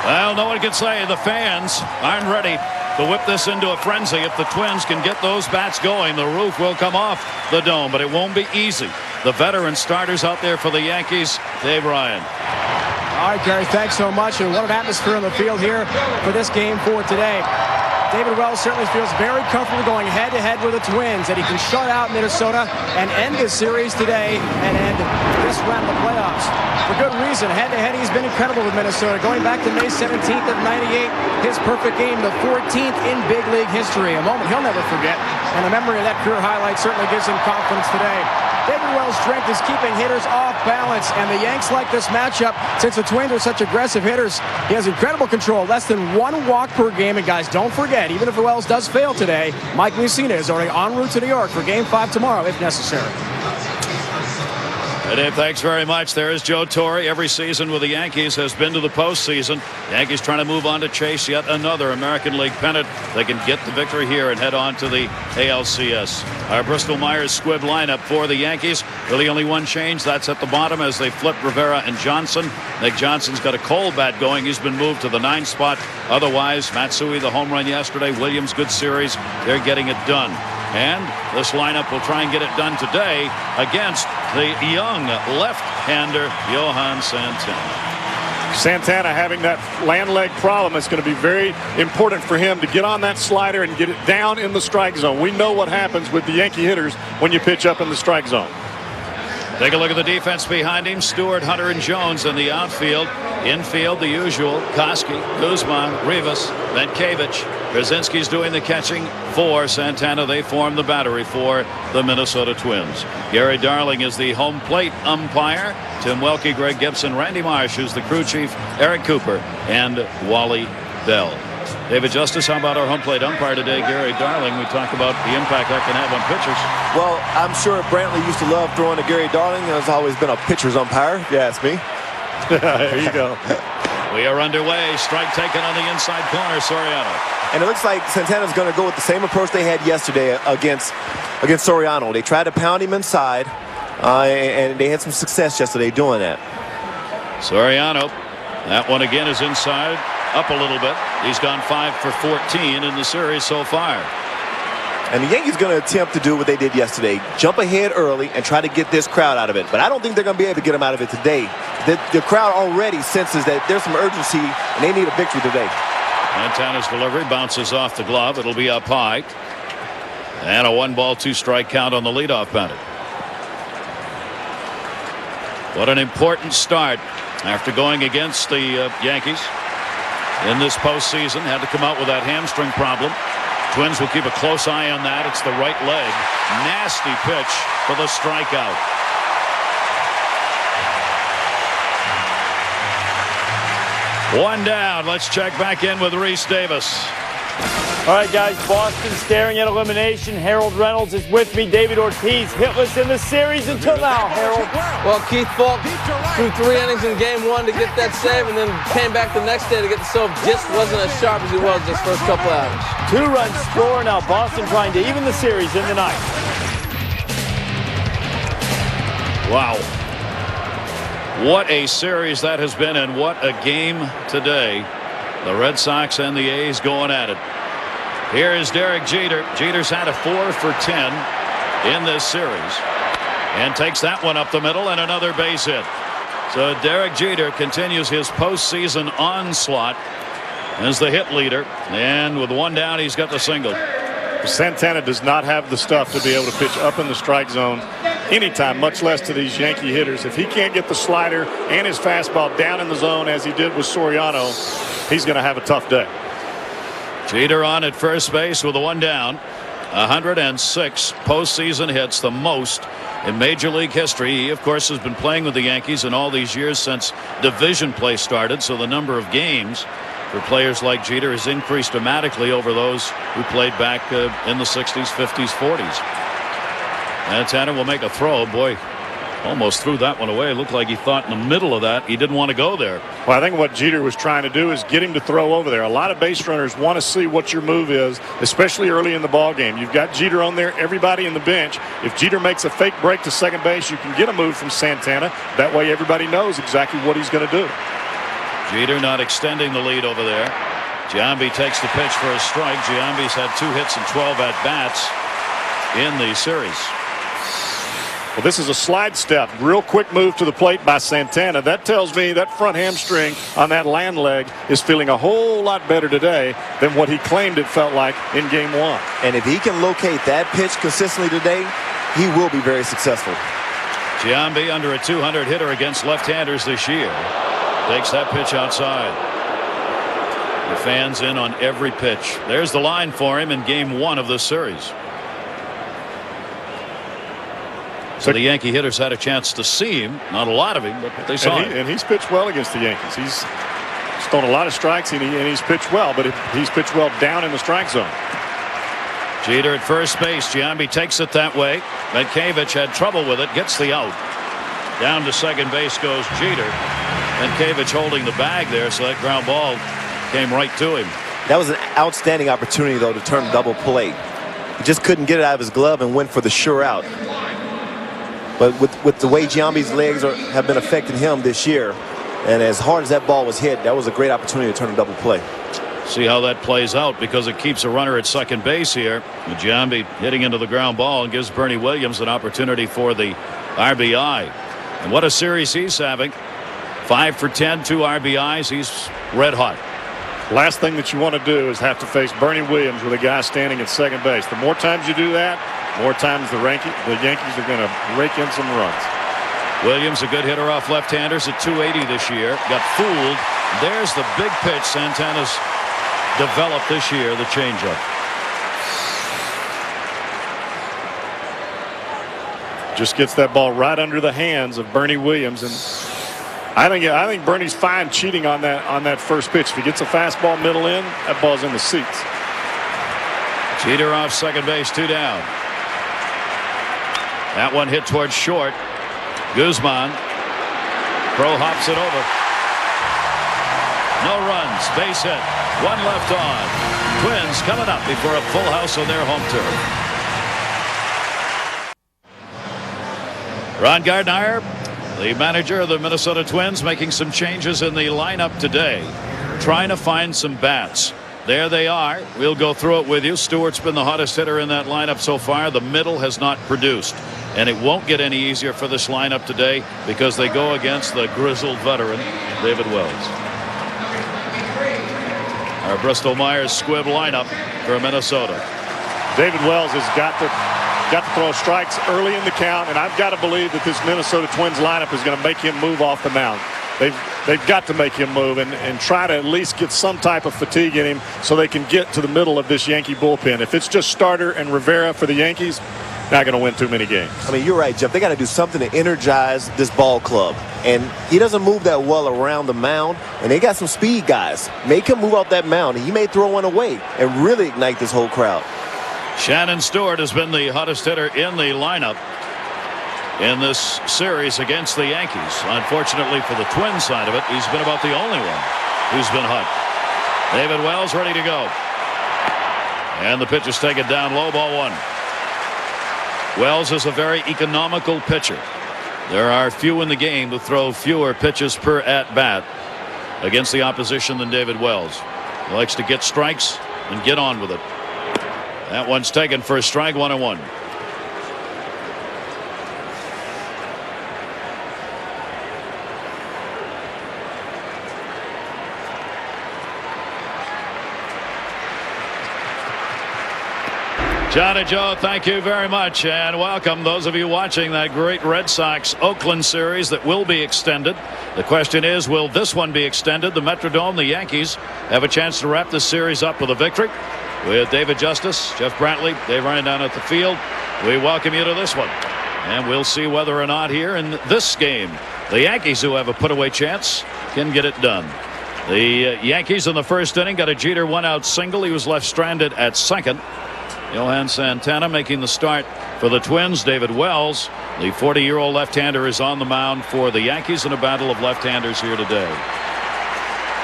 Well, no one can say the fans aren't ready to whip this into a frenzy. If the Twins can get those bats going, the roof will come off the dome, but it won't be easy. The veteran starters out there for the Yankees, Dave Ryan. All right, Gary, thanks so much. And what an atmosphere on the field here for this game 4 today. David Wells certainly feels very comfortable going head-to-head with the Twins, that he can shut out Minnesota and end this series today and end this round of the playoffs. For good reason. Head-to-head, he's been incredible with Minnesota. Going back to May 17th of '98, his perfect game, the 14th in big league history. A moment he'll never forget. And the memory of that career highlight certainly gives him confidence today. David Wells' strength is keeping hitters off balance, and the Yanks like this matchup since the Twins are such aggressive hitters. He has incredible control, less than 1 walk per game. And guys, don't forget, even if Wells does fail today, Mike Mussina is already en route to New York for Game 5 tomorrow if necessary. Hey, Dave, thanks very much. There is Joe Torre. Every season with the Yankees has been to the postseason. Yankees trying to move on to chase yet another American League pennant. They can get the victory here and head on to the ALCS. Our Bristol Myers Squibb lineup for the Yankees. Really only one change. That's at the bottom as they flip Rivera and Johnson. Nick Johnson's got a cold bat going. He's been moved to the 9th spot. Otherwise, Matsui, the home run yesterday. Williams, good series. They're getting it done. And this lineup will try and get it done today against the young left-hander Johan Santana. Santana having that land leg problem. It's going to be very important for him to get on that slider and get it down in the strike zone. We know what happens with the Yankee hitters when you pitch up in the strike zone. Take a look at the defense behind him. Stewart, Hunter, and Jones in the outfield. Infield, the usual. Koski, Guzman, Rivas, Venkevich. Brzezinski's doing the catching for Santana. They form the battery for the Minnesota Twins. Gary Darling is the home plate umpire. Tim Welke, Greg Gibson, Randy Marsh, who's the crew chief, Eric Cooper, and Wally Bell. David Justice, how about our home plate umpire today, Gary Darling? We talk about the impact that can have on pitchers. Well, I'm sure Brantley used to love throwing to Gary Darling. Has always been a pitcher's umpire, if you ask me. There you go. We are underway. Strike taken on the inside corner, Soriano. And it looks like Santana's going to go with the same approach they had yesterday against Soriano. They tried to pound him inside, and they had some success yesterday doing that. Soriano, that one again is inside, up a little bit. He's gone 5 for 14 in the series so far. And the Yankees going to attempt to do what they did yesterday, jump ahead early and try to get this crowd out of it. But I don't think they're going to be able to get them out of it today. The crowd already senses that there's some urgency, and they need a victory today. Santana's delivery bounces off the glove. It'll be up high. And a 1-ball, 2-strike count on the leadoff batter. What an important start after going against the Yankees in this postseason. Had to come out with that hamstring problem. Twins will keep a close eye on that. It's the right leg. Nasty pitch for the strikeout. One down. Let's check back in with Reese Davis. All right, guys, Boston staring at elimination. Harold Reynolds is with me. David Ortiz hitless in the series until now, Harold. Well, Keith Falk threw 3 innings in game 1 to get that save, and then came back the next day to get the save. Just wasn't as sharp as he was this first couple outings. 2-run score. Now Boston trying to even the series in the ninth. Wow. What a series that has been, and what a game today. The Red Sox and the A's going at it. Here is Derek Jeter. Jeter's had a 4 for 10 in this series and takes that one up the middle, and another base hit. So Derek Jeter continues his postseason onslaught as the hit leader, and with 1 down, he's got the single. Santana does not have the stuff to be able to pitch up in the strike zone anytime, much less to these Yankee hitters. If he can't get the slider and his fastball down in the zone as he did with Soriano, he's going to have a tough day. Jeter on at first base with a 1 down. 106 postseason hits, the most in Major League history. He, of course, has been playing with the Yankees in all these years since division play started, so the number of games for players like Jeter has increased dramatically over those who played back in the 60s, 50s, 40s. Santana will make a throw. Boy, almost threw that one away. It looked like he thought in the middle of that he didn't want to go there. Well, I think what Jeter was trying to do is get him to throw over there. A lot of base runners want to see what your move is, especially early in the ball game. You've got Jeter on there, everybody in the bench. If Jeter makes a fake break to second base, you can get a move from Santana. That way everybody knows exactly what he's going to do. Jeter not extending the lead over there. Giambi takes the pitch for a strike. Giambi's had 2 hits and 12 at-bats in the series. Well, this is a slide step. Real quick move to the plate by Santana. That tells me that front hamstring on that land leg is feeling a whole lot better today than what he claimed it felt like in Game 1. And if he can locate that pitch consistently today, he will be very successful. Giambi under a 200 hitter against left-handers this year. Takes that pitch outside. The fans in on every pitch. There's the line for him in Game 1 of this series. So the Yankee hitters had a chance to see him. Not a lot of him, but they saw him. And he's pitched well against the Yankees. He's thrown a lot of strikes, and he's pitched well, but he's pitched well down in the strike zone. Jeter at first base. Giambi takes it that way. Mankiewicz had trouble with it. Gets the out. Down to second base goes Jeter. Mankiewicz holding the bag there, so that ground ball came right to him. That was an outstanding opportunity, though, to turn double play. He just couldn't get it out of his glove and went for the sure out. But with the way Giambi's legs have been affecting him this year, and as hard as that ball was hit, that was a great opportunity to turn a double play. See how that plays out, because it keeps a runner at second base here. Giambi hitting into the ground ball and gives Bernie Williams an opportunity for the RBI. And what a series he's having. 5 for 10, 2 RBIs. He's red hot. Last thing that you want to do is have to face Bernie Williams with a guy standing at second base. The more times you do that, more times the Yankees are going to rake in some runs. Williams, a good hitter off left-handers at 280 this year. Got fooled. There's the big pitch Santana's developed this year, the changeup. Just gets that ball right under the hands of Bernie Williams, and I think Bernie's fine cheating on that first pitch. If he gets a fastball middle in, that ball's in the seats. Jeter off second base, 2 down. That one hit towards short. Guzman. Crow hops it over. No runs, base hit. 1 left on. Twins coming up before a full house on their home turf. Ron Gardner, the manager of the Minnesota Twins, making some changes in the lineup today, trying to find some bats. There they are. We'll go through it with you. Stewart's been the hottest hitter in that lineup so far. The middle has not produced, and it won't get any easier for this lineup today because they go against the grizzled veteran David Wells. Our Bristol Myers squib lineup for Minnesota. David Wells has got to throw strikes early in the count, and I've got to believe that this Minnesota Twins lineup is going to make him move off the mound. They've got to make him move and try to at least get some type of fatigue in him so they can get to the middle of this Yankee bullpen. If it's just Starter and Rivera for the Yankees, not going to win too many games. I mean, you're right, Jeff. They got to do something to energize this ball club. And he doesn't move that well around the mound. And they got some speed guys. Make him move out that mound. He may throw one away and really ignite this whole crowd. Shannon Stewart has been the hottest hitter in the lineup in this series against the Yankees. Unfortunately for the Twins side of it, he's been about the only one who's been hot. David Wells ready to go. And the pitch is taken down low, ball 1. Wells is a very economical pitcher. There are few in the game who throw fewer pitches per at-bat against the opposition than David Wells. He likes to get strikes and get on with it. That one's taken for a strike, 1-1. John and Joe, thank you very much and welcome those of you watching that great Red Sox Oakland series that will be extended. The question is, will this one be extended? The Metrodome, the Yankees have a chance to wrap this series up with a victory. With David Justice, Jeff Brantley, Dave Ryan down at the field, we welcome you to this one. And we'll see whether or not here in this game, the Yankees, who have a put-away chance, can get it done. The Yankees in the first inning got a Jeter 1-out single. He was left stranded at second. Johan Santana making the start for the Twins. David Wells, the 40-year-old left-hander, is on the mound for the Yankees in a battle of left-handers here today.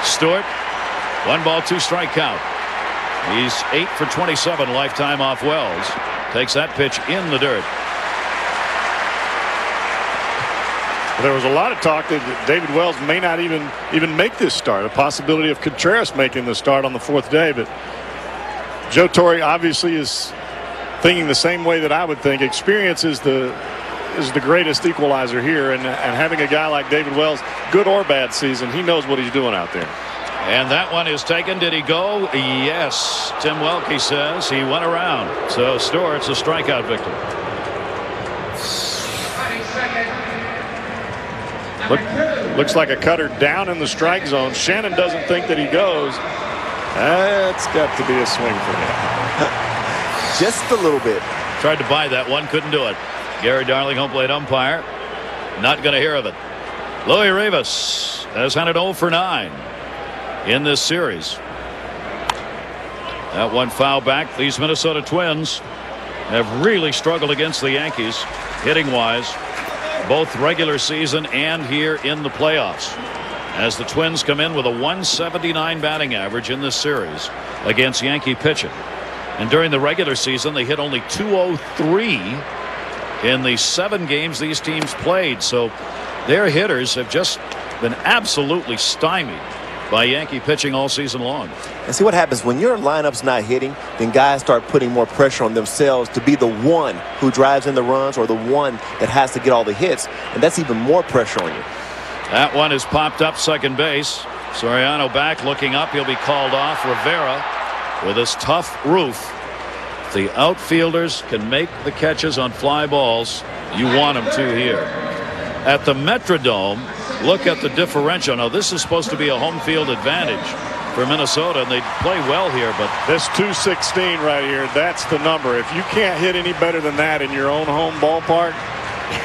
Stewart, 1 ball, 2 strike count. He's 8 for 27 lifetime off Wells. Takes that pitch in the dirt. There was a lot of talk that David Wells may not even make this start. A possibility of Contreras making the start on the 4th day. But Joe Torre obviously is thinking the same way that I would think. Experience is the greatest equalizer here. And having a guy like David Wells, good or bad season, he knows what he's doing out there. And that one is taken. Did he go? Yes. Tim Welke says he went around. So Stewart's a strikeout victim. Looks like a cutter down in the strike zone. Shannon doesn't think that he goes. That's got to be a swing for him. Just a little bit. Tried to buy that one, couldn't do it. Gary Darling, home plate umpire, not going to hear of it. Louis Rivas has had an 0 for 9 in this series. That one foul back. These Minnesota Twins have really struggled against the Yankees hitting wise, both regular season and here in the playoffs, as the Twins come in with a 179 batting average in this series against Yankee pitching. And during the regular season, they hit only 203 in the 7 games these teams played. So their hitters have just been absolutely stymied by Yankee pitching all season long. And see what happens when your lineup's not hitting, then guys start putting more pressure on themselves to be the one who drives in the runs or the one that has to get all the hits. And that's even more pressure on you. That one is popped up second base. Soriano back looking up. He'll be called off. Rivera with his tough roof. If the outfielders can make the catches on fly balls, you want them to here. At the Metrodome, look at the differential. Now, this is supposed to be a home field advantage for Minnesota, and they play well here. But this 216 right here, that's the number. If you can't hit any better than that in your own home ballpark,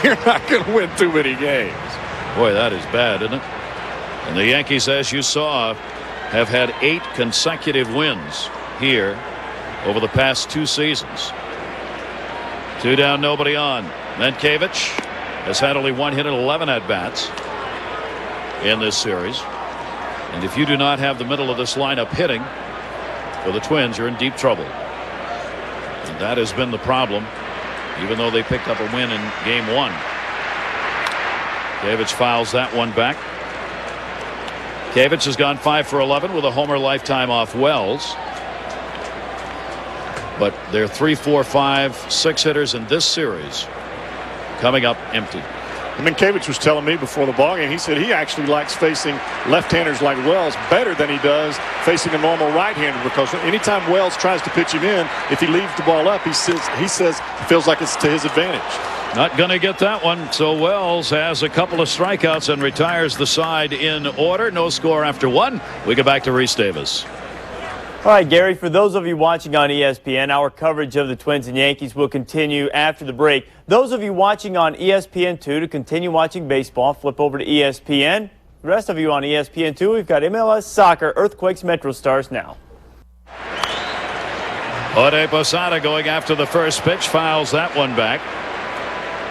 you're not going to win too many games. Boy, that is bad, isn't it? And the Yankees, as you saw, have had 8 consecutive wins here over the past 2 seasons. 2 down, nobody on. Mankiewicz has had only 1 hit and 11 at-bats in this series. And if you do not have the middle of this lineup hitting for the Twins, you're in deep trouble. And that has been the problem, even though they picked up a win in game 1. Mankiewicz fouls that one back. Mankiewicz has gone 5 for 11 with a homer lifetime off Wells. But they're 3, 4, 5, 6 hitters in this series coming up empty. Mankiewicz was telling me before the ballgame, he said he actually likes facing left-handers like Wells better than he does facing a normal right-hander, because anytime Wells tries to pitch him in, if he leaves the ball up, he says it feels like it's to his advantage. Not going to get that one. So Wells has a couple of strikeouts and retires the side in order. No score after 1. We go back to Reese Davis. All right, Gary, for those of you watching on ESPN, our coverage of the Twins and Yankees will continue after the break. Those of you watching on ESPN2 to continue watching baseball, flip over to ESPN. The rest of you on ESPN2, we've got MLS Soccer, Earthquakes, Metro Stars now. Jorge Posada going after the first pitch, fouls that one back.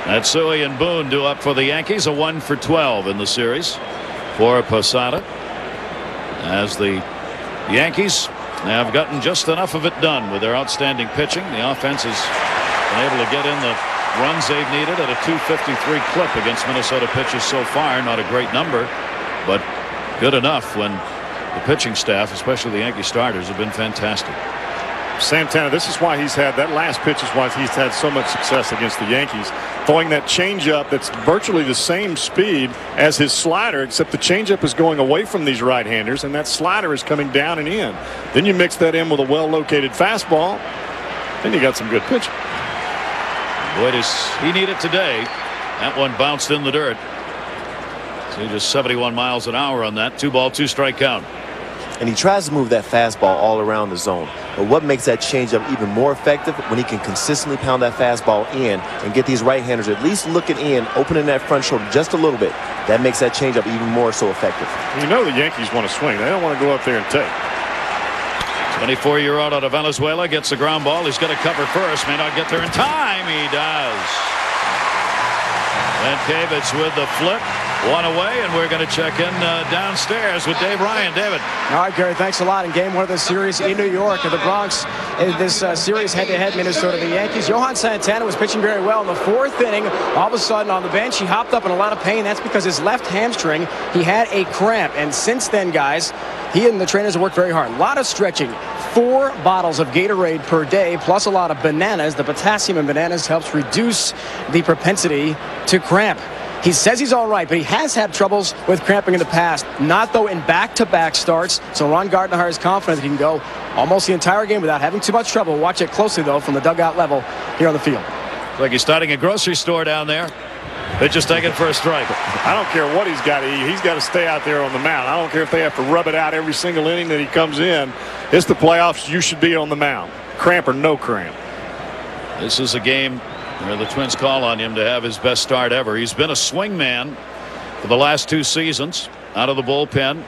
Matsui and Boone do up for the Yankees, a 1 for 12 in the series for Posada, as the Yankees have gotten just enough of it done with their outstanding pitching. The offense has been able to get in the runs they've needed at a 253 clip against Minnesota pitchers so far. Not a great number, but good enough when the pitching staff, especially the Yankee starters, have been fantastic. Santana, this is why he's had that last pitch is why he's had so much success against the Yankees, throwing that changeup that's virtually the same speed as his slider, except the changeup is going away from these right-handers and that slider is coming down and in. Then you mix that in with a well-located fastball, then you got some good pitching. Boy, does he need it today. That one bounced in the dirt. So just 71 miles an hour on that. 2 ball, 2 strike count. And he tries to move that fastball all around the zone. But what makes that changeup even more effective when he can consistently pound that fastball in and get these right-handers at least looking in, opening that front shoulder just a little bit. That makes that changeup even more so effective. You know the Yankees want to swing. They don't want to go up there and take. 24-year-old out of Venezuela gets the ground ball. He's going to cover first. May not get there in time. He does. Mankiewicz with the flip. one away, and we're going to check in downstairs with Dave Ryan. David. All right, Gary, thanks a lot. In game one of this series in New York, at the Bronx, in this series head-to-head Minnesota, the Yankees, Johan Santana was pitching very well in the fourth inning. All of a sudden on the bench, he hopped up in a lot of pain. That's because his left hamstring, he had a cramp. And since then, guys, he and the trainers have worked very hard. A lot of stretching. 4 bottles of Gatorade per day, plus a lot of bananas. The potassium in bananas helps reduce the propensity to cramp. He says he's all right, but he has had troubles with cramping in the past. Not, though, in back-to-back starts. So Ron Gardner is confident that he can go almost the entire game without having too much trouble. Watch it closely, though, from the dugout level here on the field. Like he's starting a grocery store down there. They're just taking for a strike. I don't care what he's got to eat. He's got to stay out there on the mound. I don't care if they have to rub it out every single inning that he comes in. It's the playoffs. You should be on the mound. Cramp or no cramp. This is a game where the Twins call on him to have his best start ever. He's been a swing man for the last 2 seasons, out of the bullpen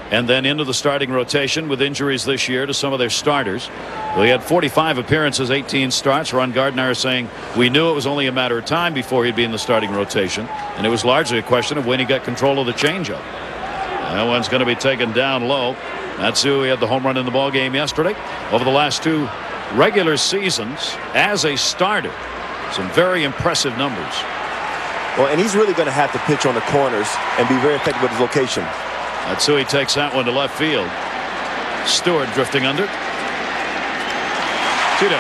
and then into the starting rotation with injuries this year to some of their starters. Well, he had 45 appearances, 18 starts. Ron Gardner saying we knew it was only a matter of time before he'd be in the starting rotation, and it was largely a question of when he got control of the changeup. That one's going to be taken down low. That's who he had the home run in the ball game yesterday. Over the last 2 regular seasons as a starter, some very impressive numbers. Well, and he's really going to have to pitch on the corners and be very effective with his location. That's who he takes that one to left field. Stewart drifting under. 2 down.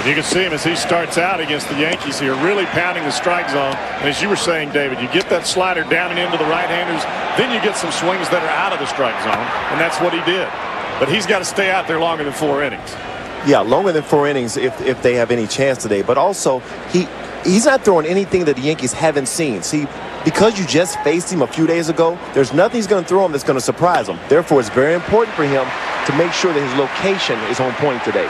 And you can see him as he starts out against the Yankees here, really pounding the strike zone. And as you were saying, David, you get that slider down and into the right-handers, then you get some swings that are out of the strike zone, and that's what he did. But he's got to stay out there longer than 4 innings. Yeah, longer than 4 innings if they have any chance today. But also, he's not throwing anything that the Yankees haven't seen. See, because you just faced him a few days ago, there's nothing he's going to throw him that's going to surprise him. Therefore, it's very important for him to make sure that his location is on point today.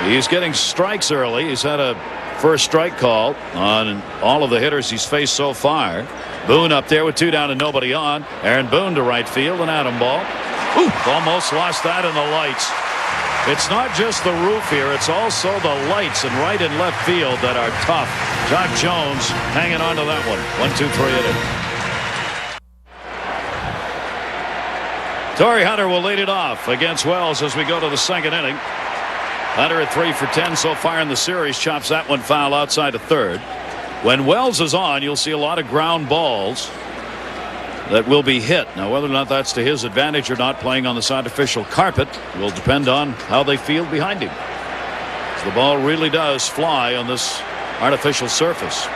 He's getting strikes early. He's had a first strike call on all of the hitters he's faced so far. Boone up there with 2 down and nobody on. Aaron Boone to right field, an Adam ball. Ooh, almost lost that in the lights. It's not just the roof here, it's also the lights in right and left field that are tough. John Jones hanging on to that one. 1-2-3 inning. Torrey Hunter will lead it off against Wells as we go to the second inning. Hunter at 3 for 10 so far in the series, chops that one foul outside of third. When Wells is on, you'll see a lot of ground balls that will be hit. Now, whether or not that's to his advantage or not, playing on this artificial carpet will depend on how they feel behind him. The ball really does fly on this artificial surface.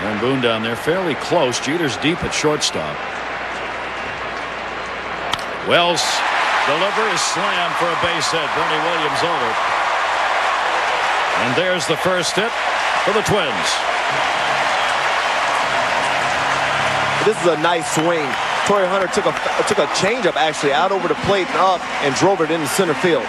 Aaron Boone down there fairly close. Jeter's deep at shortstop. Wells deliver is slammed for a base hit. Bernie Williams over. And there's the first hit for the Twins. This is a nice swing. Torrey Hunter took a changeup actually out over the plate and up and drove it into center field.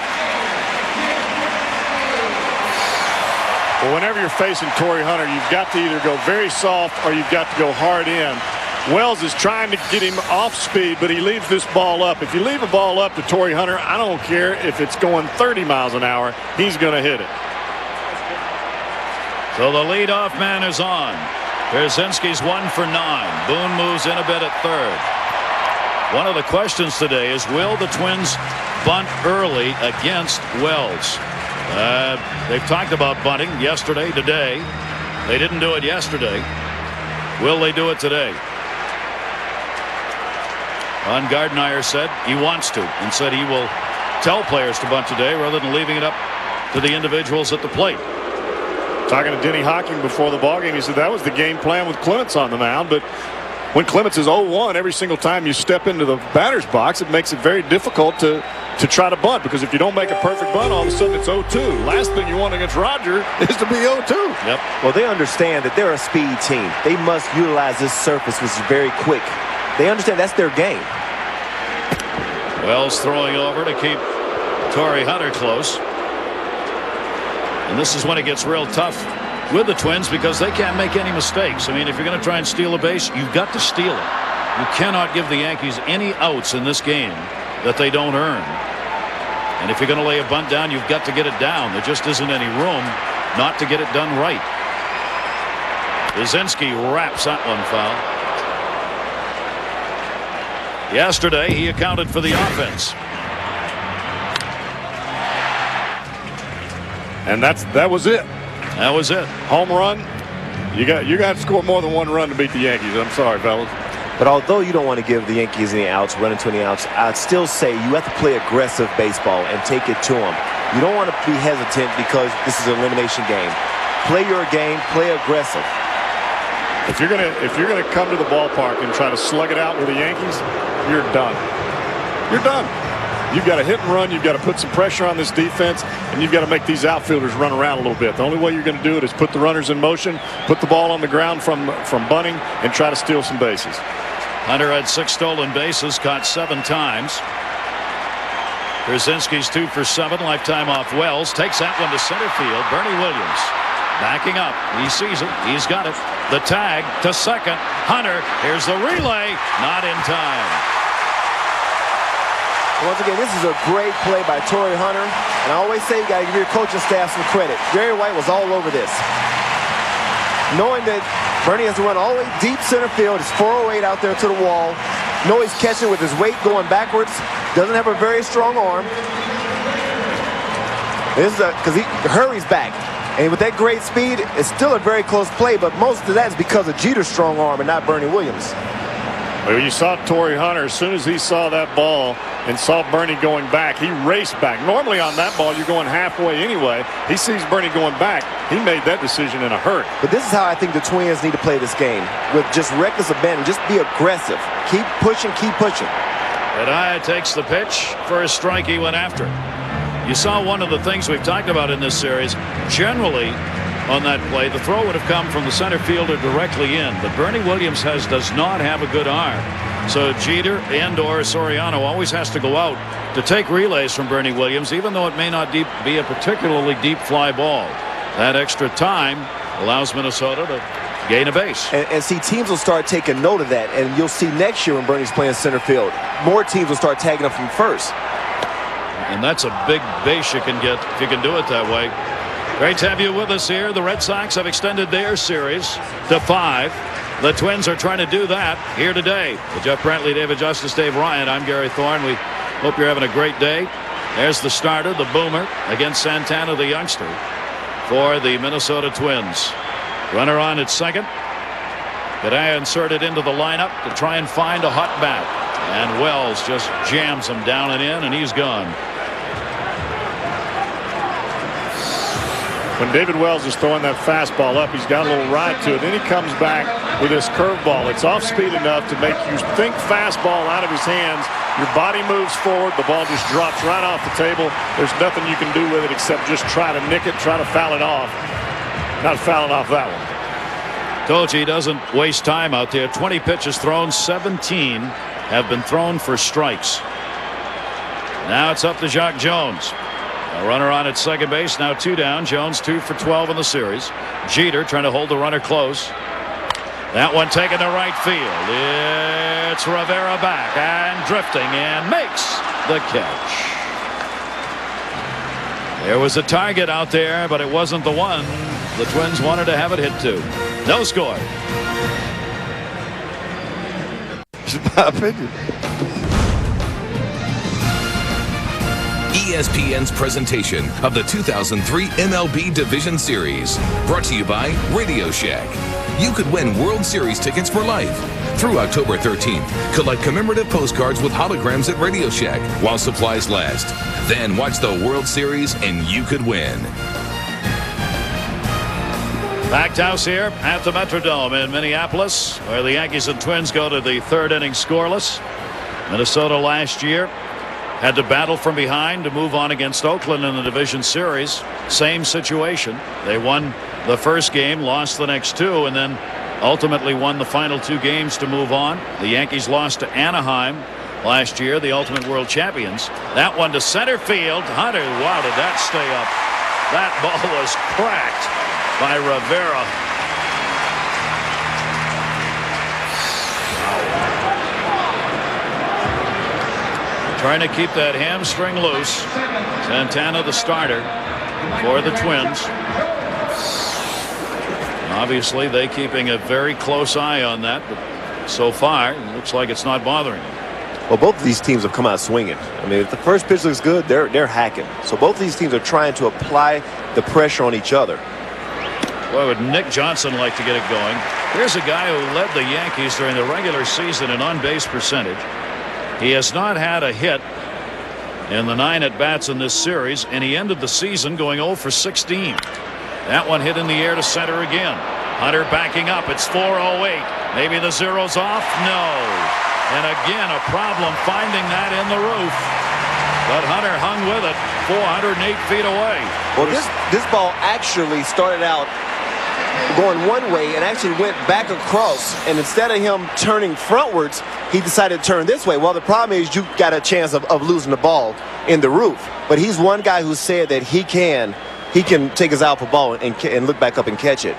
Well, whenever you're facing Torrey Hunter, you've got to either go very soft or you've got to go hard in. Wells is trying to get him off speed, but he leaves this ball up. If you leave a ball up to Torrey Hunter, I don't care if it's going 30 miles an hour, he's going to hit it. So the leadoff man is on. Pierzynski's 1 for 9. Boone moves in a bit at third. One of the questions today is, will the Twins bunt early against Wells? They've talked about bunting yesterday, today. They didn't do it yesterday. Will they do it today? Ron Gardner said he wants to, and said he will tell players to bunt today rather than leaving it up to the individuals at the plate. Talking to Denny Hocking before the ballgame, he said that was the game plan with Clements on the mound. But when Clements is 0-1 every single time you step into the batter's box, it makes it very difficult to try to bunt, because if you don't make a perfect bunt, all of a sudden it's 0-2. Last thing you want against Roger is to be 0-2. Yep. Well, they understand that they're a speed team. They must utilize this surface, which is very quick. They understand that's their game. Wells throwing over to keep Torrey Hunter close. And this is when it gets real tough with the Twins, because they can't make any mistakes. I mean, if you're going to try and steal a base, you've got to steal it. You cannot give the Yankees any outs in this game that they don't earn. And if you're going to lay a bunt down, you've got to get it down. There just isn't any room not to get it done right. Brzezinski wraps that one foul. Yesterday, he accounted for the offense. And that was it. That was it. Home run. You got to score more than one run to beat the Yankees. I'm sorry, fellas. But although you don't want to give the Yankees any outs, run into any outs, I'd still say you have to play aggressive baseball and take it to them. You don't want to be hesitant because this is an elimination game. Play your game, play aggressive. If you're gonna come to the ballpark and try to slug it out with the Yankees, you're done. You're done. You've got to hit and run. You've got to put some pressure on this defense, and you've got to make these outfielders run around a little bit. The only way you're going to do it is put the runners in motion, put the ball on the ground from bunting, and try to steal some bases. Hunter had 6 stolen bases, caught 7 times. Brzezinski's 2 for 7, lifetime off Wells. Takes that one to center field. Bernie Williams backing up. He sees it. He's got it. The tag to second. Hunter, here's the relay. Not in time. Once again, this is a great play by Torrey Hunter. And I always say you got to give your coaching staff some credit. Gary White was all over this. Knowing that Bernie has to run all the way deep center field. It's 408 out there to the wall. Know he's catching with his weight going backwards. Doesn't have a very strong arm. This is because he hurries back. And with that great speed, it's still a very close play, but most of that is because of Jeter's strong arm and not Bernie Williams. Well, you saw Torrey Hunter, as soon as he saw that ball and saw Bernie going back, he raced back. Normally on that ball, you're going halfway anyway. He sees Bernie going back. He made that decision in a hurry. But this is how I think the Twins need to play this game, with just reckless abandon. Just be aggressive. Keep pushing, keep pushing. Bedaya takes the pitch for a strike. He went after. You saw one of the things we've talked about in this series. Generally, on that play, the throw would have come from the center fielder directly in, but Bernie Williams does not have a good arm. So Jeter and/or Soriano always has to go out to take relays from Bernie Williams, even though it may not be a particularly deep fly ball. That extra time allows Minnesota to gain a base. And see, teams will start taking note of that, and you'll see next year when Bernie's playing center field, more teams will start tagging up from first. And that's a big base you can get if you can do it that way. Great to have you with us here. The Red Sox have extended their series to 5. The Twins are trying to do that here today. With Jeff Brantley, David Justice, Dave Ryan, I'm Gary Thorne. We hope you're having a great day. There's the starter, the boomer, against Santana, the youngster, for the Minnesota Twins. Runner on at second. Bedaya inserted into the lineup to try and find a hot bat. And Wells just jams him down and in, and he's gone. When David Wells is throwing that fastball up, he's got a little ride to it. Then he comes back with this curveball. It's off speed enough to make you think fastball out of his hands. Your body moves forward. The ball just drops right off the table. There's nothing you can do with it except just try to nick it, try to foul it off. Not fouling off that one. Told you he doesn't waste time out there. 20 pitches thrown, 17 have been thrown for strikes. Now it's up to Jacques Jones. A runner on at second base, now 2 down. Jones 2 for 12 in the series. Jeter trying to hold the runner close. That one taken to right field. It's Rivera back and drifting and makes the catch. There was a target out there, but it wasn't the one the Twins wanted to have it hit to. No score. It's my opinion. ESPN's presentation of the 2003 MLB Division Series. Brought to you by Radio Shack. You could win World Series tickets for life. Through October 13th, collect commemorative postcards with holograms at Radio Shack while supplies last. Then watch the World Series and you could win. Packed house here at the Metrodome in Minneapolis, where the Yankees and Twins go to the 3rd inning scoreless. Minnesota last year had to battle from behind to move on against Oakland in the division series. Same situation. They won the first game, lost the next 2, and then ultimately won the final 2 games to move on. The Yankees lost to Anaheim last year, the ultimate world champions. That one to center field. Hunter, wow, did that stay up? That ball was cracked by Rivera. trying to keep that hamstring loose. Santana, the starter for the Twins. Obviously, they keeping a very close eye on that, but so far, it looks like it's not bothering them. Well, both of these teams have come out swinging. I mean, if the first pitch looks good, they're hacking. So both of these teams are trying to apply the pressure on each other. Boy, would Nick Johnson like to get it going. Here's a guy who led the Yankees during the regular season in on-base percentage. He has not had a hit in the 9 at-bats in this series, and he ended the season going 0 for 16. That one hit in the air to center again. Hunter backing up. It's 4:08. Maybe the zero's off. No. And again, a problem finding that in the roof. But Hunter hung with it 408 feet away. Well, this ball actually started out going one way and actually went back across. And instead of him turning frontwards, he decided to turn this way. Well, the problem is you got a chance of losing the ball in the roof. But he's one guy who said that he can take his outfield ball and look back up and catch it.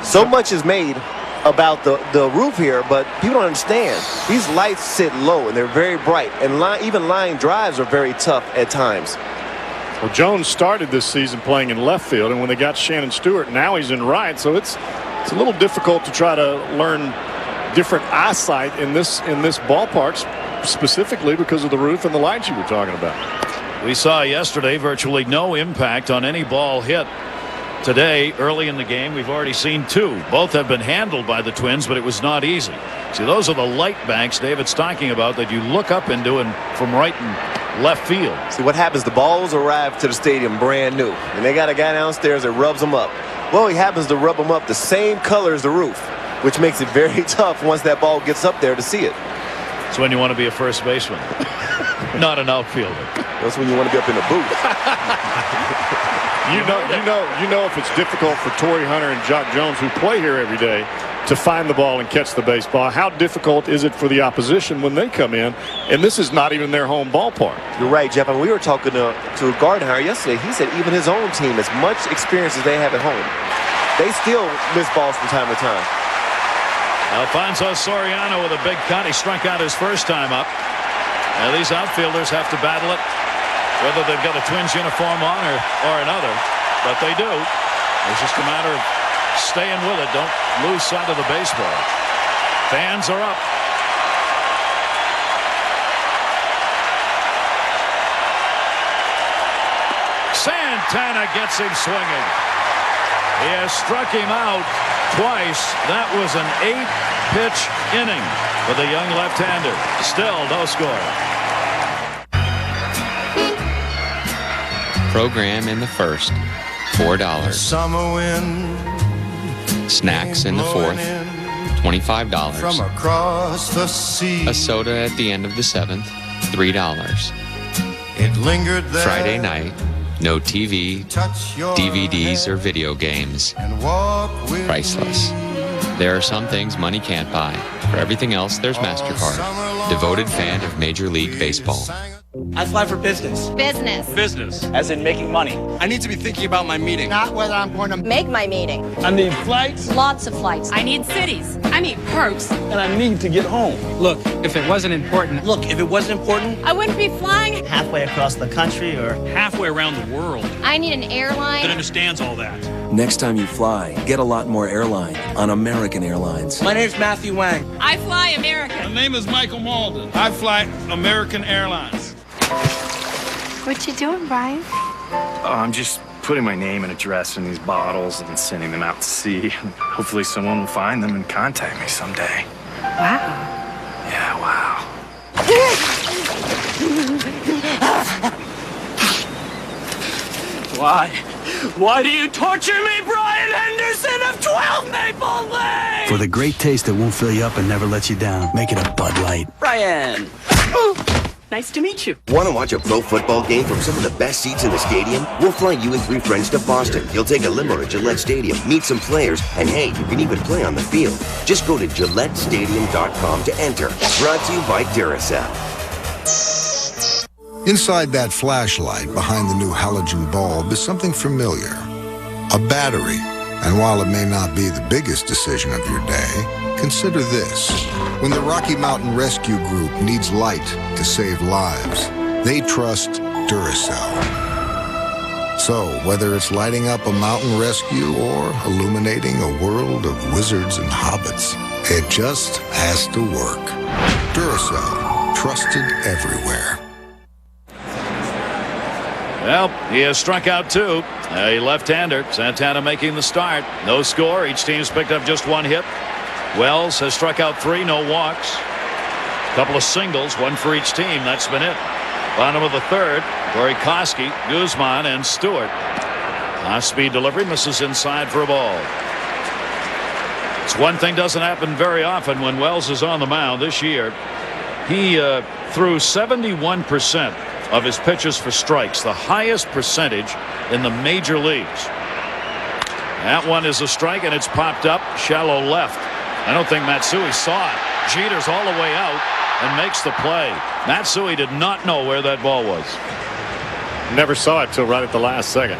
So much is made about the roof here, but people don't understand. These lights sit low and they're very bright, and even line drives are very tough at times. Well, Jones started this season playing in left field, and when they got Shannon Stewart, now he's in right. So it's a little difficult to try to learn different eyesight in this ballpark, specifically because of the roof and the lights you were talking about. We saw yesterday virtually no impact on any ball hit. Today, early in the game, we've already seen 2. Both have been handled by the Twins, but it was not easy. See, those are the light banks David's talking about that you look up into and from right and left field. See, what happens, the balls arrive to the stadium brand new, and they got a guy downstairs that rubs them up. Well, he happens to rub them up the same color as the roof, which makes it very tough once that ball gets up there to see it. That's when you want to be a first baseman, not an outfielder. That's when you want to be up in the booth. You know if it's difficult for Torrey Hunter and Jock Jones, who play here every day, to find the ball and catch the baseball, how difficult is it for the opposition when they come in, and this is not even their home ballpark? You're right, Jeff. And we were talking to Gardner yesterday. He said even his own team, as much experience as they have at home, they still miss balls from time to time. Alfonso Soriano with a big cut. He struck out his first time up. Now these outfielders have to battle it, whether they've got a Twins uniform on or another, but they do. It's just a matter of staying with it. Don't lose sight of the baseball. Fans are up. Santana gets him swinging. He has struck him out twice. That was an 8-pitch inning for the young left-hander. Still no score. Program in the first, $4. Summer wind. Snacks in the fourth, $25. From across the sea. A soda at the end of the seventh, $3. It lingered there. Friday night, no TV, DVDs, or video games. Priceless. There are some things money can't buy. For everything else, there's MasterCard. Devoted fan of Major League Baseball. I fly for business. Business. As in making money. I need to be thinking about my meeting. Not whether I'm going to make my meeting. I need flights. Lots of flights. I need cities. I need perks. And I need to get home. Look, if it wasn't important. I wouldn't be flying halfway across the country or halfway around the world. I need an airline that understands all that. Next time you fly, get a lot more airline on American Airlines. My name's Matthew Wang. I fly American. My name is Michael Malden. I fly American Airlines. What you doing, Brian? I'm just putting my name and address in these bottles and sending them out to sea. Hopefully someone will find them and contact me someday. Wow. Yeah, wow. Why do you torture me, Brian Henderson of 12 Maple Lane? For the great taste that won't fill you up and never let you down, make it a Bud Light. Brian. Nice to meet you. Want to watch a pro football game from some of the best seats in the stadium? We'll fly you and 3 friends to Boston. You'll take a limo to Gillette Stadium, meet some players, and hey, you can even play on the field. Just go to GilletteStadium.com to enter. Brought to you by Duracell. Inside that flashlight behind the new halogen bulb is something familiar. A battery. And while it may not be the biggest decision of your day, Consider this. When the Rocky Mountain Rescue Group needs light to save lives, they trust Duracell. So, whether it's lighting up a mountain rescue or illuminating a world of wizards and hobbits, it just has to work. Duracell, trusted everywhere. Well, he has struck out 2. A left-hander. Santana making the start. No score. Each team's picked up just 1 hit. Wells has struck out 3. No walks. A couple of singles. 1 for each team. That's been it. Bottom of the 3rd. Gorikoski, Guzman, and Stewart. Off-speed delivery misses inside for a ball. It's one thing doesn't happen very often when Wells is on the mound this year. He threw 71% of his pitches for strikes, the highest percentage in the major leagues. That one is a strike, and it's popped up shallow left. I don't think Matsui saw it. Jeter's all the way out and makes the play. Matsui did not know where that ball was. Never saw it till right at the last second.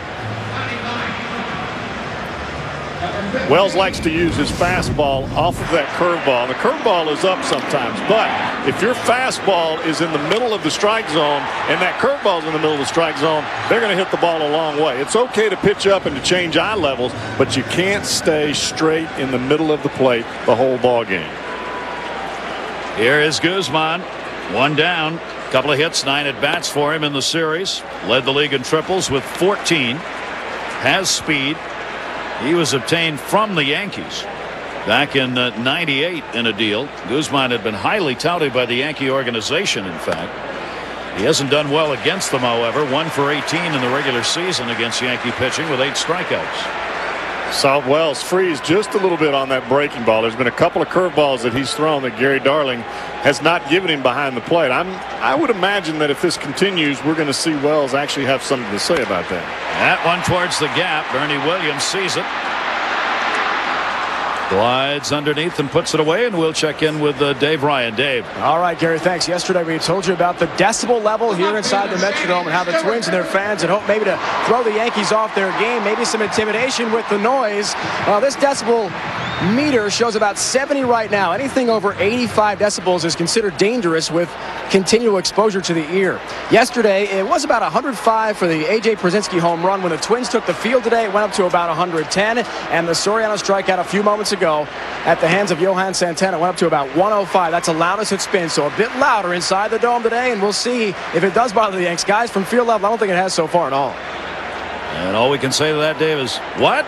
Wells likes to use his fastball off of that curveball. The curveball is up sometimes, but if your fastball is in the middle of the strike zone and that curveball is in the middle of the strike zone, they're going to hit the ball a long way. It's okay to pitch up and to change eye levels, but you can't stay straight in the middle of the plate the whole ball game. Here is Guzman. 1 down. Couple of hits, 9 at bats for him in the series. Led the league in triples with 14. Has speed. He was obtained from the Yankees back in '98 in a deal. Guzman had been highly touted by the Yankee organization, in fact. He hasn't done well against them, however. 1 for 18 in the regular season against Yankee pitching with 8 strikeouts. Saw Wells freeze just a little bit on that breaking ball. There's been a couple of curveballs that he's thrown that Gary Darling has not given him behind the plate. I would imagine that if this continues, we're going to see Wells actually have something to say about that. That one towards the gap. Bernie Williams sees it. Glides underneath and puts it away, and we'll check in with Dave Ryan. Dave. All right, Gary, thanks. Yesterday we told you about the decibel level here inside the Metrodome and how the Twins and their fans had hoped maybe to throw the Yankees off their game, maybe some intimidation with the noise. Well, this decibel meter shows about 70 right now. Anything over 85 decibels is considered dangerous with continual exposure to the ear. Yesterday, it was about 105 for the A.J. Przinsky home run. When the Twins took the field today, it went up to about 110. And the Soriano strikeout a few moments ago at the hands of Johan Santana went up to about 105. That's the loudest it's been. So a bit louder inside the dome today, and we'll see if it does bother the Yanks. Guys, from field level, I don't think it has so far at all. And all we can say to that, Dave, is what?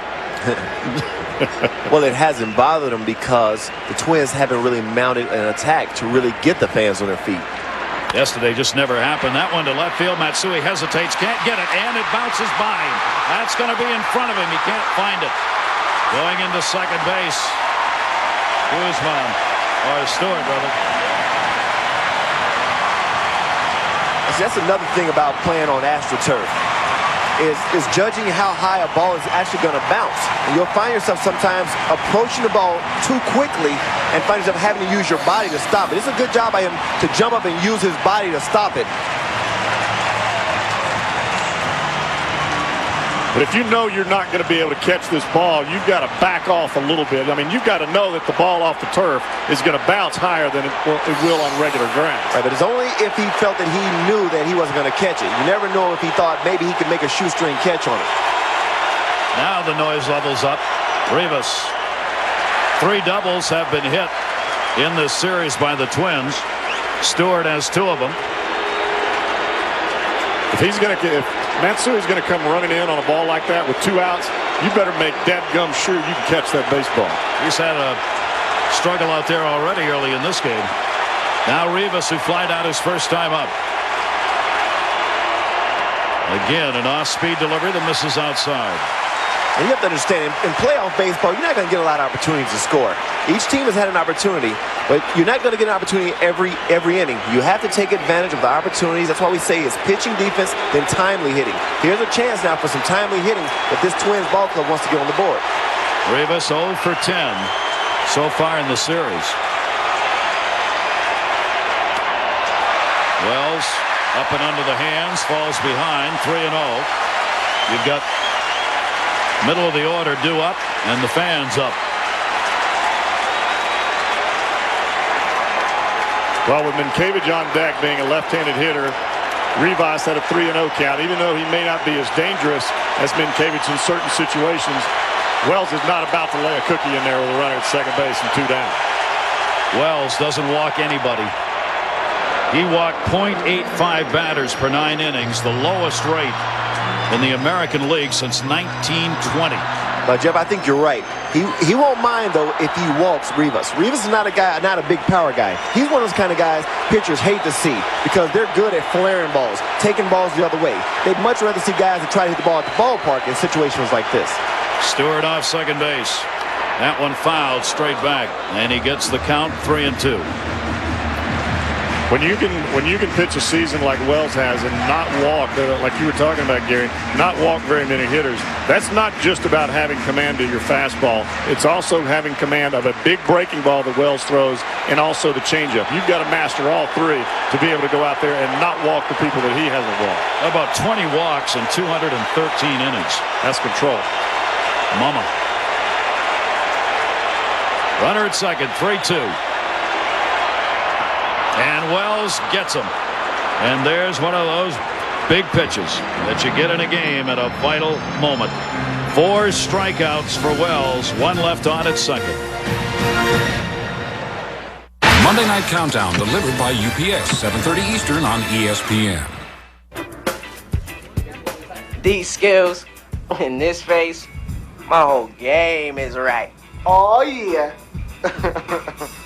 Well, it hasn't bothered them because the Twins haven't really mounted an attack to really get the fans on their feet. Yesterday just never happened. That one to left field. Matsui hesitates, can't get it, and it bounces by him. That's going to be in front of him. He can't find it. Going into second base, Guzman, or Stewart, brother. That's another thing about playing on AstroTurf. Is judging how high a ball is actually going to bounce. And you'll find yourself sometimes approaching the ball too quickly and find yourself having to use your body to stop it. It's a good job by him to jump up and use his body to stop it. But if you know you're not going to be able to catch this ball, you've got to back off a little bit. I mean, you've got to know that the ball off the turf is going to bounce higher than it will on regular ground. Right, but it's only if he felt that he knew that he wasn't going to catch it. You never know if he thought maybe he could make a shoestring catch on it. Now the noise level's up. Rivas. 3 doubles have been hit in this series by the Twins. Stewart has 2 of them. If Matsui's going to come running in on a ball like that with 2 outs, you better make dadgum sure you can catch that baseball. He's had a struggle out there already early in this game. Now Rivas, who flied out his first time up. Again, an off-speed delivery that misses outside. And you have to understand, in playoff baseball, you're not going to get a lot of opportunities to score. Each team has had an opportunity, but you're not going to get an opportunity every inning. You have to take advantage of the opportunities. That's why we say it's pitching defense, then timely hitting. Here's a chance now for some timely hitting if this Twins ball club wants to get on the board. Rivas 0 for 10 so far in the series. Wells up and under the hands, falls behind, 3-0. You've got middle of the order due up, and the fans up. Well, with Minkiewicz on deck being a left-handed hitter, Rivas had a 3-0 count. Even though he may not be as dangerous as Minkiewicz in certain situations, Wells is not about to lay a cookie in there with a runner at second base and 2 down. Wells doesn't walk anybody. He walked .85 batters per 9 innings, the lowest rate in the American League since 1920. But Jeff, I think you're right. He won't mind though if he walks Rivas. Rivas is not a big power guy. He's one of those kind of guys pitchers hate to see because they're good at flaring balls, taking balls the other way. They'd much rather see guys that try to hit the ball at the ballpark in situations like this. Stewart off second base. That one fouled straight back, and he gets the count 3-2. When you can pitch a season like Wells has and not walk, like you were talking about, Gary, not walk very many hitters, that's not just about having command of your fastball. It's also having command of a big breaking ball that Wells throws and also the changeup. You've got to master all three to be able to go out there and not walk the people that he hasn't walked. About 20 walks in 213 innings. That's control. Mama. Runner at second, 3-2. And Wells gets him. And there's one of those big pitches that you get in a game at a vital moment. 4 strikeouts for Wells, 1 left on at second. Monday Night Countdown delivered by UPS, 7:30 Eastern on ESPN. These skills in this face, my whole game is right. Oh yeah.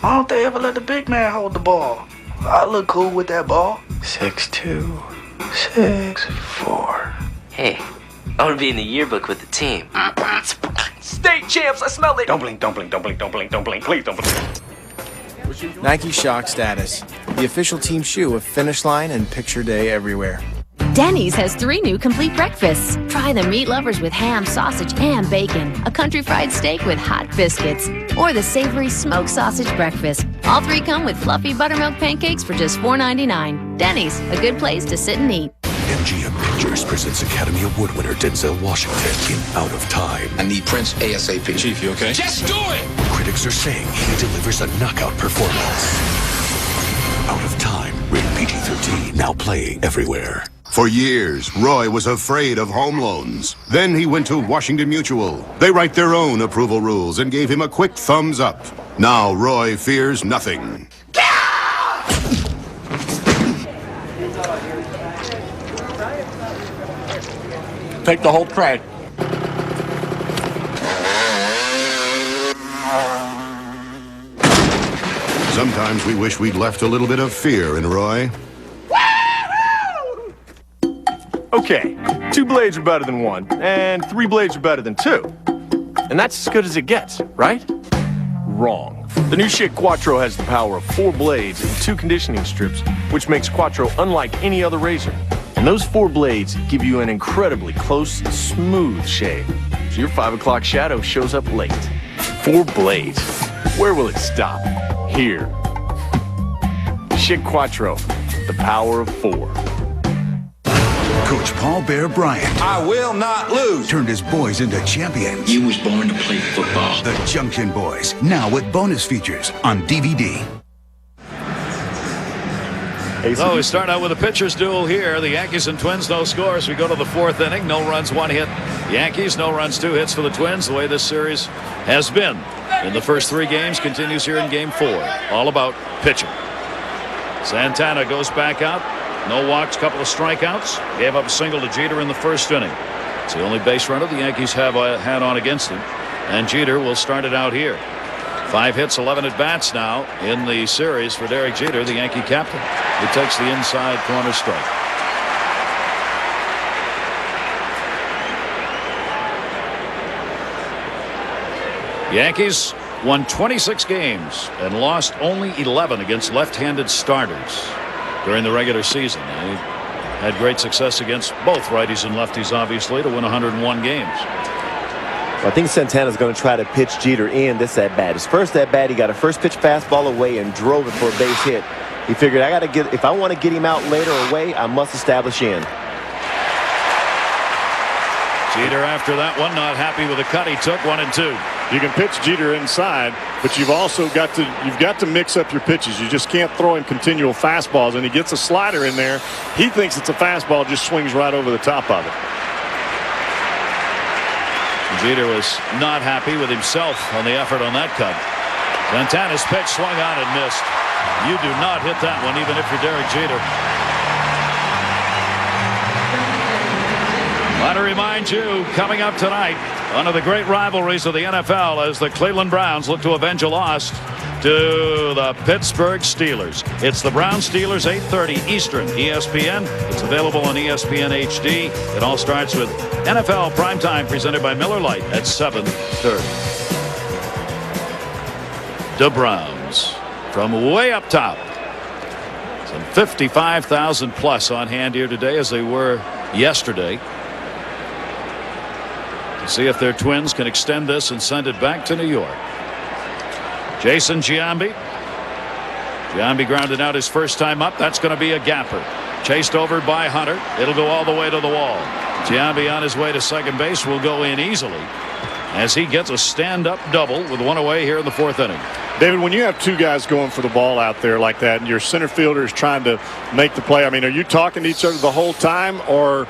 Why don't they ever let the big man hold the ball? I look cool with that ball. 6'2", 6'4". Hey, I want to be in the yearbook with the team. State champs, I smell it. Don't blink, don't blink, don't blink, don't blink, don't blink. Please don't blink. Nike Shock Status, the official team shoe of Finish Line and Picture Day everywhere. Denny's has 3 new complete breakfasts. Try the meat lovers with ham, sausage, and bacon, a country fried steak with hot biscuits, or the savory smoked sausage breakfast. All 3 come with fluffy buttermilk pancakes for just $4.99. Denny's, a good place to sit and eat. MGM Pictures presents Academy Award winner Denzel Washington in Out of Time. I need Prince ASAP. Chief, you okay? Just do it! Critics are saying he delivers a knockout performance. Out of Time, rated PG-13, now playing everywhere. For years, Roy was afraid of home loans. Then he went to Washington Mutual. They write their own approval rules and gave him a quick thumbs up. Now Roy fears nothing. Take the whole tray. Sometimes we wish we'd left a little bit of fear in Roy. Okay, 2 blades are better than 1, and 3 blades are better than 2. And that's as good as it gets, right? Wrong. The new Schick Quattro has the power of 4 blades and 2 conditioning strips, which makes Quattro unlike any other razor. And those 4 blades give you an incredibly close, smooth shave. So your 5 o'clock shadow shows up late. 4 blades. Where will it stop? Here. Schick Quattro, the power of 4. Coach Paul Bear Bryant. I will not lose. Turned his boys into champions. You was born to play football. The Junction Boys, now with bonus features on DVD. So we start out with a pitcher's duel here. The Yankees and Twins, no scores. We go to the 4th inning. No runs, 1 hit. Yankees, no runs, 2 hits for the Twins. The way this series has been in the first 3 games continues here in Game 4. All about pitching. Santana goes back out. No walks, couple of strikeouts. Gave up a single to Jeter in the 1st inning. It's the only base runner the Yankees have had on against him. And Jeter will start it out here. 5 hits, 11 at-bats now in the series for Derek Jeter, the Yankee captain. He takes the inside corner strike. Yankees won 26 games and lost only 11 against left-handed starters during the regular season. They had great success against both righties and lefties, obviously, to win 101 games. Well, I think Santana's going to try to pitch Jeter in this at-bat. His first at-bat, he got a first pitch fastball away and drove it for a base hit. He figured, if I want to get him out later away, I must establish in. Jeter, after that one, not happy with the cut he took, 1-2. You can pitch Jeter inside, but you've also got to mix up your pitches. You just can't throw him continual fastballs, and he gets a slider in there. He thinks it's a fastball, just swings right over the top of it. Jeter was not happy with himself on the effort on that cut. Santana's pitch swung on and missed. You do not hit that one, even if you're Derek Jeter. I want to remind you, coming up tonight, one of the great rivalries of the NFL as the Cleveland Browns look to avenge a loss to the Pittsburgh Steelers. It's the Browns-Steelers, 8:30 Eastern, ESPN. It's available on ESPN HD. It all starts with NFL Primetime presented by Miller Lite at 7:30. The Browns from way up top. Some 55,000 plus on hand here today as they were yesterday. See if their Twins can extend this and send it back to New York. Jason Giambi. Giambi grounded out his first time up. That's going to be a gapper. Chased over by Hunter. It'll go all the way to the wall. Giambi on his way to second base will go in easily as he gets a stand-up double with one away here in the fourth inning. David, when you have two guys going for the ball out there like that and your center fielder is trying to make the play, I mean, are you talking to each other the whole time, or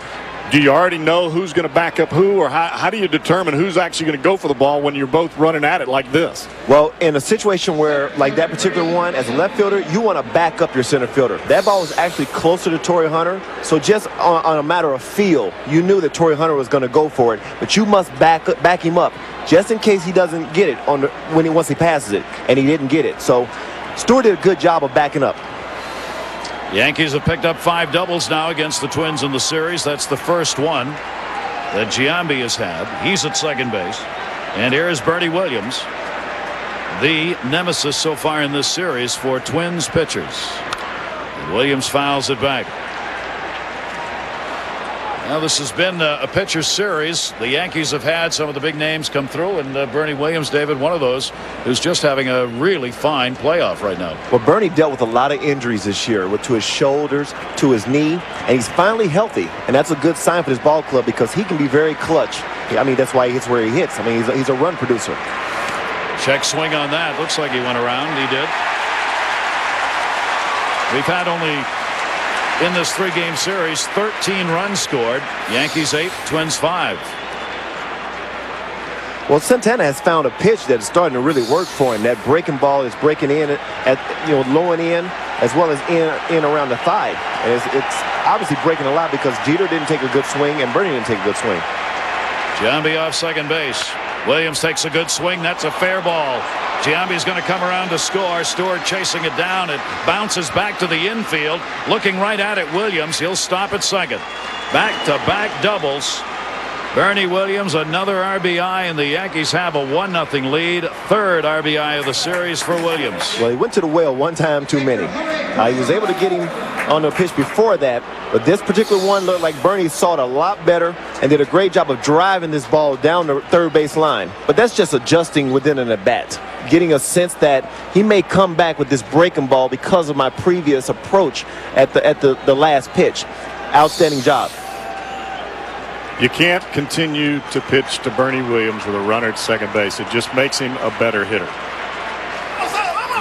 do you already know who's going to back up who, or how do you determine who's actually going to go for the ball when you're both running at it like this? Well, in a situation where, like that particular one, as a left fielder, you want to back up your center fielder. That ball was actually closer to Torrey Hunter, so just on a matter of feel, you knew that Torrey Hunter was going to go for it, but you must back him up just in case he doesn't get it once he passes it, and he didn't get it. So Stewart did a good job of backing up. Yankees have picked up 5 doubles now against the Twins in the series. That's the first one that Giambi has had. He's at second base. And here is Bernie Williams, the nemesis so far in this series for Twins pitchers. And Williams fouls it back. Now this has been a pitcher series. The Yankees have had some of the big names come through, and Bernie Williams, David, one of those, who's just having a really fine playoff right now. Well, Bernie dealt with a lot of injuries this year, to his shoulders, to his knee, and he's finally healthy. And that's a good sign for this ball club because he can be very clutch. I mean, that's why he hits where he hits. I mean, he's a run producer. Check swing on that. Looks like he went around. He did. We've had only, in this 3-game series, 13 runs scored. Yankees 8, Twins 5. Well, Santana has found a pitch that is starting to really work for him. That breaking ball is breaking in at low and in, as well as in around the thigh. And it's obviously breaking a lot because Jeter didn't take a good swing and Bernie didn't take a good swing. Giambi off second base. Williams takes a good swing. That's a fair ball. Giambi's going to come around to score. Stewart chasing it down. It bounces back to the infield. Looking right at it, Williams. He'll stop at second. Back-to-back doubles. Bernie Williams, another RBI, and the Yankees have a 1-0 lead. Third RBI of the series for Williams. Well, he went to the well one time too many. He was able to get him on the pitch before that, but this particular one looked like Bernie saw it a lot better and did a great job of driving this ball down the third base line. But that's just adjusting within an at-bat, getting a sense that he may come back with this breaking ball because of my previous approach at the last pitch. Outstanding job. You can't continue to pitch to Bernie Williams with a runner at second base. It just makes him a better hitter.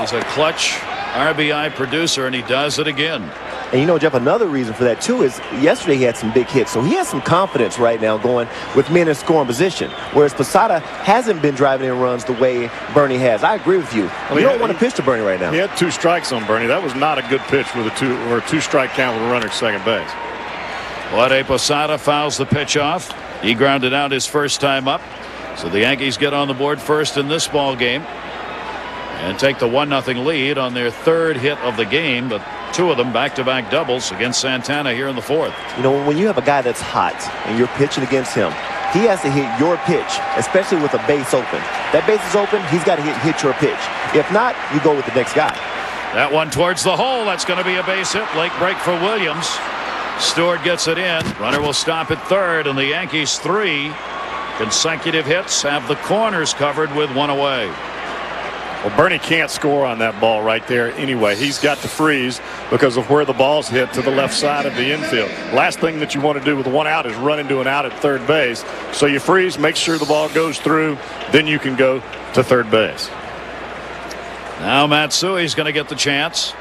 He's a clutch RBI producer, and he does it again. And you know, Jeff, another reason for that, too, is yesterday he had some big hits. So he has some confidence right now going with men in scoring position, whereas Posada hasn't been driving in runs the way Bernie has. I agree with you. You don't want to pitch to Bernie right now. He had 2 strikes on Bernie. That was not a good pitch with a 2-strike count with a runner at second base. Jorge Posada fouls the pitch off. He grounded out his first time up. So the Yankees get on the board first in this ball game and take the 1-0 lead on their third hit of the game, but 2 of them back-to-back doubles against Santana here in the fourth. You know, when you have a guy that's hot and you're pitching against him, he has to hit your pitch, especially with a base open. That base is open, he's got to hit your pitch. If not, you go with the next guy. That one towards the hole. That's going to be a base hit. Late break for Williams. Stewart gets it in. Runner will stop at third, and the Yankees 3 consecutive hits have the corners covered with 1 away. Well, Bernie can't score on that ball right there anyway. He's got to freeze because of where the ball's hit to the left side of the infield. Last thing that you want to do with one out is run into an out at third base. So you freeze, make sure the ball goes through, then you can go to third base. Now Matsui's going to get the chance.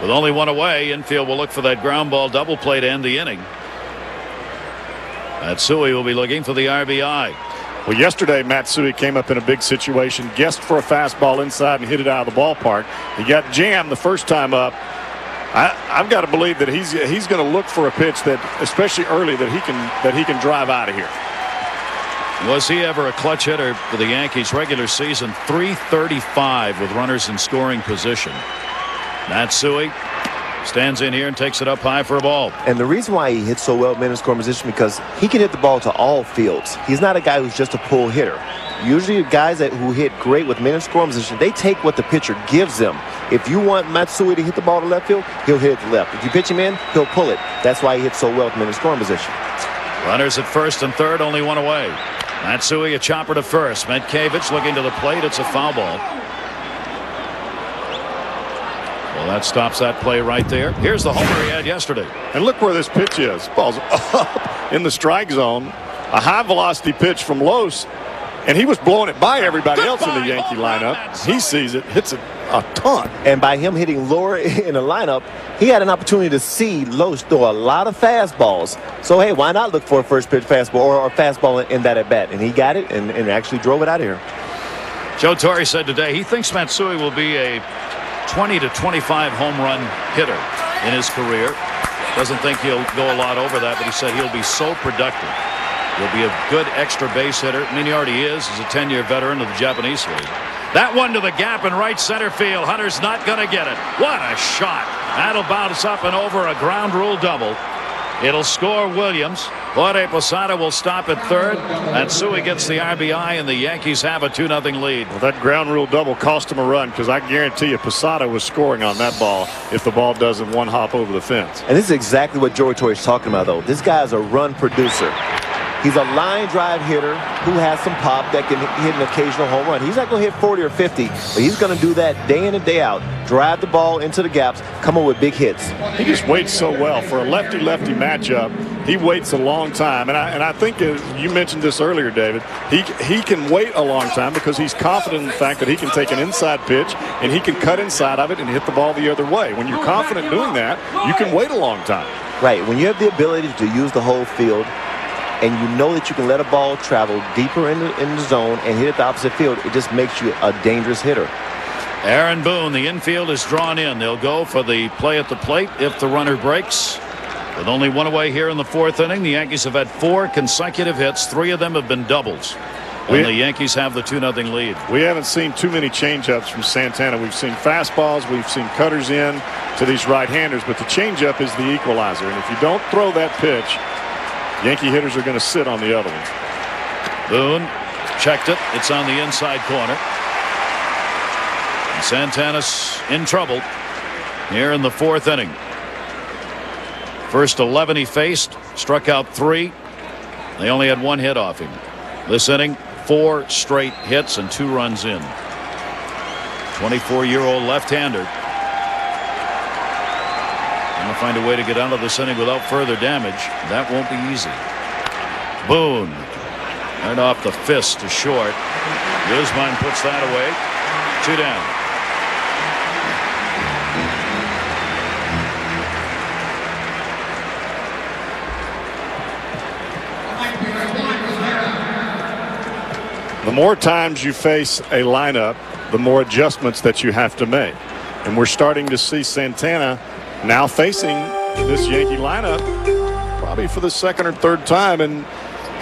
With only one away, infield will look for that ground ball double play to end the inning. Matsui will be looking for the RBI. Well, yesterday Matsui came up in a big situation, guessed for a fastball inside and hit it out of the ballpark. He got jammed the first time up. I've got to believe that he's going to look for a pitch that, especially early, that he can drive out of here. Was he ever a clutch hitter for the Yankees? Regular season .335 with runners in scoring position. Matsui stands in here and takes it up high for a ball. And the reason why he hits so well in scoring position because he can hit the ball to all fields. He's not a guy who's just a pull hitter. Usually guys who hit great with men in scoring position, they take what the pitcher gives them. If you want Matsui to hit the ball to left field, he'll hit it to left. If you pitch him in, he'll pull it. That's why he hits so well with men in scoring position. Runners at first and third, only one away. Matsui a chopper to first. Metkevich looking to the plate. It's a foul ball. Well, that stops that play right there. Here's the homer he had yesterday. And look where this pitch is. Ball's up in the strike zone. A high velocity pitch from Los. And he was blowing it by everybody else in the Yankee lineup. He sees it, hits it a ton. And by him hitting lower in the lineup, he had an opportunity to see Los throw a lot of fastballs. So, hey, why not look for a first pitch fastball or a fastball in that at bat? And he got it and actually drove it out of here. Joe Torre said today he thinks Matsui will be a 20 to 25 home run hitter in his career. Doesn't think he'll go a lot over that, but he said he'll be so productive. He'll be a good extra base hitter. I mean, he already is. He's a 10-year veteran of the Japanese league. That one to the gap in right center field. Hunter's not going to get it. What a shot. That'll bounce up and over a ground rule double. It'll score Williams. Jorge Posada will stop at third. Matsui gets the RBI, and the Yankees have a 2-0 lead. Well, that ground rule double cost him a run because I guarantee you Posada was scoring on that ball if the ball doesn't one hop over the fence. And this is exactly what Joey Torre is talking about, though. This guy's a run producer. He's a line drive hitter who has some pop that can hit an occasional home run. He's not going to hit 40 or 50, but he's going to do that day in and day out. Drive the ball into the gaps, come up with big hits. He just waits so well. For a lefty-lefty matchup, he waits a long time. And I think you mentioned this earlier, David, he can wait a long time because he's confident in the fact that he can take an inside pitch and he can cut inside of it and hit the ball the other way. When you're confident doing that, you can wait a long time. Right. When you have the ability to use the whole field, and you know that you can let a ball travel deeper in the zone and hit it the opposite field, it just makes you a dangerous hitter. Aaron Boone, the infield is drawn in. They'll go for the play at the plate if the runner breaks. With only one away here in the fourth inning, the Yankees have had 4 consecutive hits. 3 of them have been doubles. And the Yankees have the 2-0 lead. We haven't seen too many changeups from Santana. We've seen fastballs. We've seen cutters in to these right-handers. But the changeup is the equalizer. And if you don't throw that pitch, Yankee hitters are going to sit on the other one. Boone checked it. It's on the inside corner. And Santana's in trouble here in the fourth inning. First 11 he faced, struck out 3. They only had 1 hit off him. This inning, 4 straight hits and 2 runs in. 24-year-old left-hander. Going to find a way to get out of this inning without further damage. That won't be easy. Boone. Right off the fist to short. Guzman puts that away. 2 down. The more times you face a lineup, the more adjustments that you have to make. And we're starting to see Santana now facing this Yankee lineup probably for the second or third time, and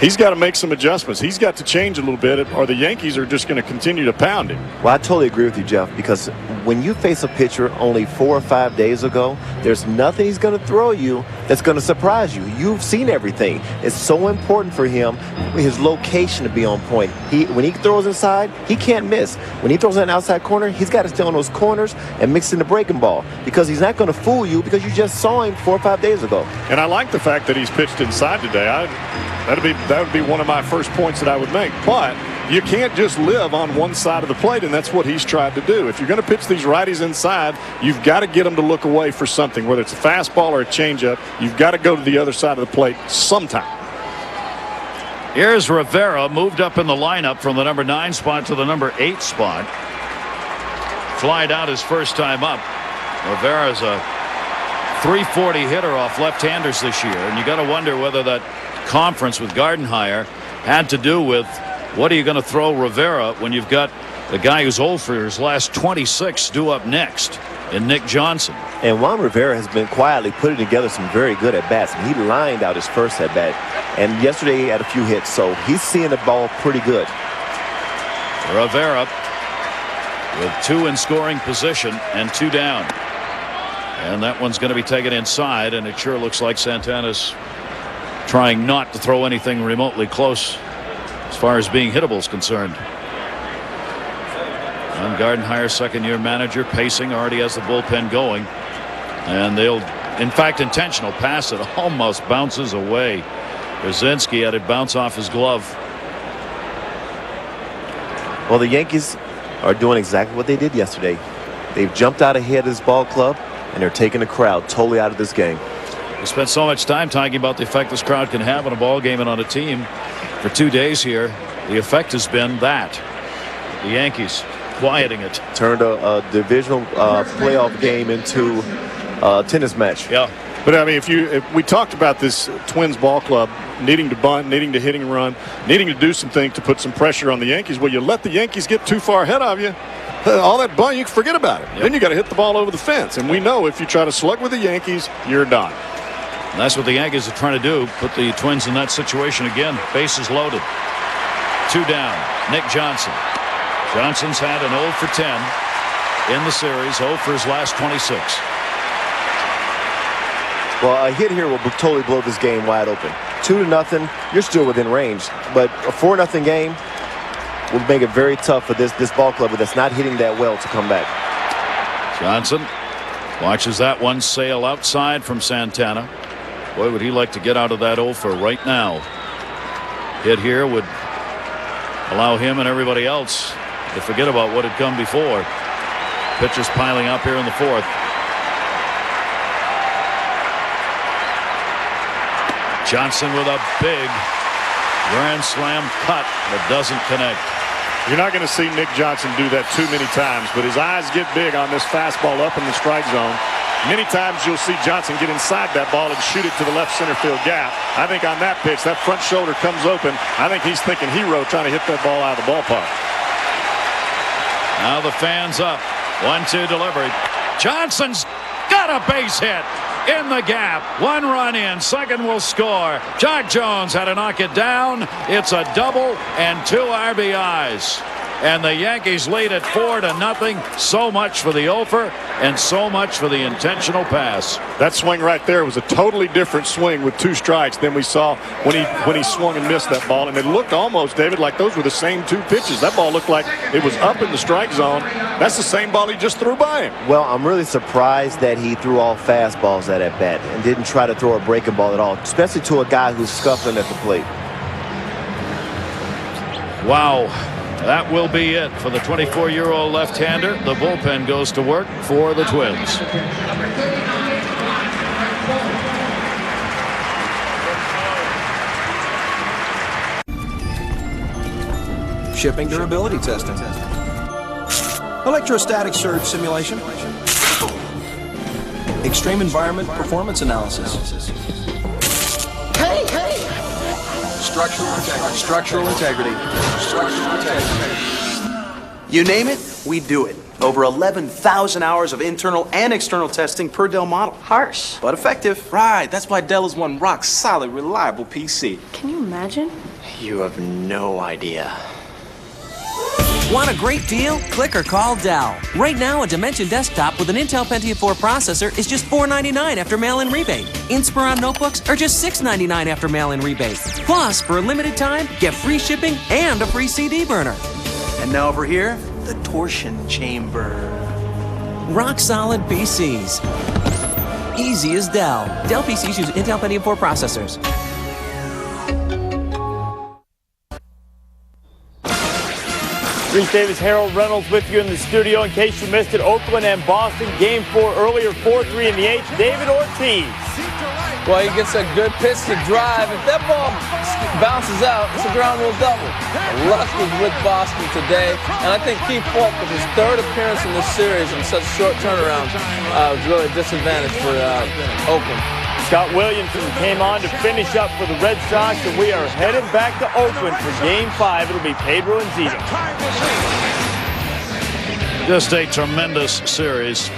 he's got to make some adjustments. He's got to change a little bit, or the Yankees are just going to continue to pound him. Well, I totally agree with you, Jeff, because when you face a pitcher only 4 or 5 days ago, there's nothing he's going to throw you that's going to surprise you. You've seen everything. It's so important for him, his location to be on point. When he throws inside, he can't miss. When he throws in an outside corner, he's got to stay on those corners and mix in the breaking ball, because he's not going to fool you because you just saw him 4 or 5 days ago. And I like the fact that he's pitched inside today. That would be one of my first points that I would make. But You can't just live on one side of the plate, and that's what he's tried to do. If you're going to pitch these righties inside, you've got to get them to look away for something, whether it's a fastball or a changeup. You've got to go to the other side of the plate sometime. Here's Rivera, moved up in the lineup from the number 9 spot to the number 8 spot. Flied out his first time up. Rivera's a .340 hitter off left-handers this year, and you got to wonder whether that conference with Gardenhire had to do with what are you going to throw Rivera when you've got the guy who's old for his last 26 due up next in Nick Johnson. And Juan Rivera has been quietly putting together some very good at-bats. He lined out his first at-bat, and yesterday he had a few hits, so he's seeing the ball pretty good. Rivera with 2 in scoring position and 2 down. And that one's going to be taken inside, and it sure looks like Santana's trying not to throw anything remotely close as far as being hittable is concerned. And Gardenhire's second-year manager pacing, already has the bullpen going, and they'll, in fact, intentional pass it almost bounces away. Brzezinski had it bounce off his glove. Well, the Yankees are doing exactly what they did yesterday. They've jumped out ahead of this ball club, and they're taking the crowd totally out of this game. We spent so much time talking about the effect this crowd can have on a ball game and on a team. For 2 days here, the effect has been that. The Yankees quieting it. Turned a divisional playoff game into a tennis match. Yeah. But, I mean, if we talked about this Twins ball club needing to bunt, needing to hit and run, needing to do some things to put some pressure on the Yankees. Well, you let the Yankees get too far ahead of you, all that bunt, you can forget about it. Yep. Then you got to hit the ball over the fence. And we know if you try to slug with the Yankees, you're done. And that's what the Yankees are trying to do, put the Twins in that situation again. Bases loaded. 2 down. Nick Johnson. Johnson's had an 0 for 10 in the series, 0 for his last 26. Well, a hit here will totally blow this game wide open. 2-0. You're still within range. But a 4-0 game will make it very tough for this ball club that's not hitting that well to come back. Johnson watches that one sail outside from Santana. Boy, would he like to get out of that 0 for right now. Hit here would allow him and everybody else to forget about what had come before. Pitchers piling up here in the 4th. Johnson with a big grand slam cut that doesn't connect. You're not going to see Nick Johnson do that too many times, but his eyes get big on this fastball up in the strike zone. Many times you'll see Johnson get inside that ball and shoot it to the left center field gap. I think on that pitch, that front shoulder comes open. I think he's thinking hero trying to hit that ball out of the ballpark. Now the fans up. 1-2 delivery. Johnson's got a base hit in the gap. 1 run in. Second will score. Jack Jones had to knock it down. It's a double and 2 RBIs. And the Yankees lead it 4-0. So much for the offer and so much for the intentional pass. That swing right there was a totally different swing with 2 strikes than we saw when he swung and missed that ball. And it looked almost, David, like those were the same 2 pitches. That ball looked like it was up in the strike zone. That's the same ball he just threw by him. Well, I'm really surprised that he threw all fastballs at bat and didn't try to throw a breaking ball at all, especially to a guy who's scuffling at the plate. Wow. That will be it for the 24-year-old left-hander. The bullpen goes to work for the Twins. Shipping durability testing. Electrostatic surge simulation. Extreme environment performance analysis. Hey! Structural integrity. Structural integrity. Structural integrity. You name it, we do it. Over 11,000 hours of internal and external testing per Dell model. Harsh. But effective. Right, that's why Dell is one rock-solid, reliable PC. Can you imagine? You have no idea. Want a great deal? Click or call Dell. Right now, a Dimension desktop with an Intel Pentium 4 processor is just $499 after mail-in rebate. Inspiron notebooks are just $699 after mail-in rebate. Plus, for a limited time, get free shipping and a free CD burner. And now over here, the torsion chamber. Rock-solid PCs. Easy as Dell. Dell PCs use Intel Pentium 4 processors. Reese Davis, Harold Reynolds with you in the studio. In case you missed it, Oakland and Boston, Game 4 earlier, 4-3 in the 8th. David Ortiz. Well, he gets a good pitch to drive. If that ball bounces out, it's a ground rule double. Lucky with Boston today. And I think Keith Falk, with his third appearance in this series in such a short turnaround, was really a disadvantage for Oakland. Scott Williamson came on to finish up for the Red Sox, and we are headed back to Oakland for Game 5. It'll be Pedro and Zito. Just a tremendous series.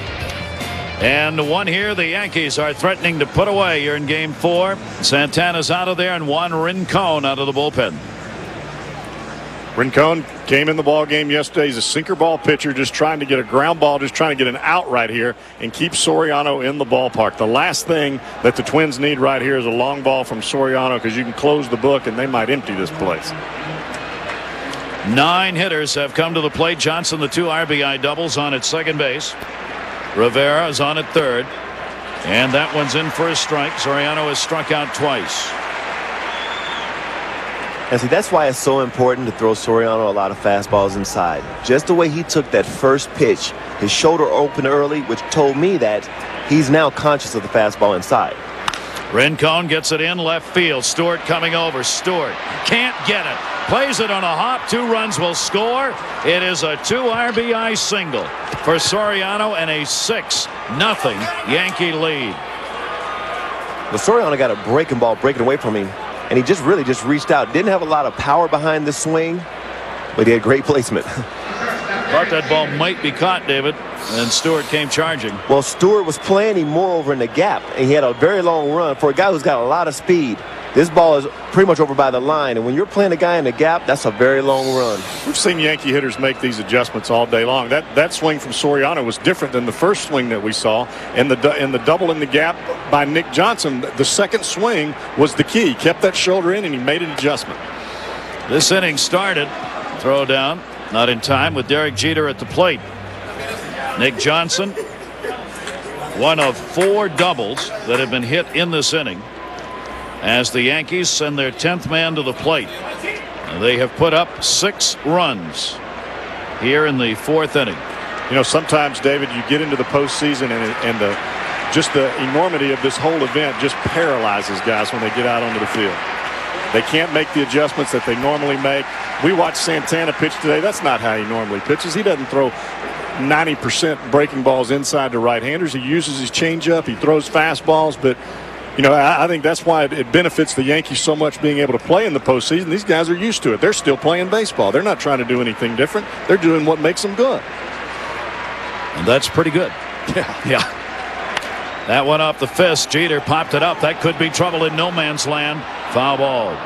And one here, the Yankees are threatening to put away here in Game 4. Santana's out of there, and Juan Rincon out of the bullpen. Rincon came in the ball game yesterday. He's a sinker ball pitcher, just trying to get a ground ball, just trying to get an out right here and keep Soriano in the ballpark. The last thing that the Twins need right here is a long ball from Soriano, because you can close the book and they might empty this place. 9 hitters have come to the plate. Johnson, the 2 RBI doubles on at second base. Rivera is on at third. And that one's in for a strike. Soriano has struck out twice. And see, that's why it's so important to throw Soriano a lot of fastballs inside. Just the way he took that first pitch, his shoulder opened early, which told me that he's now conscious of the fastball inside. Rincon gets it in left field. Stewart coming over. Stewart can't get it. Plays it on a hop. 2 runs will score. It is a 2 RBI single for Soriano and a 6-0 Yankee lead. Well, Soriano got a breaking ball breaking away from him, and he just reached out. Didn't have a lot of power behind the swing, but he had great placement. Thought that ball might be caught, David, and Stewart came charging. Well, Stewart was playing him more over in the gap, and he had a very long run. For a guy who's got a lot of speed, this ball is pretty much over by the line, and when you're playing a guy in the gap, that's a very long run. We've seen Yankee hitters make these adjustments all day long. That swing from Soriano was different than the first swing that we saw. And the double in the gap by Nick Johnson, the second swing was the key. He kept that shoulder in, and he made an adjustment. This inning started. Throw down. Not in time with Derek Jeter at the plate. Nick Johnson, one of 4 doubles that have been hit in this inning, as the Yankees send their 10th man to the plate. They have put up 6 runs here in the 4th inning. You know, sometimes, David, you get into the postseason and just the enormity of this whole event just paralyzes guys when they get out onto the field. They can't make the adjustments that they normally make. We watched Santana pitch today. That's not how he normally pitches. He doesn't throw 90% breaking balls inside to right-handers. He uses his changeup. He throws fastballs. But, you know, I think that's why it benefits the Yankees so much being able to play in the postseason. These guys are used to it. They're still playing baseball. They're not trying to do anything different. They're doing what makes them good. And that's pretty good. Yeah. That one off the fist. Jeter popped it up. That could be trouble in no man's land. Foul ball.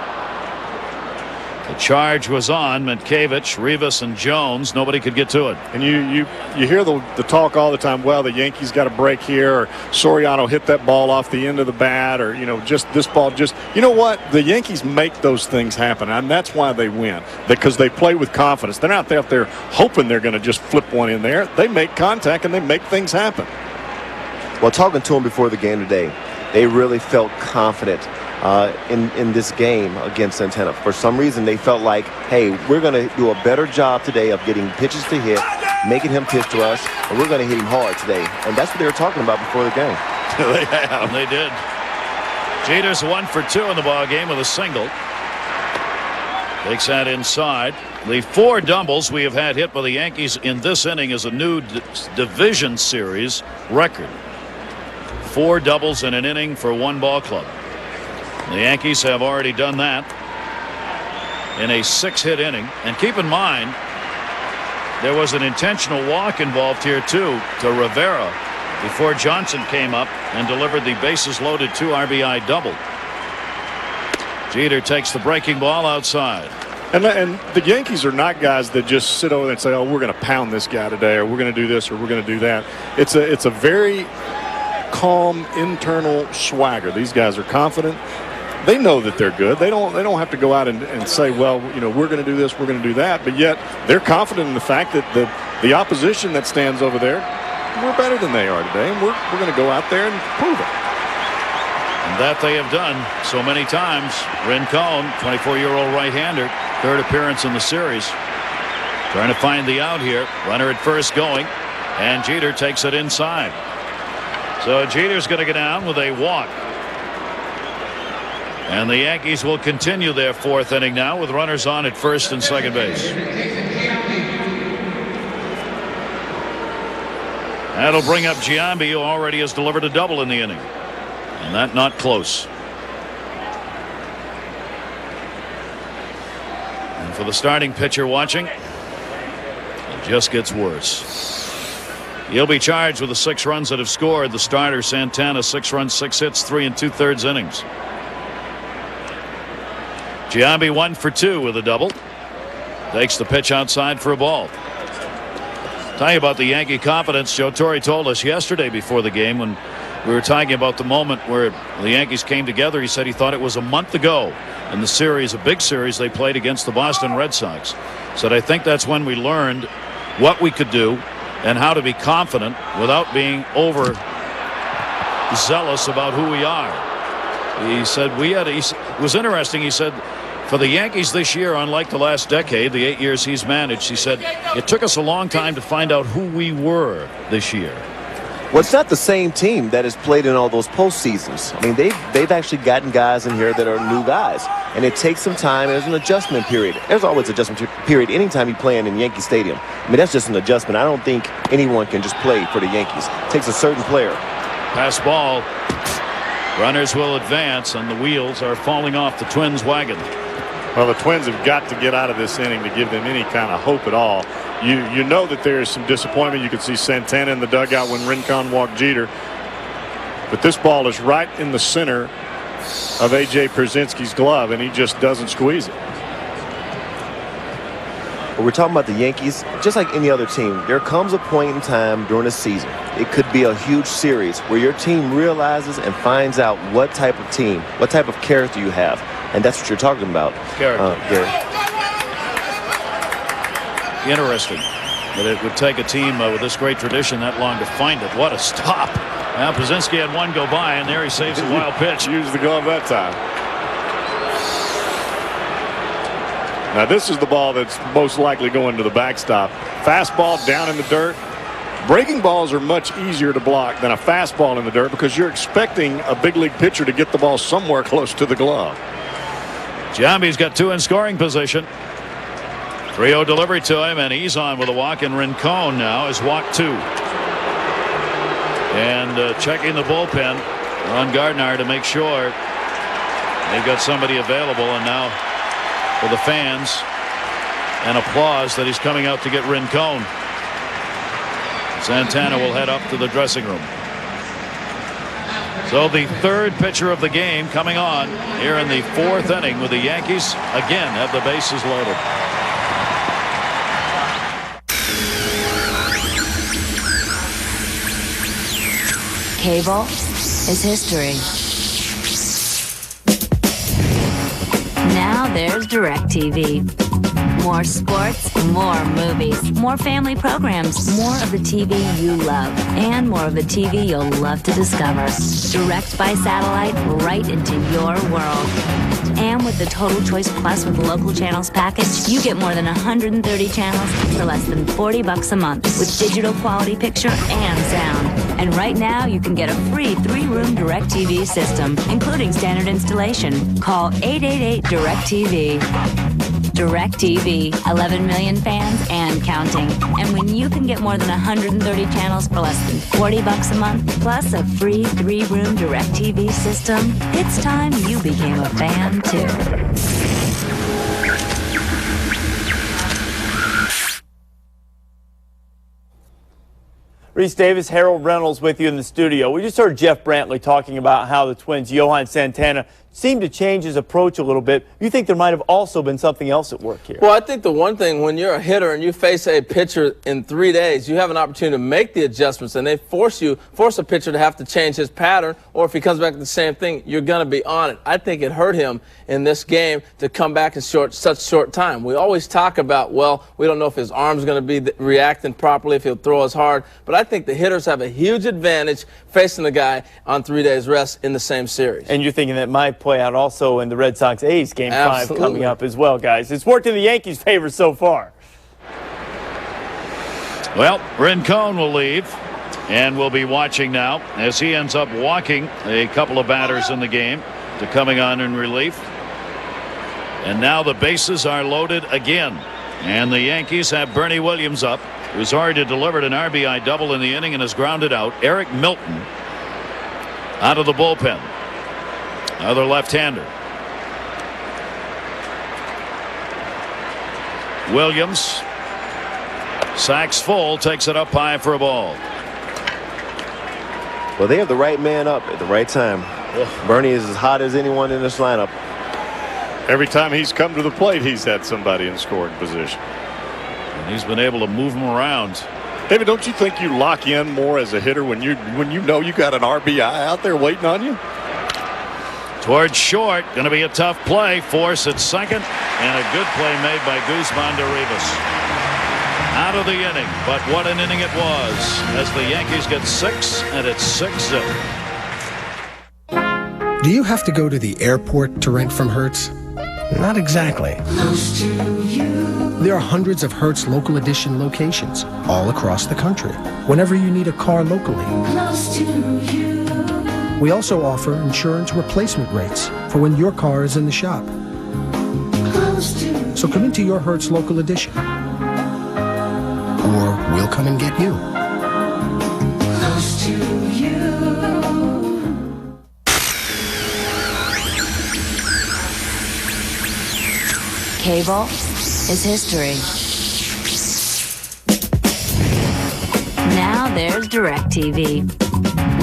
The charge was on Mientkiewicz, Rivas, and Jones. Nobody could get to it. And you hear the talk all the time. Well, the Yankees got a break here, or Soriano hit that ball off the end of the bat, or, you know, just this ball. Just, you know what? The Yankees make those things happen, and that's why they win, because they play with confidence. They're not out there hoping they're going to just flip one in there. They make contact and they make things happen. Well, talking to them before the game today, they really felt confident in this game against Santana. For some reason, they felt like, hey, we're going to do a better job today of getting pitches to hit, making him pitch to us, and we're going to hit him hard today. And that's what they were talking about before the game. They have. They did. Jeter's 1 for 2 in the ball game with a single. Takes that inside. The 4 doubles we have had hit by the Yankees in this inning is a new division series record. 4 doubles in an inning for one ball club. The Yankees have already done that in a 6-hit inning. And keep in mind, there was an intentional walk involved here too to Rivera before Johnson came up and delivered the bases loaded 2 RBI double. Jeter takes the breaking ball outside. And the Yankees are not guys that just sit over there and say, oh, we're going to pound this guy today, or we're going to do this, or we're going to do that. It's a very calm internal swagger. These guys are confident. They know that they're good. They don't have to go out and say, well, you know, we're going to do this, we're going to do that. But yet they're confident in the fact that the opposition that stands over there, we're better than they are today, and we're going to go out there and prove it. And that they have done so many times. Rincon, 24-year-old right-hander, 3rd appearance in the series. Trying to find the out here. Runner at first going, and Jeter takes it inside. So Jeter's going to go down with a walk. And the Yankees will continue their fourth inning now with runners on at first and second base. That'll bring up Giambi, who already has delivered a double in the inning. And that not close. And for the starting pitcher watching, it just gets worse. He'll be charged with the 6 runs that have scored. The starter, Santana, 6 runs, 6 hits, 3 2/3 innings. Giambi 1 for 2 with a double. Takes the pitch outside for a ball. Tell you about the Yankee confidence. Joe Torre told us yesterday before the game when we were talking about the moment where the Yankees came together. He said he thought it was a month ago in the series, a big series they played against the Boston Red Sox. Said, I think that's when we learned what we could do and how to be confident without being over zealous about who we are. He said it was interesting. He said for the Yankees this year, unlike the last decade, the 8 years he's managed, he said it took us a long time to find out who we were this year. Well, it's not the same team that has played in all those postseasons. I mean, they've actually gotten guys in here that are new guys, and it takes some time. There's an adjustment period. There's always an adjustment period anytime you're playing in Yankee Stadium. I mean, that's just an adjustment. I don't think anyone can just play for the Yankees. It takes a certain player. Pass ball. Runners will advance, and the wheels are falling off the Twins' wagon. Well, the Twins have got to get out of this inning to give them any kind of hope at all. You know that there is some disappointment. You could see Santana in the dugout when Rincon walked Jeter. But this ball is right in the center of A.J. Pierzynski's glove, and he just doesn't squeeze it. But we're talking about the Yankees, just like any other team. There comes a point in time during the season, it could be a huge series, where your team realizes and finds out what type of team, what type of character you have. And that's what you're talking about. Character. Gary. Interesting that it would take a team with this great tradition that long to find it. What a stop. Now Pierzynski had one go by, and there he saves a wild pitch. Used the glove that time. Now this is the ball that's most likely going to the backstop. Fastball down in the dirt. Breaking balls are much easier to block than a fastball in the dirt because you're expecting a big league pitcher to get the ball somewhere close to the glove. Giambi's got 2 in scoring position. 3-0 delivery to him, and he's on with a walk, and Rincon now is walk 2. And checking the bullpen, Ron Gardner, to make sure they've got somebody available. And now for the fans, an applause that he's coming out to get Rincon. Santana will head up to the dressing room. So the third pitcher of the game coming on here in the 4th inning with the Yankees again have the bases loaded. Cable is history. Now there's DirecTV. More sports, more movies, more family programs, more of the TV you love, and more of the TV you'll love to discover. Direct by satellite right into your world. And with the Total Choice Plus with local channels package, you get more than 130 channels for less than $40 a month with digital quality picture and sound. And right now, you can get a free 3-room DirecTV system, including standard installation. Call 888-DirecTV. DirecTV, 11 million fans and counting. And when you can get more than 130 channels for less than $40 a month, plus a free 3-room DirecTV system, it's time you became a fan too. Reese Davis, Harold Reynolds with you in the studio. We just heard Jeff Brantley talking about how the Twins' Johan Santana seemed to change his approach a little bit. You think there might have also been something else at work here? Well, I think the one thing, when you're a hitter and you face a pitcher in 3 days, you have an opportunity to make the adjustments, and they force a pitcher to have to change his pattern, or if he comes back to the same thing, you're going to be on it. I think it hurt him in this game to come back in such short time. We always talk about, well, we don't know if his arm's going to be reacting properly, if he'll throw as hard, but I think the hitters have a huge advantage facing the guy on 3 days rest in the same series. And you're thinking that might play out also in the Red Sox-A's Game 5 Absolutely. coming up as well, guys. It's worked in the Yankees' favor so far. Well, Rincon will leave, and we'll be watching now as he ends up walking a couple of batters in the game to coming on in relief. And now the bases are loaded again, and the Yankees have Bernie Williams up, who's already delivered an RBI double in the inning and has grounded out. Eric Milton out of the bullpen, other left-hander. Williams sacks full, takes it up high for a ball. Well, they have the right man up at the right time. Bernie is as hot as anyone in this lineup. Every time he's come to the plate, he's had somebody in scoring position. And he's been able to move him around. David, don't you think you lock in more as a hitter when you know you got an RBI out there waiting on you? Towards short, going to be a tough play. Force at second, and a good play made by Guzman de Rivas. Out of the inning, but what an inning it was as the Yankees get 6, and it's 6-0. Do you have to go to the airport to rent from Hertz? Not exactly. There are hundreds of Hertz local edition locations all across the country, whenever you need a car locally. We also offer insurance replacement rates for when your car is in the shop. So come into your Hertz local edition, or we'll come and get you. Cable is history. Now there's DirecTV.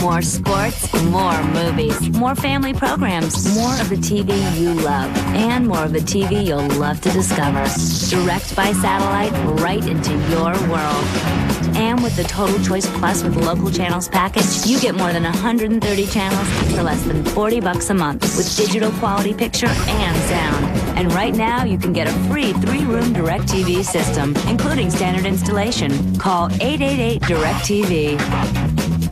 More sports, more movies, more family programs, more of the TV you love, and more of the TV you'll love to discover. Direct by satellite right into your world. And with the Total Choice Plus with local channels package, you get more than 130 channels for less than $40 a month with digital quality picture and sound. And right now, you can get a free 3-room DirecTV system, including standard installation. Call 888-DirecTV.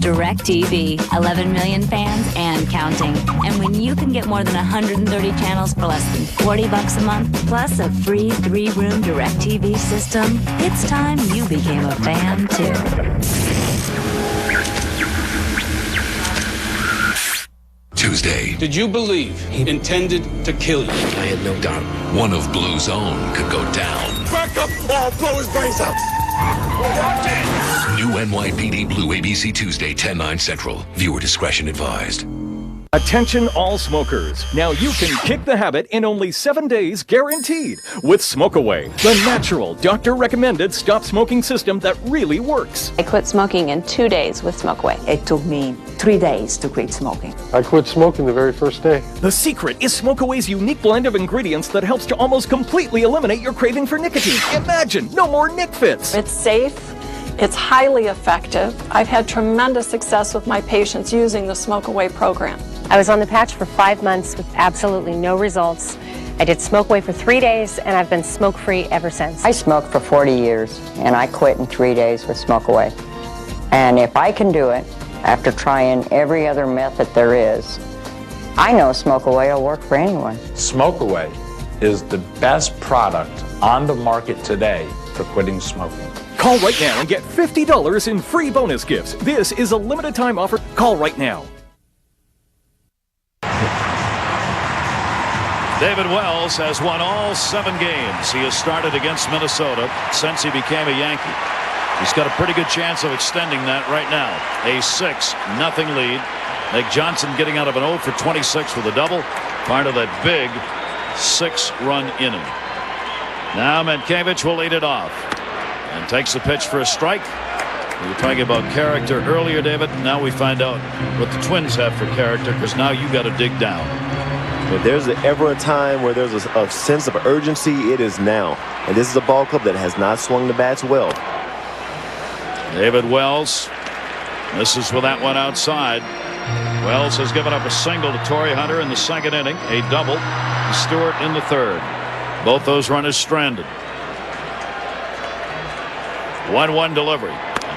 DirecTV, 11 million fans and counting. And when you can get more than 130 channels for less than $40 a month, plus a free 3-room DirecTV system, it's time you became a fan too. Tuesday. Did you believe he intended to kill you? I had no doubt. One of Blue's own could go down. Back up or blow his brains out. New NYPD Blue, ABC Tuesday, 10/9 Central. Viewer discretion advised. Attention all smokers. Now you can kick the habit in only 7 days guaranteed with Smoke Away, the natural doctor-recommended stop smoking system that really works. I quit smoking in 2 days with Smoke Away. It took me 3 days to quit smoking. I quit smoking the very first day. The secret is Smoke Away's unique blend of ingredients that helps to almost completely eliminate your craving for nicotine. Imagine, no more Nic Fits. It's safe. It's highly effective. I've had tremendous success with my patients using the Smoke Away program. I was on the patch for 5 months with absolutely no results. I did Smoke Away for 3 days, and I've been smoke-free ever since. I smoked for 40 years, and I quit in 3 days with Smoke Away. And if I can do it, after trying every other method there is, I know Smoke Away will work for anyone. Smoke Away is the best product on the market today for quitting smoking. Call right now and get $50 in free bonus gifts. This is a limited time offer. Call right now. David Wells has won all 7 games he has started against Minnesota since he became a Yankee. He's got a pretty good chance of extending that right now. A 6-0 lead. Nick Johnson getting out of an 0 for 26 with a double. Part of that big 6-run inning. Now Mankiewicz will lead it off and takes the pitch for a strike. We were talking about character earlier, David. Now we find out what the Twins have for character, because now you got to dig down. If there's ever a time where there's a sense of urgency, it is now. And this is a ball club that has not swung the bats well. David Wells misses with that one outside. Wells has given up a single to Torrey Hunter in the 2nd inning, a double to Stewart in the 3rd. Both those runners stranded. 1-1 delivery.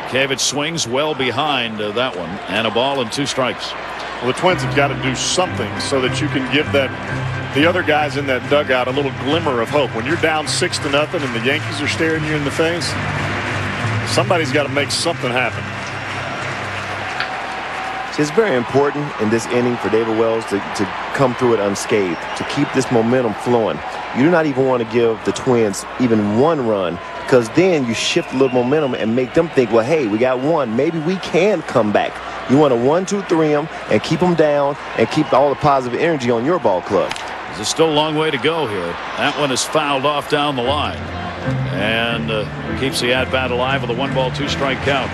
Mankiewicz swings well behind that one, and a ball and 2 strikes. Well, the Twins have got to do something so that you can give the other guys in that dugout a little glimmer of hope. When you're down 6-0 and the Yankees are staring you in the face, Somebody's got to make something happen. It's very important in this inning for David Wells to come through it unscathed, to keep this momentum flowing. You do not even want to give the Twins even one run, because then you shift a little momentum and make them think, well, hey, we got one. Maybe we can come back. You want to 1-2-3 them and keep them down and keep all the positive energy on your ball club. There's still a long way to go here. That one is fouled off down the line. And keeps the at-bat alive with a 1-ball, 2-strike count.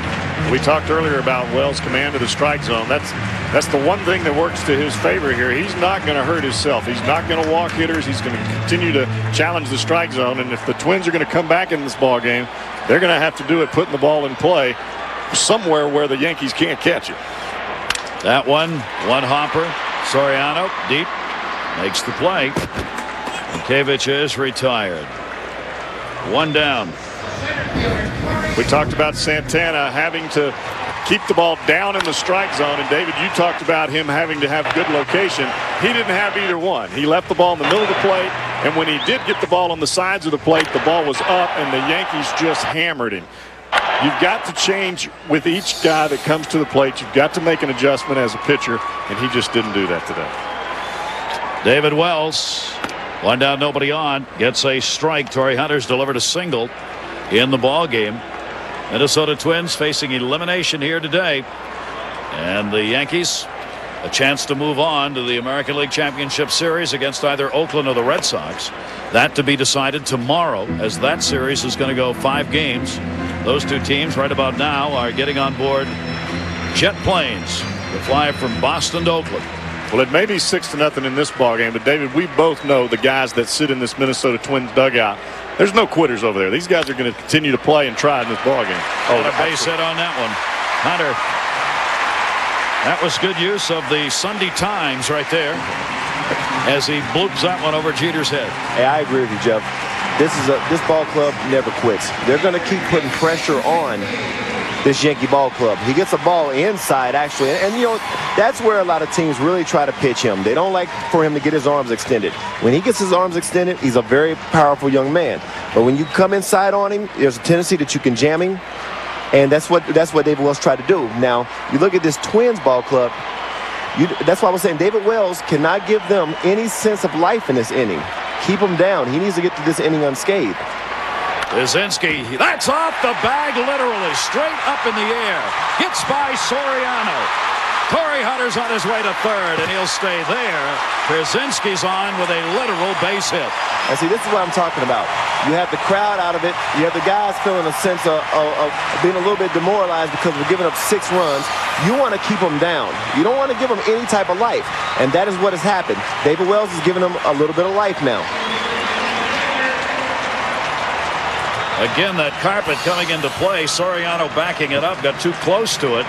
We talked earlier about Wells' command of the strike zone. That's the one thing that works to his favor here. He's not going to hurt himself. He's not going to walk hitters. He's going to continue to challenge the strike zone. And if the Twins are going to come back in this ball game, they're going to have to do it putting the ball in play somewhere where the Yankees can't catch it. That one hopper. Soriano deep makes the play. And Kavich is retired. One down. We talked about Santana having to keep the ball down in the strike zone. And, David, you talked about him having to have good location. He didn't have either one. He left the ball in the middle of the plate. And when he did get the ball on the sides of the plate, the ball was up, and the Yankees just hammered him. You've got to change with each guy that comes to the plate. You've got to make an adjustment as a pitcher, and he just didn't do that today. David Wells, one down, nobody on, gets a strike. Torrey Hunter's delivered a single in the ball game. Minnesota Twins facing elimination here today, and the Yankees a chance to move on to the American League Championship Series against either Oakland or the Red Sox. That to be decided tomorrow, as that series is going to go 5 games. Those two teams right about now are getting on board jet planes to fly from Boston to Oakland. Well, it may be 6-0 in this ballgame, but, David, we both know the guys that sit in this Minnesota Twins dugout. There's no quitters over there. These guys are going to continue to play and try in this ballgame. Oh, a base hit on that one. Hunter. That was good use of the Sunday Times right there as he bloops that one over Jeter's head. Hey, I agree with you, Jeff. This ball club never quits. They're going to keep putting pressure on this Yankee ball club. He gets a ball inside, actually, and you know, that's where a lot of teams really try to pitch him. They don't like for him to get his arms extended. When he gets his arms extended, he's a very powerful young man. But when you come inside on him, there's a tendency that you can jam him, and that's what David Wells tried to do. Now, you look at this Twins ball club, that's why I was saying David Wells cannot give them any sense of life in this inning. Keep him down. He needs to get to this inning unscathed. Wyszynski, that's off the bag literally, straight up in the air. Gets by Soriano. Torrey Hunter's on his way to third, and he'll stay there. Wyszynski's on with a literal base hit. And see, this is what I'm talking about. You have the crowd out of it. You have the guys feeling a sense of being a little bit demoralized because we're giving up 6 runs. You want to keep them down. You don't want to give them any type of life. And that is what has happened. David Wells is giving them a little bit of life now. Again, that carpet coming into play. Soriano backing it up, got too close to it,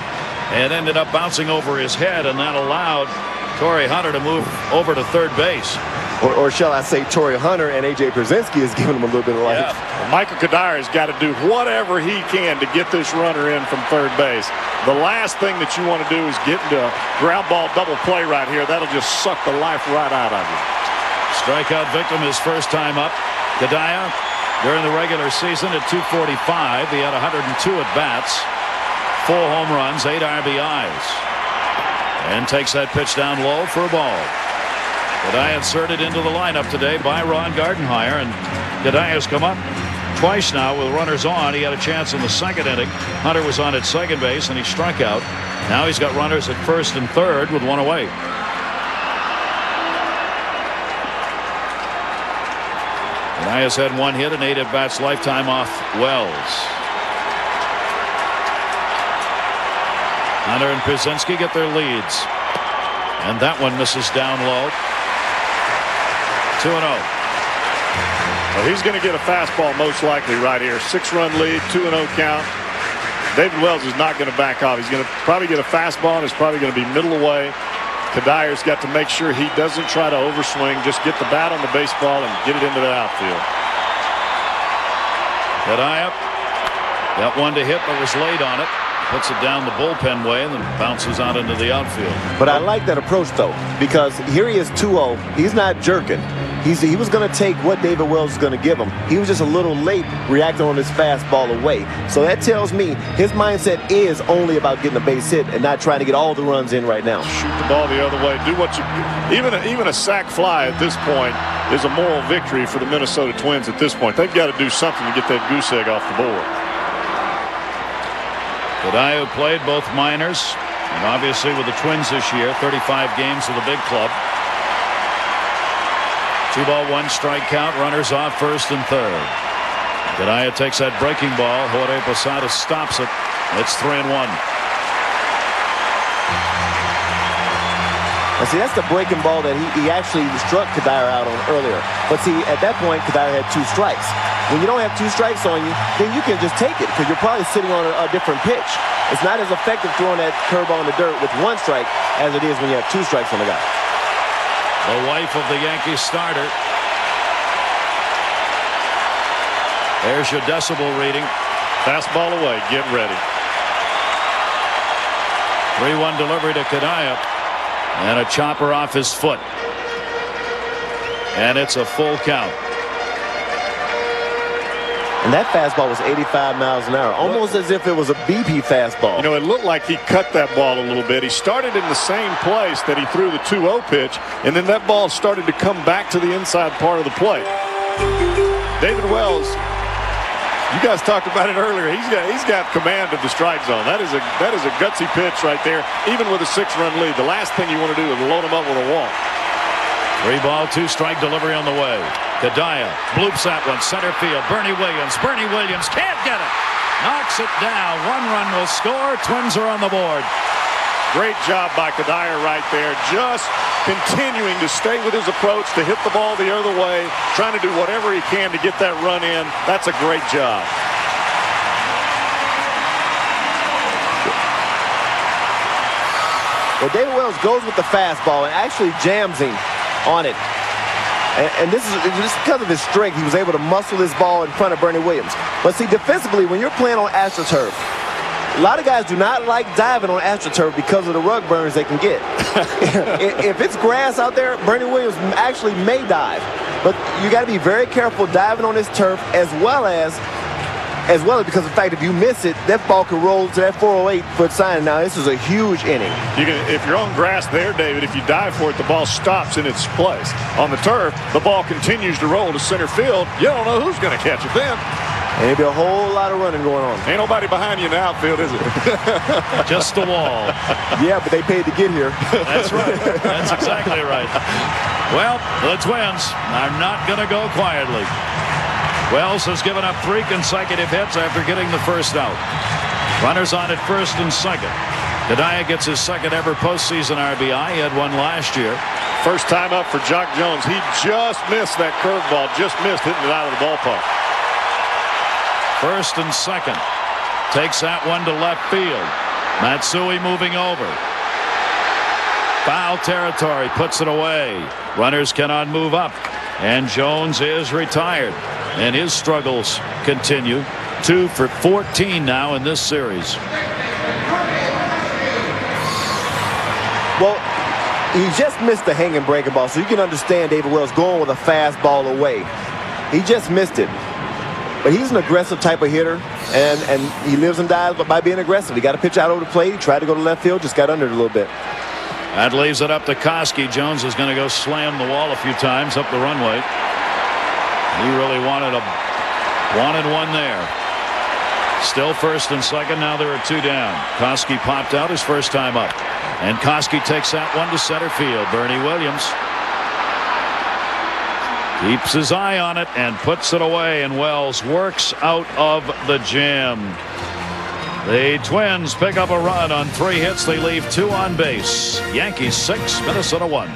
and ended up bouncing over his head, and that allowed Torrey Hunter to move over to third base. Or shall I say Torrey Hunter and A.J. Pierzynski is giving him a little bit of life. Yeah. Michael Kadire has got to do whatever he can to get this runner in from third base. The last thing that you want to do is get into a ground ball double play right here. That'll just suck the life right out of you. Strikeout victim his first time up. Kadire, during the regular season at 245, he had 102 at-bats, 4 home runs, 8 RBIs. And takes that pitch down low for a ball. Kadire inserted into the lineup today by Ron Gardenhire, and Kadire's come up twice now with runners on. He had a chance in the second inning. Hunter was on at second base, and he struck out. Now he's got runners at first and third with 1 away. Kadire's had 1 hit and 8 at-bats lifetime off Wells. Hunter and Pierzynski get their leads. And that one misses down low. 2-0. Well, he's going to get a fastball most likely right here. 6-run lead, 2-0 count. David Wells is not going to back off. He's going to probably get a fastball, and it's probably going to be middle away. Kadire's got to make sure he doesn't try to overswing. Just get the bat on the baseball and get it into the outfield. Kadire got one to hit, but was late on it. Puts it down the bullpen way and then bounces out into the outfield. But I like that approach, though, because here he is 2-0. He's not jerking. He was going to take what David Wells was going to give him. He was just a little late reacting on his fastball away. So that tells me his mindset is only about getting a base hit and not trying to get all the runs in right now. Shoot the ball the other way. Do what you even a sac fly at this point is a moral victory for the Minnesota Twins at this point. They've got to do something to get that goose egg off the board. Kadaya played both minors and obviously with the Twins this year, 35 games with the big club. 2-1 strike count, runners off first and third. Kadaya takes that breaking ball. Jorge Posada stops it. It's 3-1. And see, that's the breaking ball that he actually struck Kadaya out on earlier. But see, at that point, Kadaya had 2 strikes. When you don't have 2 strikes on you, then you can just take it because you're probably sitting on a different pitch. It's not as effective throwing that curveball in the dirt with 1 strike as it is when you have 2 strikes on the guy. The wife of the Yankees starter. There's your decibel reading. Fastball away. Get ready. 3-1 delivery to Kadaya. And a chopper off his foot. And it's a full count. And that fastball was 85 miles an hour, almost as if it was a BP fastball. You know, it looked like he cut that ball a little bit. He started in the same place that he threw the 2-0 pitch, and then that ball started to come back to the inside part of the plate. David Wells, you guys talked about it earlier. He's got command of the strike zone. That is a gutsy pitch right there, even with a 6-run lead. The last thing you want to do is load him up with a walk. 3-ball, 2-strike delivery on the way. Kadaya bloops that one, center field. Bernie Williams can't get it. Knocks it down. 1 run will score. Twins are on the board. Great job by Kadaya right there. Just continuing to stay with his approach to hit the ball the other way, trying to do whatever he can to get that run in. That's a great job. Well, David Wells goes with the fastball and actually jams him on it. And this is just because of his strength. He was able to muscle this ball in front of Bernie Williams. But see, defensively, when you're playing on AstroTurf, a lot of guys do not like diving on AstroTurf because of the rug burns they can get. If it's grass out there, Bernie Williams actually may dive. But you got to be very careful diving on this turf as well as because of the fact if you miss it, that ball can roll to that 408-foot sign. Now, this is a huge inning. If you're on grass there, David, if you dive for it, the ball stops in its place. On the turf, the ball continues to roll to center field. You don't know who's going to catch it then. And there'll be a whole lot of running going on. Ain't nobody behind you in the outfield, is it? Just the wall. Yeah, but they paid to get here. That's right. That's exactly right. Well, the Twins are not going to go quietly. Wells has given up 3 consecutive hits after getting the first out. Runners on at first and second. Kadaya gets his second ever postseason RBI. He had one last year. First time up for Jock Jones. He just missed that curveball. Just missed hitting it out of the ballpark. First and second. Takes that one to left field. Matsui moving over. Foul territory. Puts it away. Runners cannot move up. And Jones is retired. And his struggles continue. 2 for 14 now in this series. Well, he just missed the hanging breaking ball, so you can understand David Wells going with a fastball away. He just missed it. But he's an aggressive type of hitter, and he lives and dies by being aggressive. He got to pitch out over the plate. He tried to go to left field, just got under it a little bit. That leaves it up to Koski. Jones is going to go slam the wall a few times up the runway. He really wanted one there. Still first and second. Now there are 2 down. Koski popped out his first time up. And Koski takes that one to center field. Bernie Williams keeps his eye on it and puts it away. And Wells works out of the jam. The Twins pick up a run on 3 hits. They leave 2 on base. Yankees 6, Minnesota 1.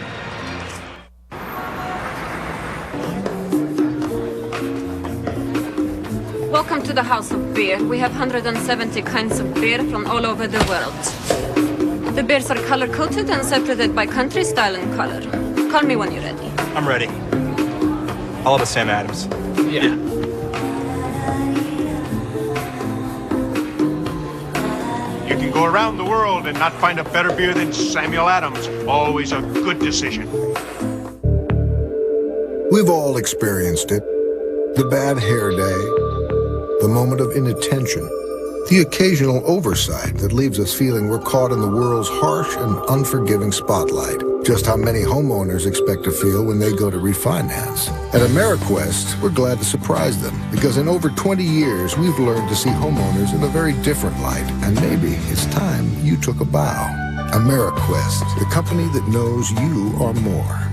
Welcome to the House of Beer. We have 170 kinds of beer from all over the world. The beers are color-coded and separated by country, style, and color. Call me when you're ready. I'm ready. I'll have a Sam Adams. Yeah. You can go around the world and not find a better beer than Samuel Adams. Always a good decision. We've all experienced it. The bad hair day, the moment of inattention, the occasional oversight that leaves us feeling we're caught in the world's harsh and unforgiving spotlight. Just how many homeowners expect to feel when they go to refinance. At AmeriQuest, we're glad to surprise them, because in over 20 years, we've learned to see homeowners in a very different light, and maybe it's time you took a bow. AmeriQuest, the company that knows you are more.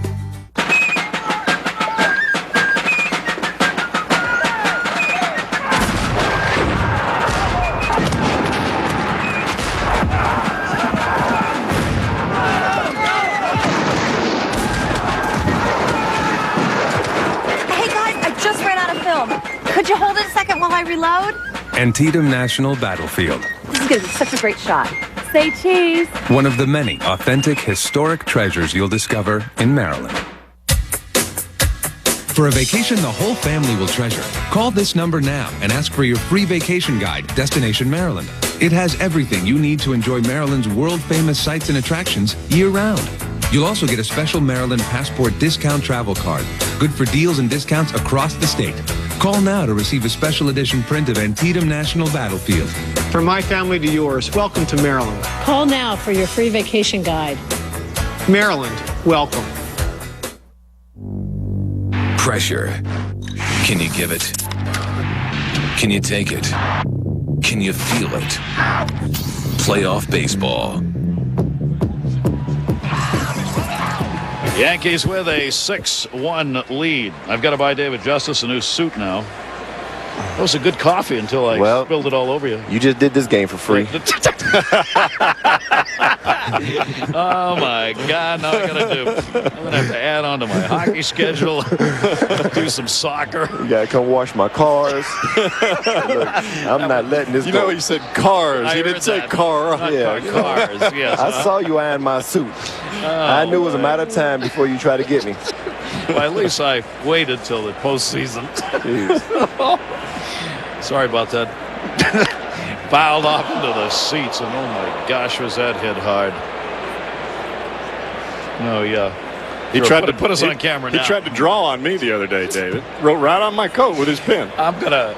Could you hold it a second while I reload? Antietam National Battlefield. This is going to be such a great shot. Say cheese. One of the many authentic historic treasures you'll discover in Maryland. For a vacation the whole family will treasure, call this number now and ask for your free vacation guide, Destination Maryland. It has everything you need to enjoy Maryland's world-famous sights and attractions year-round. You'll also get a special Maryland Passport discount travel card, good for deals and discounts across the state. Call now to receive a special edition print of Antietam National Battlefield. From my family to yours, welcome to Maryland. Call now for your free vacation guide. Maryland, welcome. Pressure. Can you give it? Can you take it? Can you feel it? Playoff baseball. Yankees with a 6-1 lead. I've got to buy David Justice a new suit now. That was a good coffee until I spilled it all over you. You just did this game for free. Oh my God! Now I'm gonna have to add on to my hockey schedule. Do some soccer. You gotta come wash my cars. Look, I'm not letting this go. You know, he said cars. He didn't say car. Yeah, cars. Yes. I saw you eyeing my suit. I knew it was a matter of time before you tried to get me. Well, at least I waited till the postseason. Sorry about that. Fouled off into the seats, and oh my gosh, was that hit hard. No, yeah. He tried to put us on camera now. He tried to draw on me the other day, David. Wrote right on my coat with his pen. I'm gonna.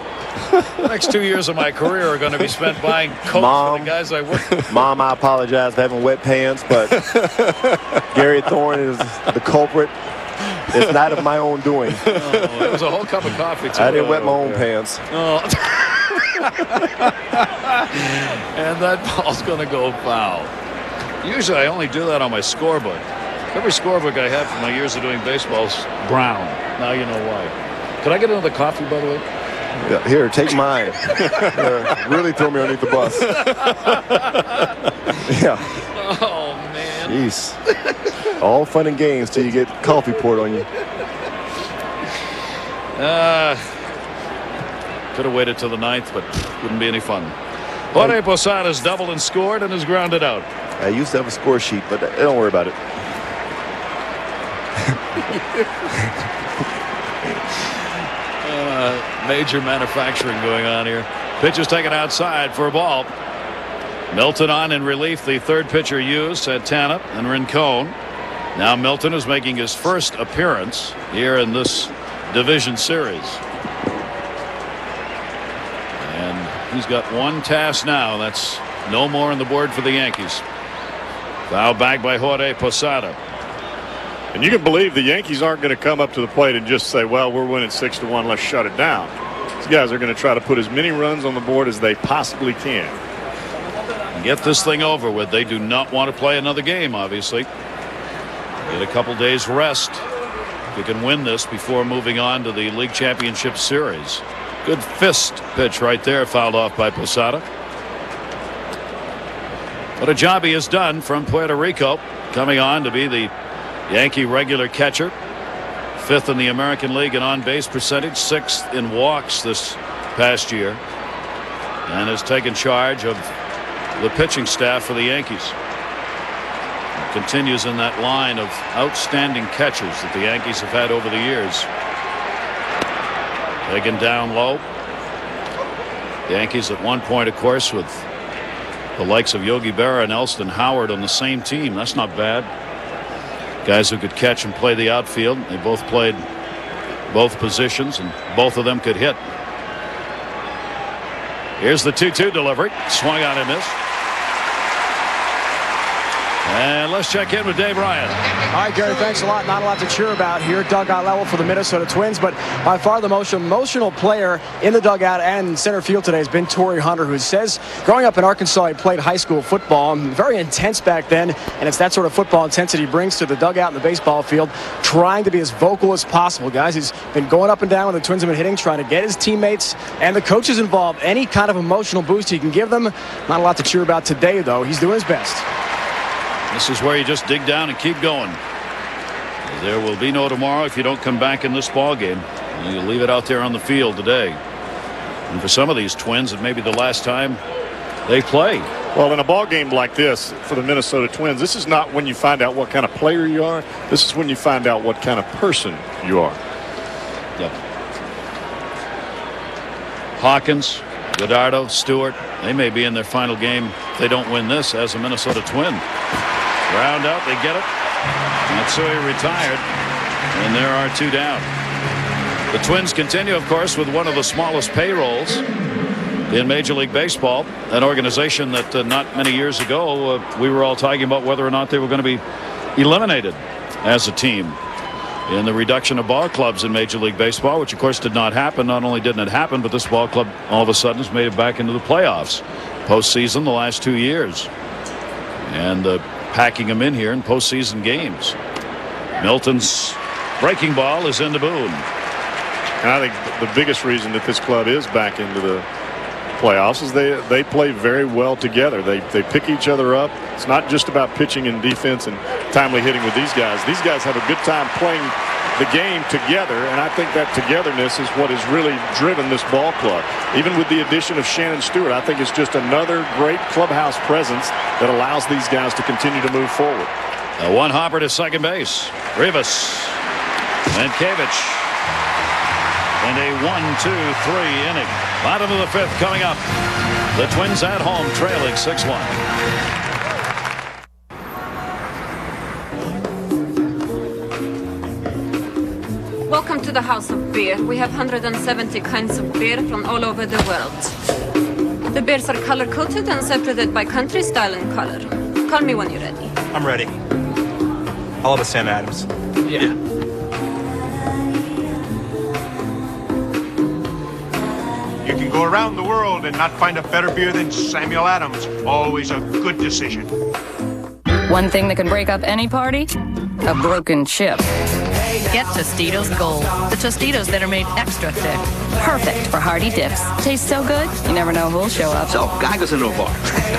The next 2 years of my career are going to be spent buying coats for the guys I work with. Mom, I apologize for having wet pants, but Gary Thorne is the culprit. It's not of my own doing. Oh, it was a whole cup of coffee, too. I didn't wet my own pants. Oh. And that ball's going to go foul. Usually I only do that on my scorebook. Every scorebook I have from my years of doing baseball is brown. Now you know why. Could I get another coffee, by the way? Yeah, here, take mine. Really throw me underneath the bus. Yeah. Oh, man. Jeez. All fun and games till you get coffee poured on you. Could have waited till the ninth, but wouldn't be any fun. Jorge Posada's doubled and scored and is grounded out. I used to have a score sheet, but don't worry about it. Major manufacturing going on here. Pitch is taken outside for a ball. Milton on in relief. The third pitcher used, Santana and Rincon. Now Milton is making his first appearance here in this division series. And he's got one task now. That's no more on the board for the Yankees. Foul back by Jorge Posada. And you can believe the Yankees aren't going to come up to the plate and just say, well, we're winning 6-1, let's shut it down. These guys are going to try to put as many runs on the board as they possibly can. Get this thing over with. They do not want to play another game, obviously. Get a couple days rest. If you can win this before moving on to the League Championship Series. Good fist pitch right there, fouled off by Posada. What a job he has done from Puerto Rico, coming on to be the Yankee regular catcher. 5th in the American League in on-base percentage, 6th in walks this past year, and has taken charge of the pitching staff for the Yankees. Continues in that line of outstanding catchers that the Yankees have had over the years. Taken down low. The Yankees at one point, of course, with the likes of Yogi Berra and Elston Howard on the same team. That's not bad. Guys who could catch and play the outfield. They both played both positions, and both of them could hit. Here's the 2-2 delivery. Swung on and missed. And let's check in with Dave Ryan. All right, Gary, thanks a lot. Not a lot to cheer about here. Dugout level for the Minnesota Twins, but by far the most emotional player in the dugout and in center field today has been Torrey Hunter, who says growing up in Arkansas, he played high school football. Very intense back then, and it's that sort of football intensity he brings to the dugout and the baseball field, trying to be as vocal as possible, guys. He's been going up and down when the Twins have been hitting, trying to get his teammates and the coaches involved. Any kind of emotional boost he can give them. Not a lot to cheer about today, though. He's doing his best. This is where you just dig down and keep going. There will be no tomorrow if you don't come back in this ball game. You leave it out there on the field today. And for some of these Twins, it may be the last time they play. Well, in a ball game like this for the Minnesota Twins, this is not when you find out what kind of player you are. This is when you find out what kind of person you are. Yep. Hawkins, Godardo, Stewart, they may be in their final game if they don't win this as a Minnesota Twin. Ground out, they get it. Matsui retired, and there are 2 down. The Twins continue, of course, with one of the smallest payrolls in Major League Baseball, an organization that not many years ago we were all talking about whether or not they were going to be eliminated as a team in the reduction of ball clubs in Major League Baseball, which of course did not happen. Not only didn't it happen, but this ball club all of a sudden has made it back into the playoffs postseason the last 2 years, and packing them in here in postseason games. Milton's breaking ball is into Boone. And I think the biggest reason that this club is back into the playoffs is they play very well together. They pick each other up. It's not just about pitching and defense and timely hitting with these guys. These guys have a good time playing the game together, and I think that togetherness is what has really driven this ball club. Even with the addition of Shannon Stewart, I think it's just another great clubhouse presence that allows these guys to continue to move forward. A one hopper to second base. Rivas and Kavich. And a 1-2-3 inning. Bottom of the 5th coming up. The Twins at home trailing 6-1. Welcome to the House of Beer. We have 170 kinds of beer from all over the world. The beers are color-coded and separated by country, style, and color. Call me when you're ready. I'm ready. I'll have a Sam Adams. Yeah. You can go around the world and not find a better beer than Samuel Adams. Always a good decision. One thing that can break up any party? A broken chip. Get Tostitos Gold. The Tostitos that are made extra thick. Perfect for hearty dips. Tastes so good, you never know who'll show up. So, guy goes into a bar.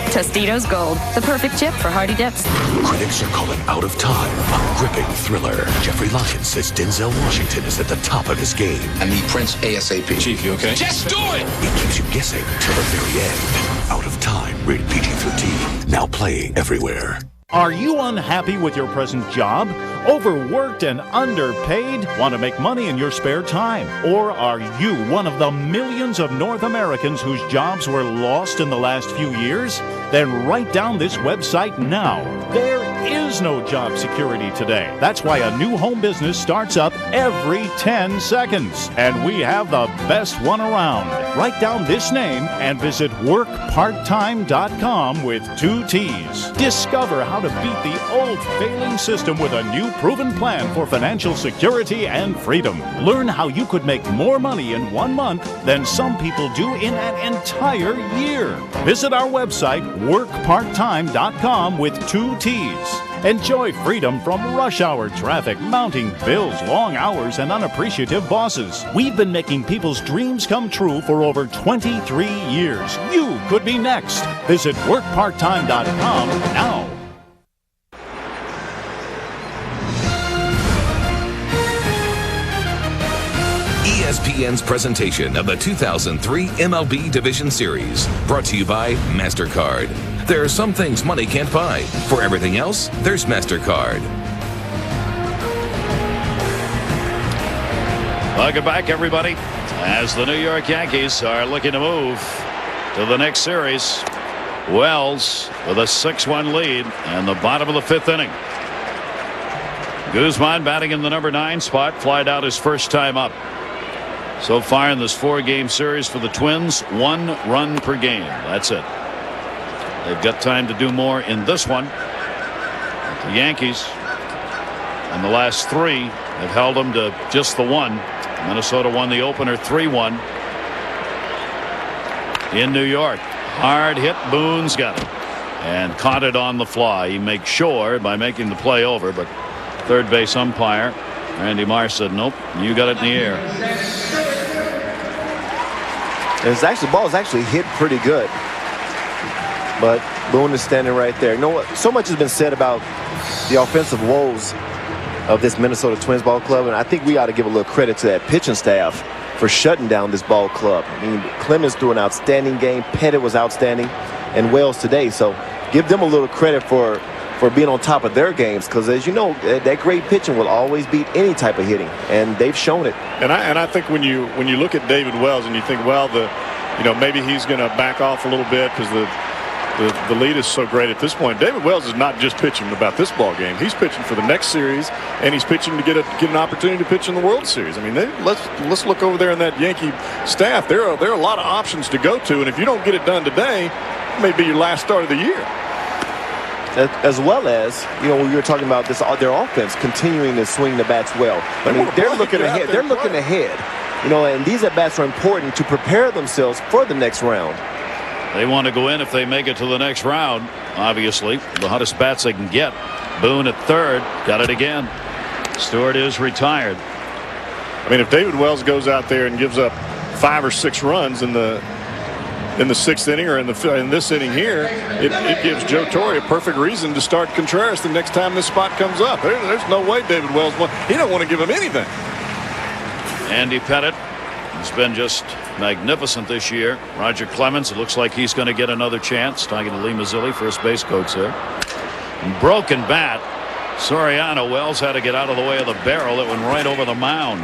Tostitos Gold. The perfect chip for hearty dips. Critics are calling Out of Time a gripping thriller. Jeffrey Lyons says Denzel Washington is at the top of his game. I need Prince ASAP. Chief, you okay? Just do it! It keeps you guessing till the very end. Out of Time, rated PG-13. Now playing everywhere. Are you unhappy with your present job? Overworked and underpaid? Want to make money in your spare time? Or are you one of the millions of North Americans whose jobs were lost in the last few years? Then write down this website now. There is no job security today. That's why a new home business starts up every 10 seconds. And we have the best one around. Write down this name and visit workparttime.com with 2 T's. Discover how to beat the old failing system with a new proven plan for financial security and freedom. Learn how you could make more money in 1 month than some people do in an entire year. Visit our website, workparttime.com with 2 T's. Enjoy freedom from rush hour traffic, mounting bills, long hours, and unappreciative bosses. We've been making people's dreams come true for over 23 years. You could be next. Visit workparttime.com now. ESPN's presentation of the 2003 MLB Division Series, brought to you by MasterCard. There are some things money can't buy. For everything else, there's MasterCard. Welcome back, everybody, as the New York Yankees are looking to move to the next series. Wells with a 6-1 lead and the bottom of the 5th inning. Guzman batting in the number 9 spot. Flied out his first time up. So far in this 4-game series for the Twins, 1 run per game. That's it. They've got time to do more in this one. The Yankees in the last 3 have held them to just the 1. Minnesota won the opener 3-1 in New York. Hard hit. Boone's got it and caught it on the fly. He makes sure by making the play over, but third base umpire Randy Marsh said, nope, you got it in the air. The ball is actually hit pretty good, but Boone is standing right there. You know what? So much has been said about the offensive woes of this Minnesota Twins ball club, and I think we ought to give a little credit to that pitching staff for shutting down this ball club. I mean, Clemens threw an outstanding game. Pettit was outstanding, and Wells today. So give them a little credit for being on top of their games, because as you know, that great pitching will always beat any type of hitting, and they've shown it. And I think when you look at David Wells and you think, well, maybe he's going to back off a little bit because the lead is so great at this point. David Wells is not just pitching about this ball game. He's pitching for the next series, and he's pitching to get an opportunity to pitch in the World Series. I mean, let's look over there in that Yankee staff. There are a lot of options to go to, and if you don't get it done today, it may be your last start of the year. As well as, we were talking about their offense continuing to swing the bats well. I mean, they're looking ahead. They're looking ahead. And these at-bats are important to prepare themselves for the next round. They want to go in if they make it to the next round. Obviously, the hottest bats they can get. Boone at third, got it again. Stewart is retired. I mean, if David Wells goes out there and gives up 5 or 6 runs in the 6th inning or in this inning here, it gives Joe Torre a perfect reason to start Contreras the next time this spot comes up. There's no way David Wells he don't want to give him anything. Andy Pettit has been just magnificent this year. Roger Clemens, it looks like he's going to get another chance. Talking to Lee Mazzilli, first base coach there. Broken bat. Soriano. Wells had to get out of the way of the barrel that went right over the mound.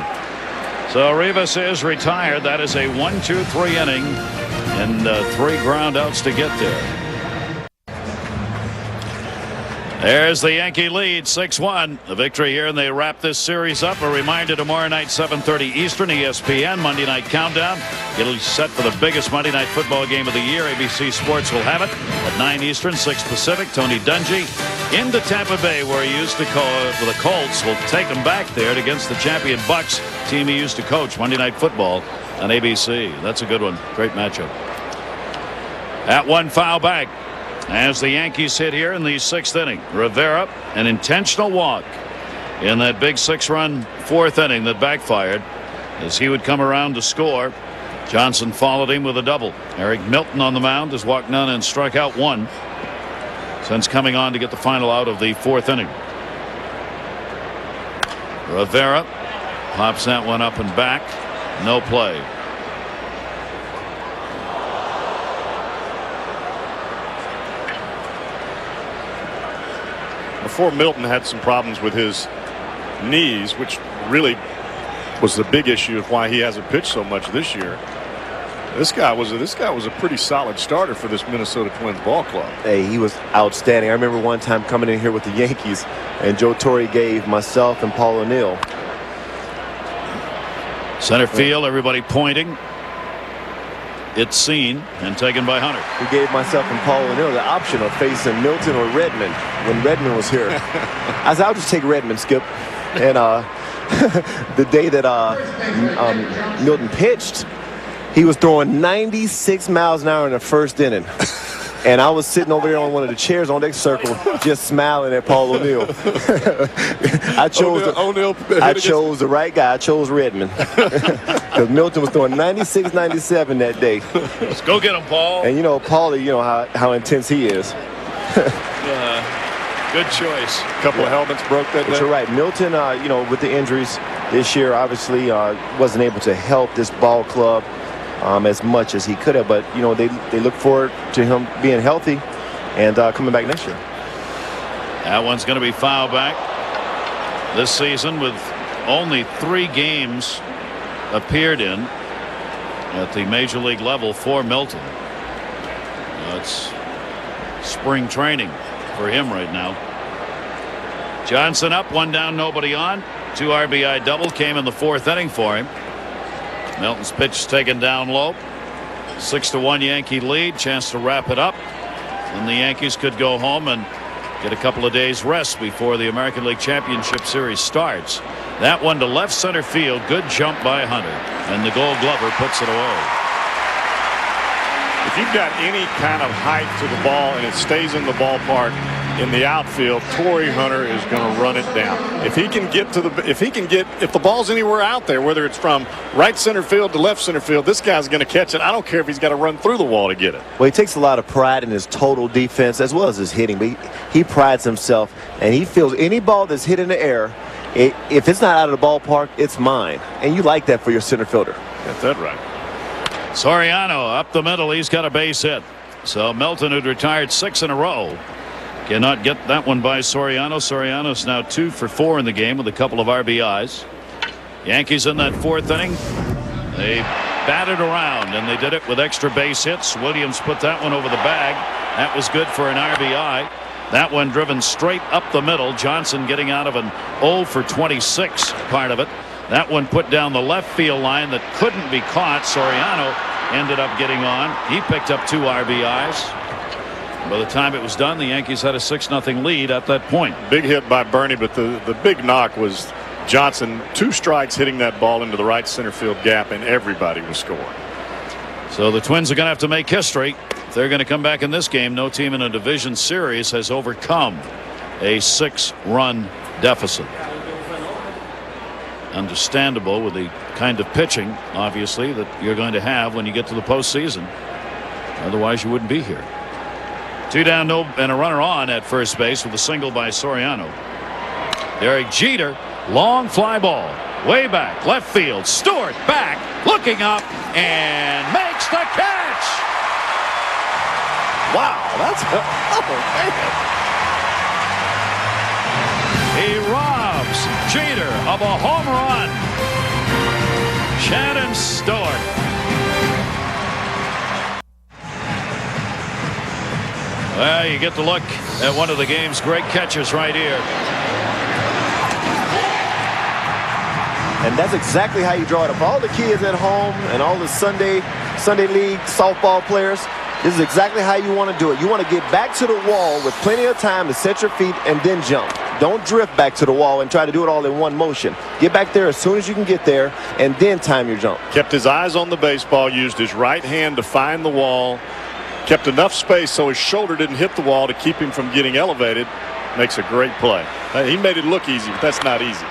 So Rivas is retired. That is a 1-2-3 inning and 3 ground outs to get there. There's the Yankee lead, 6-1. The victory here, and they wrap this series up. A reminder, tomorrow night, 7:30 Eastern, ESPN, Monday Night Countdown. It'll be set for the biggest Monday Night Football game of the year. ABC Sports will have it at 9 Eastern, 6 Pacific. Tony Dungy into Tampa Bay, where he used to for the Colts. Will take them back there against the champion Bucks, team he used to coach Monday Night Football on ABC. That's a good one. Great matchup. At 1 foul back. As the Yankees hit here in the 6th inning, Rivera, an intentional walk in that big 6-run 4th inning that backfired as he would come around to score. Johnson followed him with a double. Eric Milton on the mound has walked none and struck out 1 since coming on to get the final out of the 4th inning. Rivera pops that one up and back. No play. Before Milton had some problems with his knees, which really was the big issue of why he hasn't pitched so much this year. This guy was a pretty solid starter for this Minnesota Twins ball club. Hey, he was outstanding. I remember one time coming in here with the Yankees, and Joe Torre gave myself and Paul O'Neill. Center field, everybody pointing. It's seen and taken by Hunter. He gave myself and Paul O'Neill the option of facing Milton or Redmond when Redmond was here. I said, I'll just take Redmond, Skip. And the day that Milton pitched, he was throwing 96 miles an hour in the 1st inning. And I was sitting over there on one of the chairs on that circle, just smiling at Paul O'Neill. I chose the right guy. I chose Redmond. Because Milton was throwing 96, 97 that day. Let's go get him, Paul. And Paulie, how intense he is. Good choice. A couple of helmets broke that day. But you're right. Milton, with the injuries this year, obviously wasn't able to help this ball club as much as he could have. But, they look forward to him being healthy and coming back next year. That one's going to be foul back. This season, with only 3 games appeared in at the major league level for Milton. It's spring training for him right now. Johnson up, 1 down, nobody on. 2 RBI double came in the 4th inning for him. Melton's pitch taken down low. 6-1 Yankee lead. Chance to wrap it up. And the Yankees could go home and get a couple of days rest before the American League Championship Series starts. That one to left center field. Good jump by Hunter. And the Gold Glover puts it away. If you've got any kind of height to the ball and it stays in the ballpark in the outfield, Torrey Hunter is going to run it down. If he can get to if the ball's anywhere out there, whether it's from right center field to left center field, this guy's going to catch it. I don't care if he's got to run through the wall to get it. Well, he takes a lot of pride in his total defense as well as his hitting, but he prides himself, and he feels any ball that's hit in the air, if it's not out of the ballpark, it's mine. And you like that for your center fielder. That's that right. Soriano up the middle. He's got a base hit. So Melton, who'd retired 6 in a row, cannot get that one by Soriano. Soriano's now 2 for 4 in the game with a couple of RBIs. Yankees in that 4th inning. They batted around, and they did it with extra base hits. Williams put that one over the bag. That was good for an RBI. That one driven straight up the middle. Johnson getting out of an 0 for 26 part of it. That one put down the left field line that couldn't be caught. Soriano ended up getting on. He picked up 2 RBIs. By the time it was done, the Yankees had a 6-0 lead at that point. Big hit by Bernie, but the big knock was Johnson, 2 strikes hitting that ball into the right center field gap, and everybody was scoring. So the Twins are going to have to make history. If they're going to come back in this game, no team in a division series has overcome a 6-run deficit. Understandable with the kind of pitching, obviously, that you're going to have when you get to the postseason. Otherwise, you wouldn't be here. 2 down, no, and a runner on at first base with a single by Soriano. Derek Jeter, long fly ball, way back, left field. Stewart back, looking up, and makes the catch. Wow, that's He robs Jeter of a home run. Shannon Stewart. Well, you get to look at one of the game's great catches right here. And that's exactly how you draw it up. All the kids at home and all the Sunday League softball players, this is exactly how you want to do it. You want to get back to the wall with plenty of time to set your feet and then jump. Don't drift back to the wall and try to do it all in one motion. Get back there as soon as you can get there and then time your jump. Kept his eyes on the baseball, used his right hand to find the wall, kept enough space so his shoulder didn't hit the wall to keep him from getting elevated. Makes a great play. He made it look easy, but that's not easy.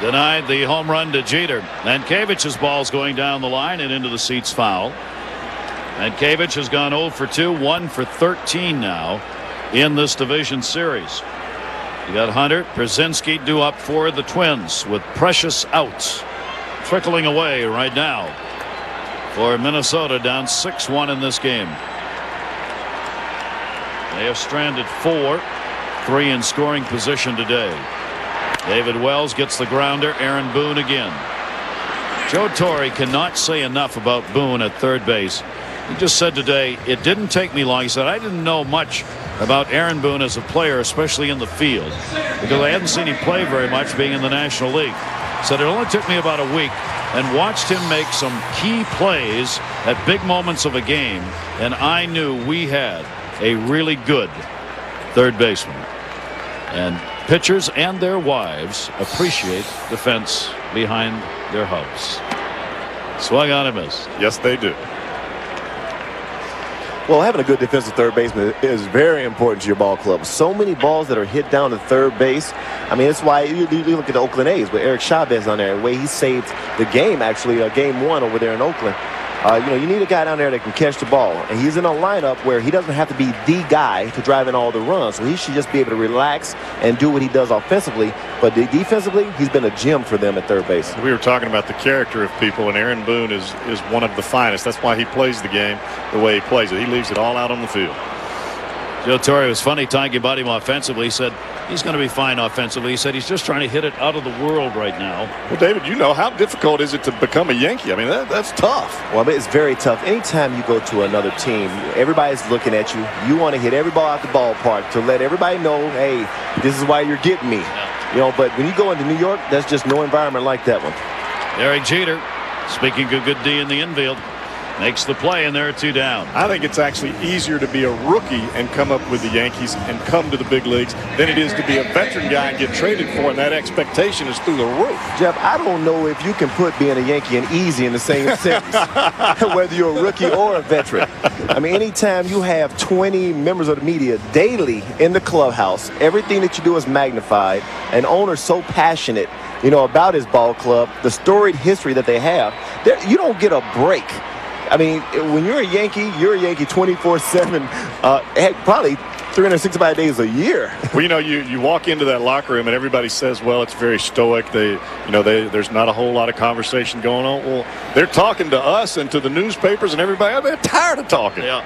Denied the home run to Jeter. Mankiewicz's ball's going down the line and into the seats foul. Mankiewicz has gone 0 for 2, 1 for 13 now in this division series. You got Hunter, Brzezinski due up for the Twins with precious outs. Trickling away right now for Minnesota, down 6-1 in this game. They have stranded 4, 3 in scoring position today. David Wells gets the grounder. Aaron Boone again. Joe Torre cannot say enough about Boone at third base. He just said today, it didn't take me long. He said, I didn't know much about Aaron Boone as a player, especially in the field, because I hadn't seen him play very much being in the National League. Said it only took me about a week and watched him make some key plays at big moments of a game, and I knew we had a really good third baseman. And pitchers and their wives appreciate defense behind their hubs. Swung on and missed. Yes, they do. Well, having a good defensive third baseman is very important to your ball club. So many balls that are hit down to third base. I mean, that's why you look at the Oakland A's with Eric Chavez on there, the way he saved the game, actually, game 1 over there in Oakland. You need a guy down there that can catch the ball. And he's in a lineup where he doesn't have to be the guy to drive in all the runs. So he should just be able to relax and do what he does offensively. But defensively, he's been a gem for them at third base. We were talking about the character of people, and Aaron Boone is one of the finest. That's why he plays the game the way he plays it. He leaves it all out on the field. Joe Torre was funny talking about him offensively. He said he's going to be fine offensively. He said he's just trying to hit it out of the world right now. Well, David, you know how difficult is it to become a Yankee? I mean, that's tough. Well, it's very tough. Anytime you go to another team, everybody's looking at you. You want to hit every ball out the ballpark to let everybody know, hey, this is why you're getting me. Yeah. But when you go into New York, there's just no environment like that one. Derek Jeter, speaking of good D in the infield, makes the play, and there are 2 down. I think it's actually easier to be a rookie and come up with the Yankees and come to the big leagues than it is to be a veteran guy and get traded for, and that expectation is through the roof. Jeff, I don't know if you can put being a Yankee and easy in the same sentence, whether you're a rookie or a veteran. I mean, anytime you have 20 members of the media daily in the clubhouse, everything that you do is magnified, an owner so passionate, about his ball club, the storied history that they have, you don't get a break. I mean, when you're a Yankee 24/7, probably 365 days a year. Well, you walk into that locker room and everybody says, well, it's very stoic. There's not a whole lot of conversation going on. Well, they're talking to us and to the newspapers and everybody. They're tired of talking. Yeah.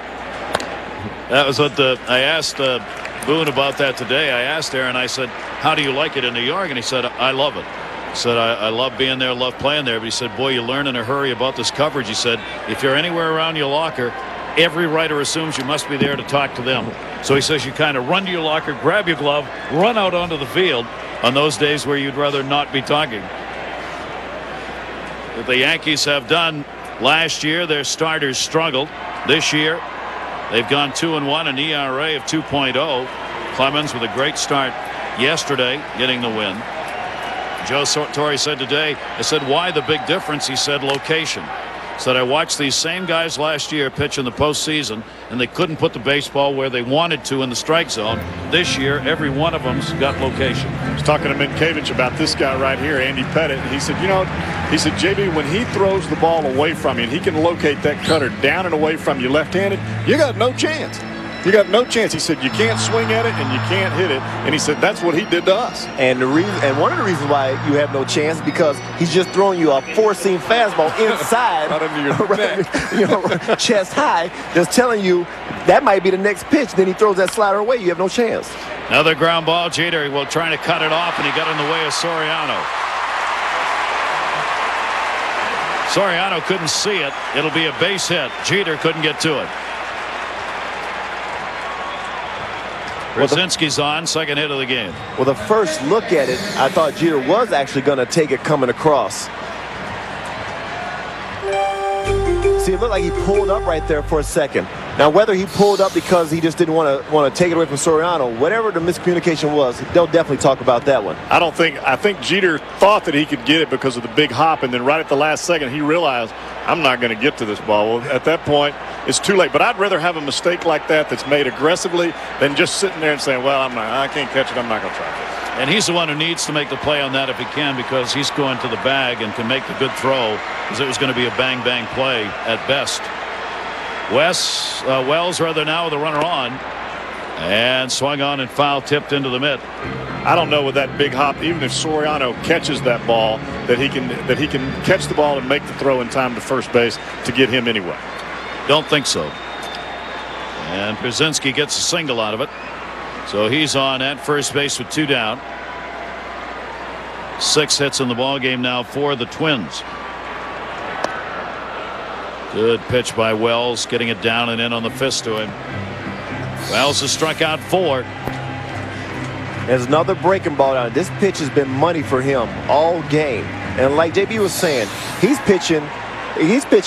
That was what I asked Boone about that today. I asked Aaron, I said, how do you like it in New York? And he said, I love it. He said, I love being there, love playing there. But he said, boy, you learn in a hurry about this coverage. He said, if you're anywhere around your locker, every writer assumes you must be there to talk to them. So he says you kind of run to your locker, grab your glove, run out onto the field on those days where you'd rather not be talking. What the Yankees have done last year, their starters struggled. This year, they've gone 2-1, an ERA of 2.0. Clemens with a great start yesterday, getting the win. Joe Torre said today, I said, why the big difference? He said, location. Said, I watched these same guys last year pitch in the postseason, and they couldn't put the baseball where they wanted to in the strike zone. This year, every one of them's got location. I was talking to Minkiewicz about this guy right here, Andy Pettit. And he said, JB, when he throws the ball away from you and he can locate that cutter down and away from you left-handed, you got no chance. You got no chance. He said you can't swing at it and you can't hit it. And he said that's what he did to us. And one of the reasons why you have no chance because he's just throwing you a four-seam fastball inside, right under your neck, chest high, just telling you that might be the next pitch. Then he throws that slider away. You have no chance. Another ground ball. Jeter will try to cut it off, and he got in the way of Soriano. Soriano couldn't see it. It'll be a base hit. Jeter couldn't get to it. Brzezinski's on, second hit of the game. Well, the first look at it, I thought Jeter was actually going to take it coming across. See, it looked like he pulled up right there for a second. Now, whether he pulled up because he just didn't want to take it away from Soriano, whatever the miscommunication was, they'll definitely talk about that one. I think Jeter thought that he could get it because of the big hop, and then right at the last second, he realized, I'm not going to get to this ball. Well, at that point, it's too late. But I'd rather have a mistake like that that's made aggressively than just sitting there and saying, well, I can't catch it. I'm not going to try this. And he's the one who needs to make the play on that if he can, because he's going to the bag and can make the good throw, because it was going to be a bang-bang play at best. Wells rather now with a runner on, and swung on and foul tipped into the mitt. I don't know with that big hop, even if Soriano catches that ball, that he can catch the ball and make the throw in time to first base to get him anyway. Don't think so. And Brzezinski gets a single out of it. So he's on at first base with 2 down. 6 hits in the ball game now for the Twins. Good pitch by Wells, getting it down and in on the fist to him. Wells has struck out 4. There's another breaking ball down. This pitch has been money for him all game. And like JB was saying, he's pitching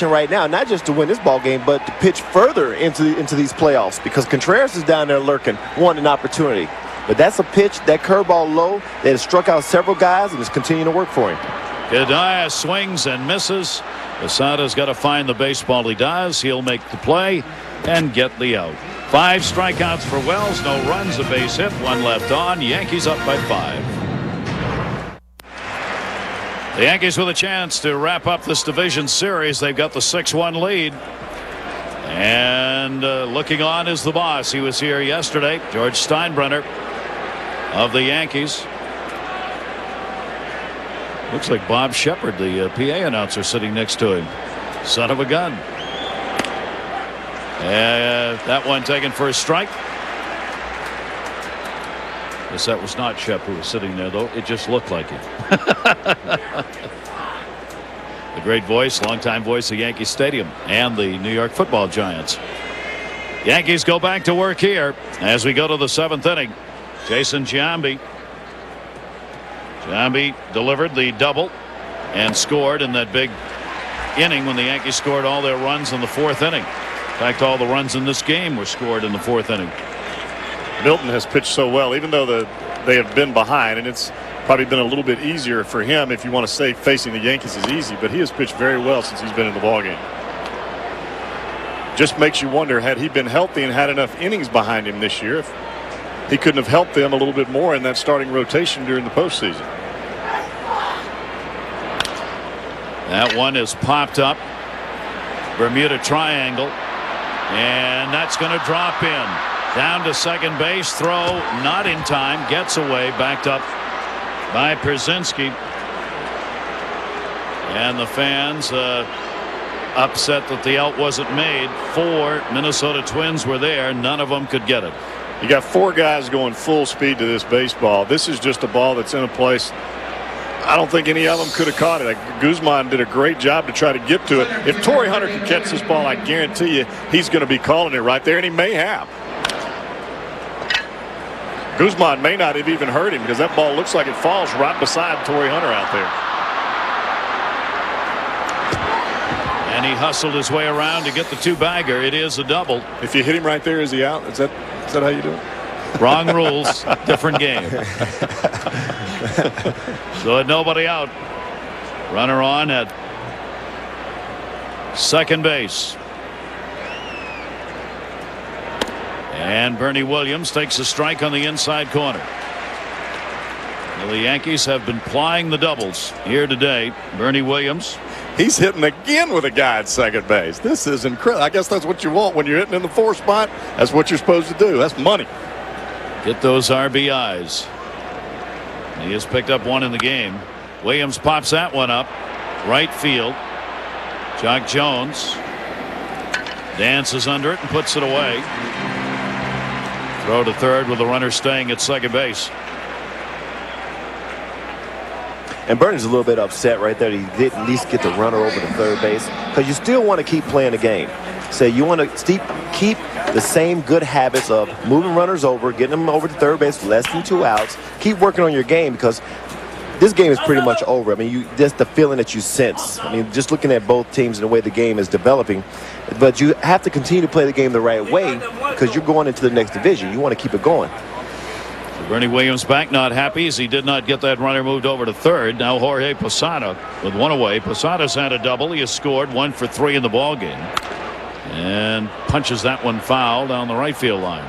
right now, not just to win this ball game, but to pitch further into these playoffs, because Contreras is down there lurking, wanting an opportunity. But that's a pitch, that curveball low, that has struck out several guys and is continuing to work for him. Gedaya swings and misses. Posada's got to find the baseball. He does. He'll make the play and get the out. 5 strikeouts for Wells, no runs, a base hit, 1 left on. Yankees up by 5. The Yankees with a chance to wrap up this division series. They've got the 6-1 lead. And looking on is the boss. He was here yesterday, George Steinbrenner of the Yankees. Looks like Bob Shepard, the PA announcer, sitting next to him. Son of a gun. That one taken for a strike. Guess that was not Shep who was sitting there, though. It just looked like it. The great voice, longtime voice of Yankee Stadium and the New York Football Giants. Yankees go back to work here as we go to the 7th inning. Jason Giambi Giambi delivered the double and scored in that big inning when the Yankees scored all their runs in the 4th inning. In fact, all the runs in this game were scored in the 4th inning. Milton has pitched so well, even though they have been behind, and it's probably been a little bit easier for him if you want to say facing the Yankees is easy, but he has pitched very well since he's been in the ballgame. Just makes you wonder, had he been healthy and had enough innings behind him this year, if he couldn't have helped them a little bit more in that starting rotation during the postseason. That one is popped up. Bermuda triangle. And that's going to drop in. Down to second base. Throw not in time. Gets away. Backed up by Pierzynski. And the fans upset that the out wasn't made. 4 Minnesota Twins were there. None of them could get it. You got 4 guys going full speed to this baseball. This is just a ball that's in a place I don't think any of them could have caught it. Guzman did a great job to try to get to it. If Torrey Hunter can catch this ball, I guarantee you he's going to be calling it right there, and he may have. Guzman may not have even heard him because that ball looks like it falls right beside Torrey Hunter out there. And he hustled his way around to get the 2-bagger. It is a double. If you hit him right there, is he out? Is that how you do it? Wrong rules, different game. So nobody out. Runner on at second base. And Bernie Williams takes a strike on the inside corner. Well, the Yankees have been plying the doubles here today. Bernie Williams. He's hitting again with a guy at second base. This is incredible. I guess that's what you want when you're hitting in the 4th spot. That's what you're supposed to do. That's money. Get those RBIs. He has picked up 1 in the game. Williams pops that one up. Right field. Jock Jones dances under it and puts it away. Throw to third with the runner staying at second base. And Bernie's a little bit upset right there. He didn't at least get the runner over to third base because you still want to keep playing the game. So you want to keep the same good habits of moving runners over, getting them over to third base with less than 2 outs. Keep working on your game because this game is pretty much over. I mean, just the feeling that you sense. I mean, just looking at both teams and the way the game is developing. But you have to continue to play the game the right way because you're going into the next division. You want to keep it going. Bernie Williams back, not happy as he did not get that runner moved over to third. Now Jorge Posada with 1 away. Posada's had a double. He has scored 1 for 3 in the ballgame. And punches that one foul down the right field line.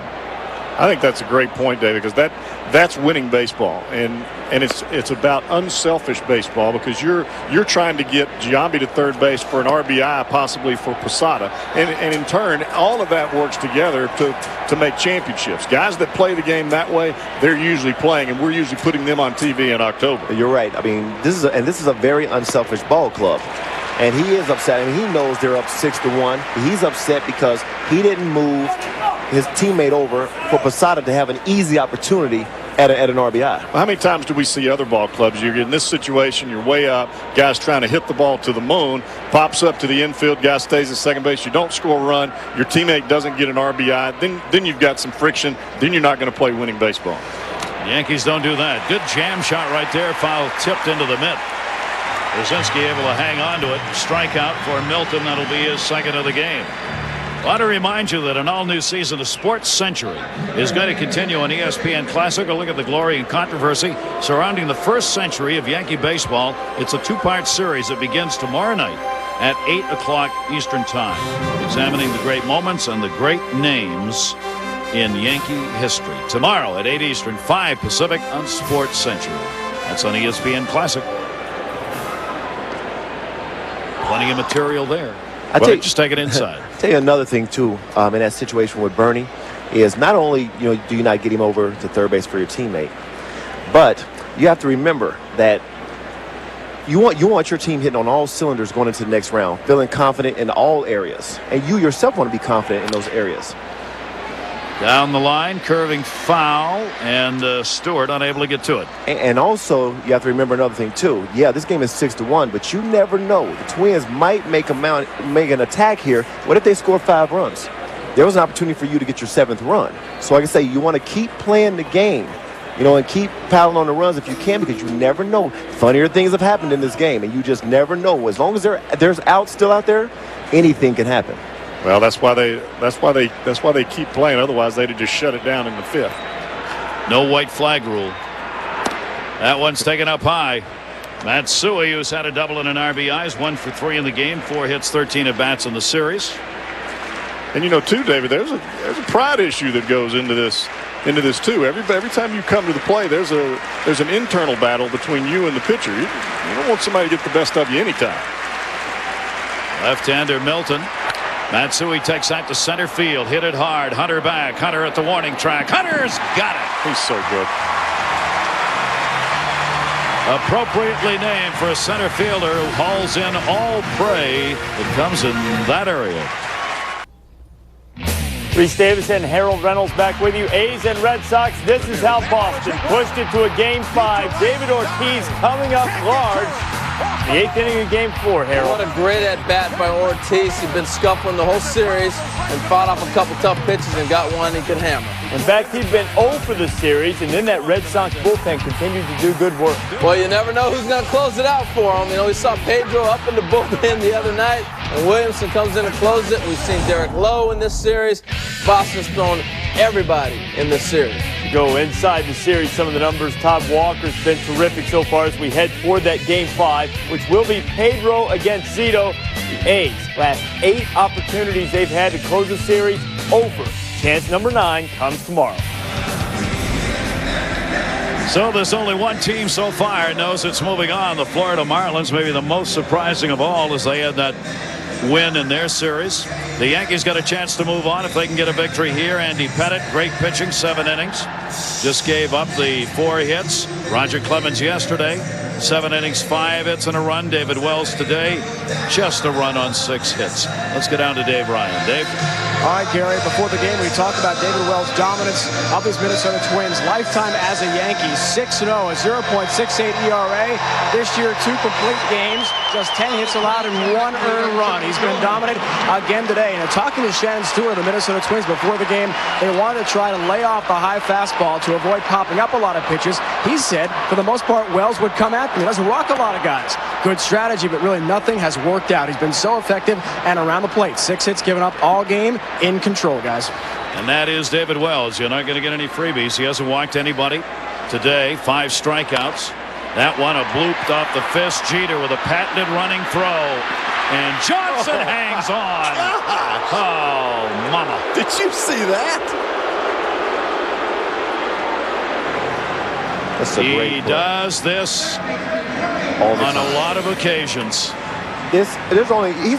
I think that's a great point, David, because that's winning baseball, and it's about unselfish baseball because you're trying to get Giambi to third base for an RBI, possibly for Posada, and in turn, all of that works together to make championships. Guys that play the game that way, they're usually playing, and we're usually putting them on TV in October. You're right. I mean, this is a very unselfish ball club. And he is upset. I mean, he knows they're up 6-1. He's upset because he didn't move his teammate over for Posada to have an easy opportunity at an RBI. How many times do we see other ball clubs? You're in this situation, you're way up, guy's trying to hit the ball to the moon, pops up to the infield, guy stays at second base, you don't score a run, your teammate doesn't get an RBI, then you've got some friction, then you're not going to play winning baseball. The Yankees don't do that. Good jam shot right there, foul tipped into the mitt. Pierzynski able to hang on to it. Strikeout for Milton. That'll be his 2nd of the game. I want to remind you that an all-new season of Sports Century is going to continue on ESPN Classic. A look at the glory and controversy surrounding the first century of Yankee baseball. It's a 2-part series that begins tomorrow night at 8 o'clock Eastern Time, examining the great moments and the great names in Yankee history. Tomorrow at 8 Eastern, 5 Pacific on Sports Century. That's on ESPN Classic. Plenty of material there. Just take it inside. Tell you another thing too, in that situation with Bernie, is not only do you not get him over to third base for your teammate, but you have to remember that you want your team hitting on all cylinders going into the next round, feeling confident in all areas, and you yourself want to be confident in those areas. Down the line, curving foul, and Stewart unable to get to it. And also, you have to remember another thing, too. Yeah, this game is 6-1, but you never know. The Twins might make an attack here. What if they score 5 runs? There was an opportunity for you to get your 7th run. So like I say, you want to keep playing the game and keep piling on the runs if you can, because you never know. Funnier things have happened in this game, and you just never know. As long as there's outs still out there, anything can happen. Well, that's why they keep playing. Otherwise, they'd have just shut it down in the 5th. No white flag rule. That one's taken up high. Matsui, who's had a double and an RBI, is 1 for 3 in the game, 4 hits, 13 at bats in the series. And too, David, there's a pride issue that goes into this too. Every time you come to the play, there's an internal battle between you and the pitcher. You don't want somebody to get the best of you anytime. Left-hander Milton. Matsui takes that to center field. Hit it hard. Hunter back. Hunter at the warning track. Hunter's got it. He's so good. Appropriately named for a center fielder who hauls in all prey that comes in that area. Reese Davis and Harold Reynolds back with you. A's and Red Sox. This is how Boston pushed it to a Game 5. David Ortiz coming up large. The 8th inning of Game 4, Harold. What a great at-bat by Ortiz. He'd been scuffling the whole series and fought off a couple tough pitches and got one he could hammer. In fact, he'd been 0 for the series, and then that Red Sox bullpen continued to do good work. Well, you never know who's going to close it out for him. We saw Pedro up in the bullpen the other night, and Williamson comes in and closes it. We've seen Derek Lowe in this series. Boston's thrown everybody in this series. Go inside the series, some of the numbers. Todd Walker's been terrific so far as we head toward that Game 5, which will be Pedro against Zito. The A's, last 8 opportunities they've had to close the series, over. Chance number 9 comes tomorrow. So there's only one team so far knows it's moving on. The Florida Marlins, maybe the most surprising of all, as they had that win in their series. The Yankees got a chance to move on if they can get a victory here. Andy Pettitte, great pitching, 7 innings. Just gave up the 4 hits. Roger Clemens yesterday, 7 innings, 5 hits and a run. David Wells today, just a run on 6 hits. Let's get down to Dave Ryan. Dave? All right, Gary, before the game, we talked about David Wells' dominance of his Minnesota Twins. Lifetime as a Yankee, 6-0, a 0.68 ERA. This year, 2 complete games, just 10 hits allowed and 1 earned run. He's been dominant again today. And talking to Shannon Stewart of the Minnesota Twins before the game, they wanted to try to lay off the high fastball to avoid popping up a lot of pitches. He said, for the most part, Wells would come at them. He doesn't walk a lot of guys. Good strategy, but really nothing has worked out. He's been so effective and around the plate. 6 hits given up all game, in control, guys. And that is David Wells. You're not going to get any freebies. He hasn't walked anybody today. 5 strikeouts. That one, a blooped off the fist. Jeter with a patented running throw. And Johnson hangs on. Oh, mama. Did you see that? He does this on a lot of occasions. He's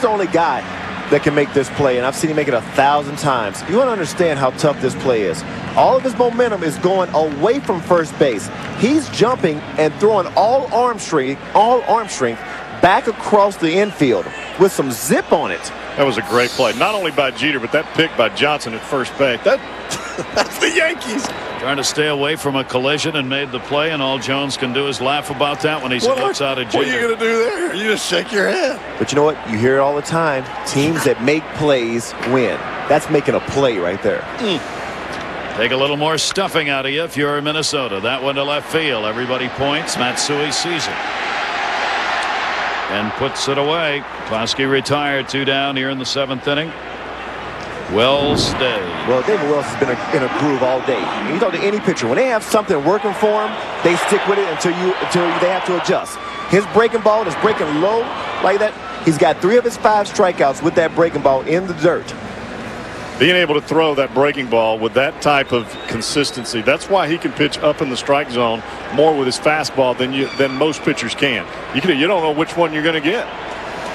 the only guy that can make this play, and I've seen him make it 1,000 times. You want to understand how tough this play is. All of his momentum is going away from first base. He's jumping and throwing all arm strength back across the infield with some zip on it. That was a great play, not only by Jeter, but that pick by Johnson at first base. That's the Yankees. Trying to stay away from a collision and made the play, and all Jones can do is laugh about that when he looks out at Jeter. What are you going to do there? You just shake your head. But you know what? You hear it all the time. Teams that make plays win. That's making a play right there. Take a little more stuffing out of you if you're in Minnesota. That one to left field. Everybody points. Matsui sees it and puts it away. Klosky retired, 2 down here in the 7th inning. Wells stays. Well, David Wells has been in a groove all day. You talk to any pitcher, when they have something working for them, they stick with it until they have to adjust. His breaking ball is breaking low like that. He's got 3 of his 5 strikeouts with that breaking ball in the dirt. Being able to throw that breaking ball with that type of consistency, that's why he can pitch up in the strike zone more with his fastball than most pitchers can. You don't know which one you're going to get.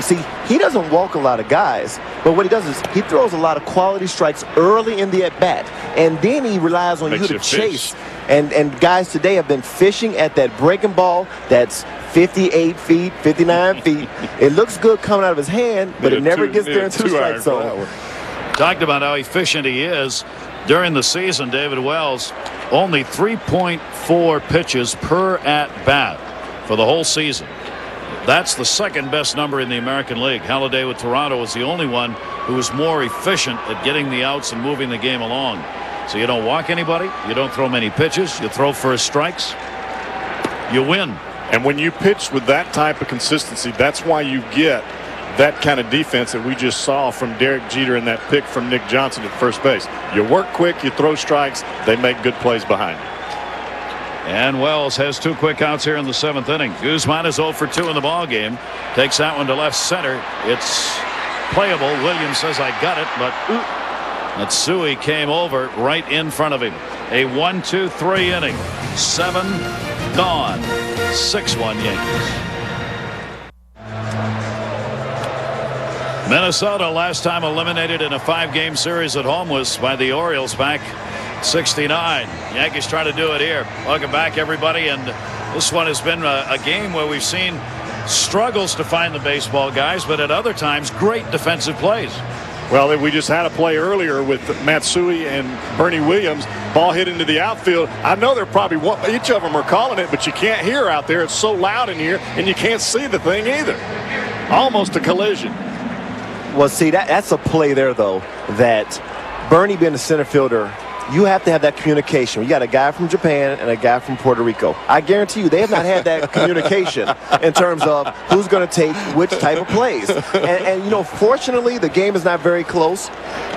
See, he doesn't walk a lot of guys, but what he does is he throws a lot of quality strikes early in the at-bat, and then he relies on you to chase. And guys today have been fishing at that breaking ball that's 58 feet, 59 feet. It looks good coming out of his hand, but it never gets there into the strike zone. Talked about how efficient he is. During the season, David Wells, only 3.4 pitches per at-bat for the whole season. That's the second best number in the American League. Halladay with Toronto was the only one who was more efficient at getting the outs and moving the game along. So you don't walk anybody. You don't throw many pitches. You throw first strikes. You win. And when you pitch with that type of consistency, that's why you get that kind of defense that we just saw from Derek Jeter and that pick from Nick Johnson at first base. You work quick, you throw strikes, they make good plays behind you. And Wells has 2 quick outs here in the 7th inning. Guzman is 0 for 2 in the ball game. Takes that one to left center. It's playable. Williams says, I got it, but Matsui came over right in front of him. A 1-2-3 inning. 7 gone. 6-1 Yankees. Minnesota last time eliminated in a 5-game series at home was by the Orioles back 69. Yankees trying to do it here. Welcome back, everybody. And this one has been a game where we've seen struggles to find the baseball guys, but at other times great defensive plays. Well, we just had a play earlier with Matsui and Bernie Williams. Ball hit into the outfield. I know they're probably each of them are calling it, but you can't hear out there. It's so loud in here, and you can't see the thing either. Almost a collision. Well, see, that's a play there, though, that Bernie being the center fielder, you have to have that communication. You got a guy from Japan and a guy from Puerto Rico. I guarantee you they have not had that communication in terms of who's going to take which type of plays. And, you know, fortunately, the game is not very close,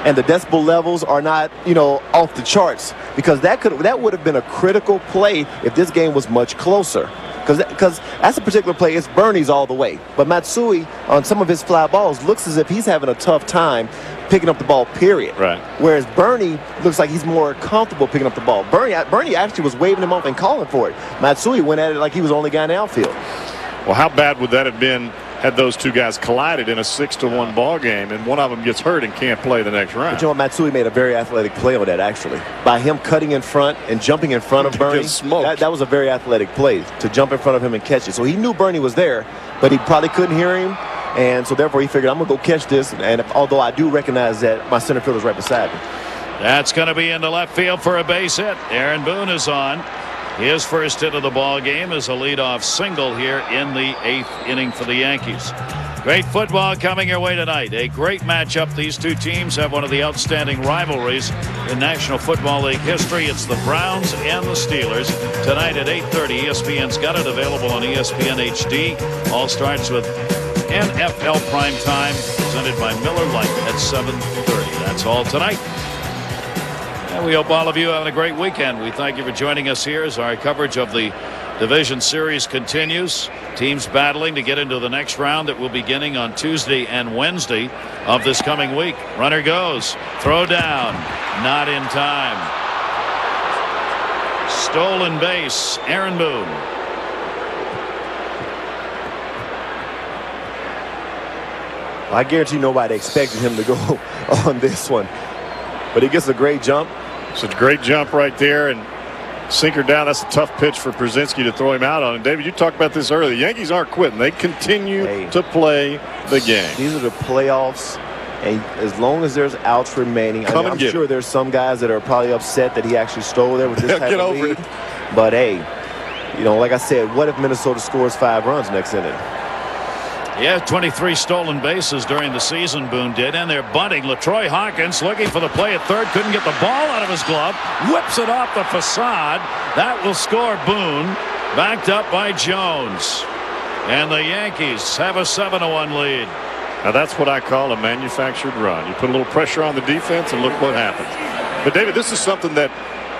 and the decibel levels are not, you know, off the charts, because that would have been a critical play if this game was much closer. Because that's a particular play. It's Bernie's all the way. But Matsui, on some of his fly balls, looks as if he's having a tough time picking up the ball, period. Right. Whereas Bernie looks like he's more comfortable picking up the ball. Bernie actually was waving him off and calling for it. Matsui went at it like he was the only guy in the outfield. Well, how bad would that have been had those two guys collided in a 6-1 ball game, and one of them gets hurt and can't play the next round? But you know what? Matsui made a very athletic play on that, actually. By him cutting in front and jumping in front of Bernie, that was a very athletic play, to jump in front of him and catch it. So he knew Bernie was there, but he probably couldn't hear him, and so therefore he figured, I'm going to go catch this, and although I do recognize that my center fielder's right beside me. That's going to be into left field for a base hit. Aaron Boone is on. His first hit of the ball game is a leadoff single here in the 8th inning for the Yankees. Great football coming your way tonight. A great matchup. These two teams have one of the outstanding rivalries in National Football League history. It's the Browns and the Steelers. Tonight at 8:30, ESPN's got it available on ESPN HD. All starts with NFL Primetime, presented by Miller Lite at 7:30. That's all tonight. And we hope all of you having a great weekend. We thank you for joining us here as our coverage of the Division Series continues. Teams battling to get into the next round that will be beginning on Tuesday and Wednesday of this coming week. Runner goes. Throw down. Not in time. Stolen base. Aaron Boone. I guarantee nobody expected him to go on this one. But he gets a great jump. It's a great jump right there, and sinker down. That's a tough pitch for Brzezinski to throw him out on. And David, you talked about this earlier. The Yankees aren't quitting. They continue to play the game. These are the playoffs, and as long as there's outs remaining, I'm sure there's some guys that are probably upset that he actually stole there with this type of lead. But hey, you know, like I said, what if Minnesota scores 5 runs next inning? Yeah, 23 stolen bases during the season, Boone did, and they're bunting. LaTroy Hawkins looking for the play at third, couldn't get the ball out of his glove, whips it off the facade. That will score Boone, backed up by Jones. And the Yankees have a 7-1 lead. Now that's what I call a manufactured run. You put a little pressure on the defense and look what happens. But David, this is something that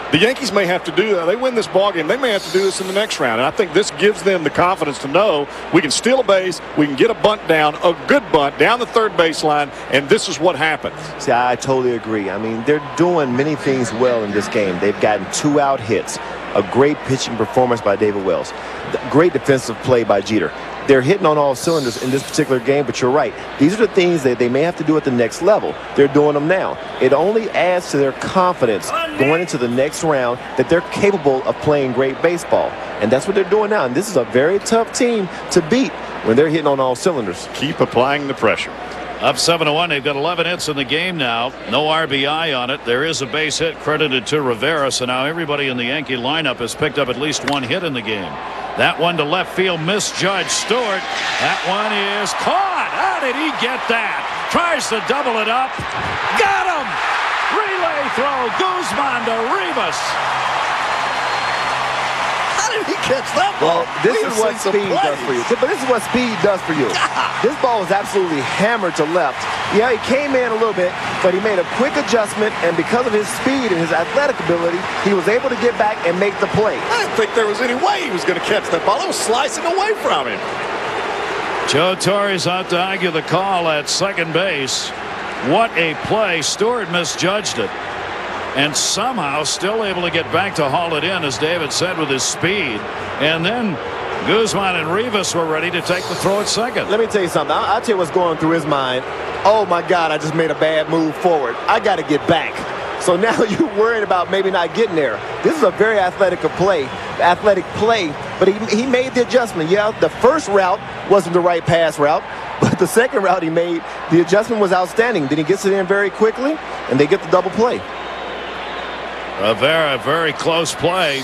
the Yankees may have to do. They win this ball game. They may have to do this in the next round. And I think this gives them the confidence to know we can steal a base, we can get a bunt down, a good bunt down the third baseline, and this is what happens. See, I totally agree. I mean, they're doing many things well in this game. They've gotten 2-out hits, a great pitching performance by David Wells, great defensive play by Jeter. They're hitting on all cylinders in this particular game, but you're right. These are the things that they may have to do at the next level. They're doing them now. It only adds to their confidence going into the next round that they're capable of playing great baseball. And that's what they're doing now. And this is a very tough team to beat when they're hitting on all cylinders. Keep applying the pressure. Up 7-1. They've got 11 hits in the game now. No RBI on it. There is a base hit credited to Rivera. So now everybody in the Yankee lineup has picked up at least 1 hit in the game. That one to left field, misjudged Stewart. That one is caught. How did he get that? Tries to double it up. Got him! Relay throw. Guzman to Rivas. How did he catch that ball? Well, this is what speed does for you. But this is what speed does for you. This ball was absolutely hammered to left. Yeah, he came in a little bit, but he made a quick adjustment, and because of his speed and his athletic ability, he was able to get back and make the play. I didn't think there was any way he was going to catch that ball. It was slicing away from him. Joe Torre's out to argue the call at second base. What a play. Stewart misjudged it. And somehow still able to get back to haul it in, as David said, with his speed. And then Guzman and Rivas were ready to take the throw at second. Let me tell you something. I'll tell you what's going through his mind. Oh, my God, I just made a bad move forward. I got to get back. So now you're worried about maybe not getting there. This is a very athletic play, but he made the adjustment. Yeah, the first route wasn't the right pass route, but the second route he made, the adjustment was outstanding. Then he gets it in very quickly, and they get the double play. A very, very close play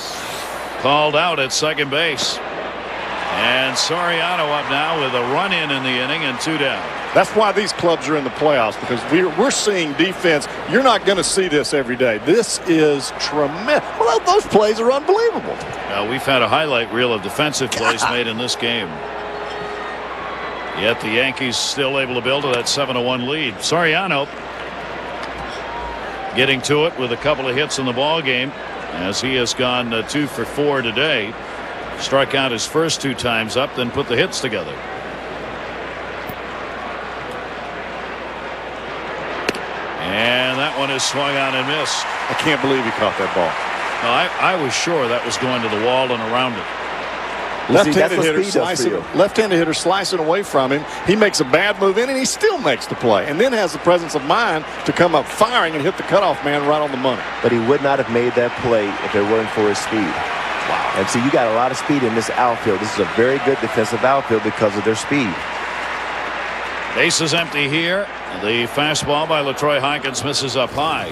called out at second base. And Soriano up now with a run in the inning and 2 down. That's why these clubs are in the playoffs, because we're seeing defense. You're not going to see this every day. This is tremendous. Well, those plays are unbelievable. We've had a highlight reel of defensive plays made in this game. Yet the Yankees still able to build to that 7-1 lead. Soriano getting to it with a couple of hits in the ball game, as he has gone 2 for 4 today. Struck out his first 2 times up, then put the hits together. And that one is swung on and missed. I can't believe he caught that ball. No, I was sure that was going to the wall and around it. Left-handed hitter slicing away from him. He makes a bad move in, and he still makes the play, and then has the presence of mind to come up firing and hit the cutoff man right on the money. But he would not have made that play if it weren't for his speed. Wow. And see, you got a lot of speed in this outfield. This is a very good defensive outfield because of their speed. Base is empty here. The fastball by LaTroy Hawkins misses up high.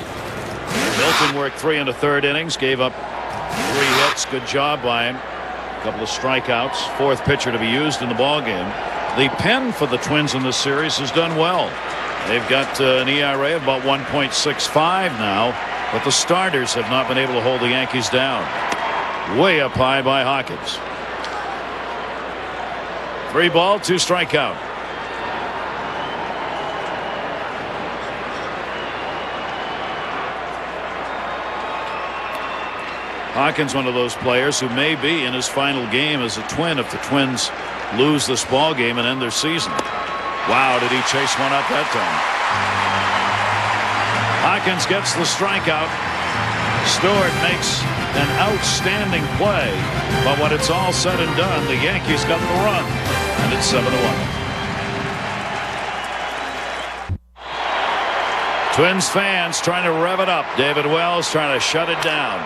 Milton worked 3 1/3 innings, gave up 3 hits. Good job by him. A couple of strikeouts. 4th pitcher to be used in the ballgame. The pen for the Twins in this series has done well. They've got an ERA of about 1.65 now, but the starters have not been able to hold the Yankees down. Way up high by Hawkins. 3 ball, 2 strikeout. Hawkins, one of those players who may be in his final game as a Twin if the Twins lose this ball game and end their season. Wow, did he chase one up that time? Hawkins gets the strikeout. Stewart makes an outstanding play, but when it's all said and done, the Yankees got the run, and it's 7-1. Twins fans trying to rev it up. David Wells trying to shut it down.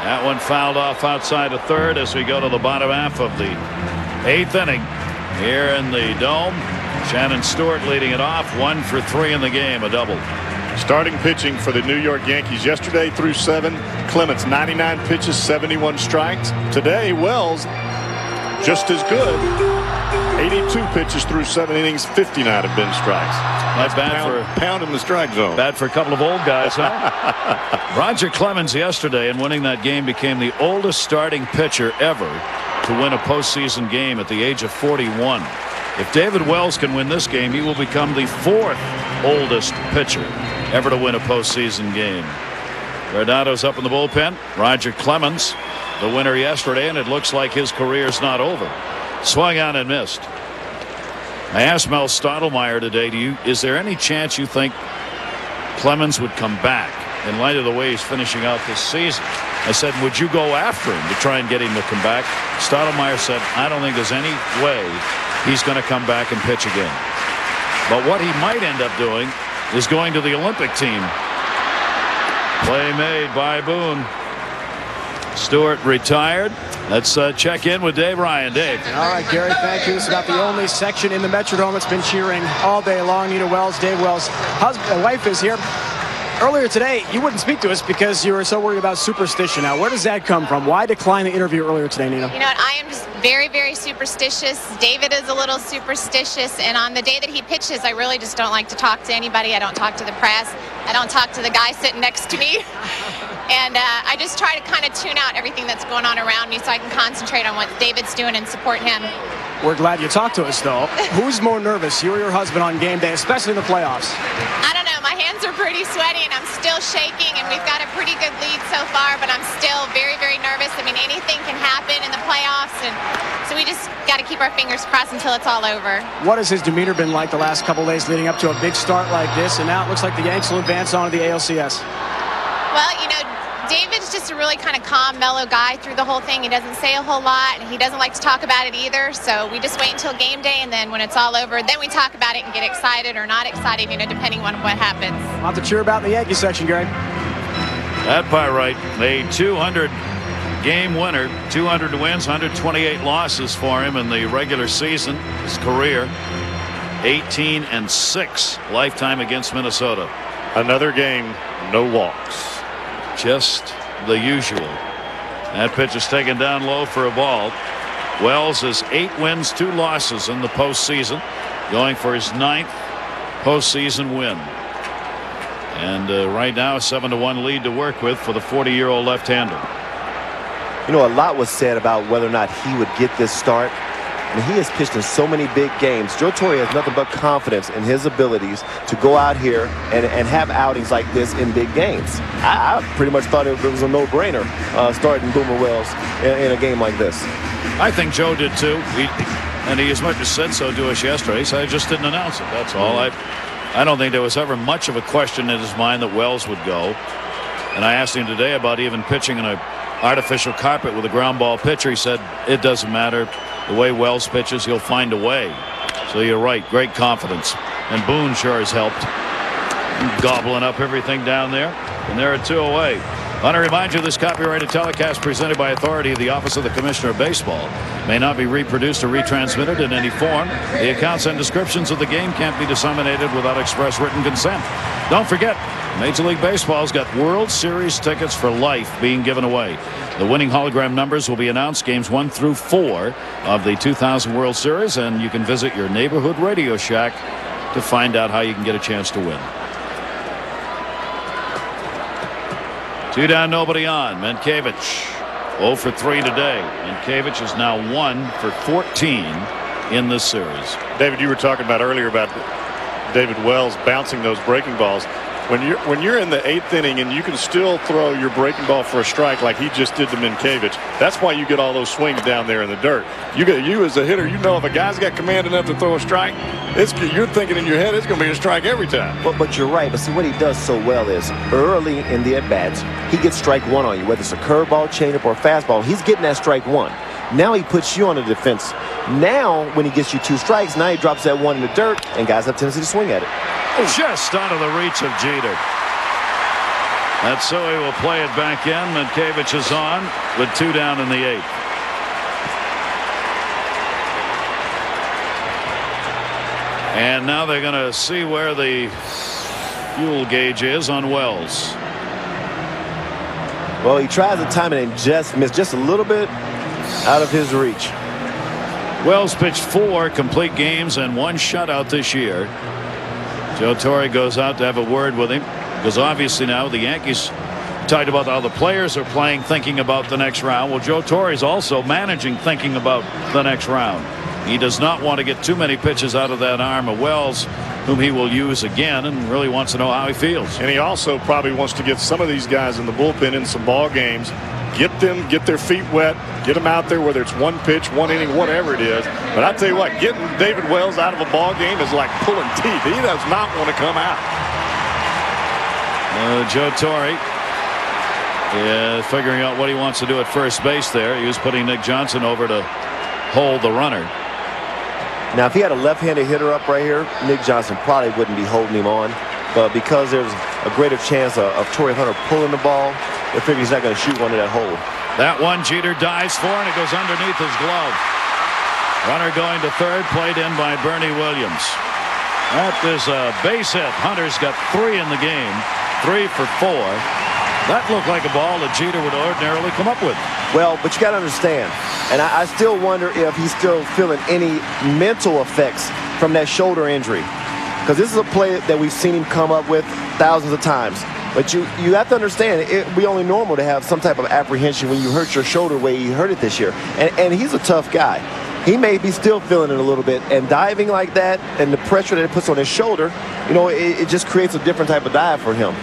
That one fouled off outside of third as we go to the bottom half of the 8th inning here in the Dome. Shannon Stewart leading it off, 1 for 3 in the game, a double. Starting pitching for the New York Yankees yesterday through 7. Clemens 99 pitches, 71 strikes. Today Wells just as good. 82 pitches through 7 innings, 59 have been strikes. Not bad pound in the strike zone. Bad for a couple of old guys, huh? Roger Clemens yesterday in winning that game became the oldest starting pitcher ever to win a postseason game at the age of 41. If David Wells can win this game, he will become the 4th oldest pitcher ever to win a postseason game. Renado's up in the bullpen. Roger Clemens, the winner yesterday, and it looks like his career's not over. Swung on and missed. I asked Mel Stottlemyre today, is there any chance you think Clemens would come back in light of the way he's finishing out this season? I said, would you go after him to try and get him to come back? Stottlemyre said, I don't think there's any way he's going to come back and pitch again. But what he might end up doing is going to the Olympic team. Play made by Boone. Stewart retired. Let's check in with Dave Ryan. Dave. All right, Gary, thank you. This is about the only section in the Metrodome that's been cheering all day long. Nita Wells, Dave Wells' wife is here. Earlier today, you wouldn't speak to us because you were so worried about superstition. Now, where does that come from? Why decline the interview earlier today, Nina? You know what? I am just very, very superstitious. David is a little superstitious. And on the day that he pitches, I really just don't like to talk to anybody. I don't talk to the press. I don't talk to the guy sitting next to me. And I just try to kind of tune out everything that's going on around me so I can concentrate on what David's doing and support him. We're glad you talked to us, though. Who's more nervous, you or your husband, on game day, especially in the playoffs? I don't know. My hands are pretty sweaty, and I'm still shaking, and we've got a pretty good lead so far, but I'm still very, very nervous. I mean, anything can happen in the playoffs, and so we just got to keep our fingers crossed until it's all over. What has his demeanor been like the last couple days leading up to a big start like this, and now it looks like the Yanks will advance on to the ALCS? Well, you know, David's just a really kind of calm, mellow guy through the whole thing. He doesn't say a whole lot, and he doesn't like to talk about it either. So we just wait until game day, and then when it's all over, then we talk about it and get excited or not excited, you know, depending on what happens. We'll have to cheer about in the Yankee section, Gary. That part right. A 200-game winner, 200 wins, 128 losses for him in the regular season. His career, 18-6 lifetime against Minnesota. Another game, no walks. Just the usual. That pitch is taken down low for a ball. Wells is 8 wins, 2 losses in the postseason, going for his 9th postseason win. And right now, a 7-1 lead to work with for the 40-year-old left-hander. You know, a lot was said about whether or not he would get this start. And he has pitched in so many big games. Joe Torre has nothing but confidence in his abilities to go out here and have outings like this in big games. I pretty much thought it was a no-brainer starting Boomer Wells in a game like this. I think Joe did too. He as much as said so to us yesterday, so I just didn't announce it. That's all. I don't think there was ever much of a question in his mind that Wells would go. And I asked him today about even pitching in an artificial carpet with a ground ball pitcher. He said it doesn't matter. The way Wells pitches, he'll find a way. So you're right. Great confidence. And Boone sure has helped. Gobbling up everything down there. And they're at 2 away. I want to remind you this copyrighted telecast presented by authority of the Office of the Commissioner of Baseball may not be reproduced or retransmitted in any form. The accounts and descriptions of the game can't be disseminated without express written consent. Don't forget, Major League Baseball's got World Series tickets for life being given away. The winning hologram numbers will be announced games 1 through 4 of the 2000 World Series, and you can visit your neighborhood Radio Shack to find out how you can get a chance to win. 2 down, nobody on. Mankiewicz 0 for 3 today. Mankiewicz is now 1 for 14 in this series. David, you were talking about earlier about David Wells bouncing those breaking balls. When you're in the 8th inning and you can still throw your breaking ball for a strike like he just did to Mankiewicz, that's why you get all those swings down there in the dirt. You as a hitter, you know if a guy's got command enough to throw a strike, you're thinking in your head it's going to be a strike every time. But you're right. But see, what he does so well is early in the at-bats, he gets strike 1 on you, whether it's a curveball, changeup, or fastball. He's getting that strike 1. Now he puts you on the defense. Now, when he gets you 2 strikes, now he drops that 1 in the dirt, and guys have a tendency to swing at it. Just out of the reach of Jeter. Matsui will play it back in. Mankiewicz is on with 2 down in the 8th. And now they're going to see where the fuel gauge is on Wells. Well, he tries to time it and just missed just a little bit out of his reach. Wells pitched 4 complete games and 1 shutout this year. Joe Torre goes out to have a word with him because obviously now the Yankees talked about how the players are playing, thinking about the next round. Well, Joe Torre is also managing, thinking about the next round. He does not want to get too many pitches out of that arm of Wells, whom he will use again, and really wants to know how he feels. And he also probably wants to get some of these guys in the bullpen in some ball games, get their feet wet, get them out there, whether it's 1 pitch, 1 inning, whatever it is. But I tell you what, getting David Wells out of a ball game is like pulling teeth. He does not want to come out. Joe Torre figuring out what he wants to do at first base there. He was putting Nick Johnson over to hold the runner. Now, if he had a left-handed hitter up right here, Nick Johnson probably wouldn't be holding him on. But because there's a greater chance of Torrey Hunter pulling the ball, they figure he's not going to shoot one to that hole. That one Jeter dives for, and it goes underneath his glove. Runner going to third, played in by Bernie Williams. That is a base hit. Hunter's got 3 in the game. 3 for 4. That looked like a ball that Jeter would ordinarily come up with. Well, but you got to understand, and I still wonder if he's still feeling any mental effects from that shoulder injury. Because this is a play that we've seen him come up with thousands of times. But you have to understand, it would be only normal to have some type of apprehension when you hurt your shoulder the way he hurt it this year. And he's a tough guy. He may be still feeling it a little bit. And diving like that and the pressure that it puts on his shoulder, you know, it just creates a different type of dive for him.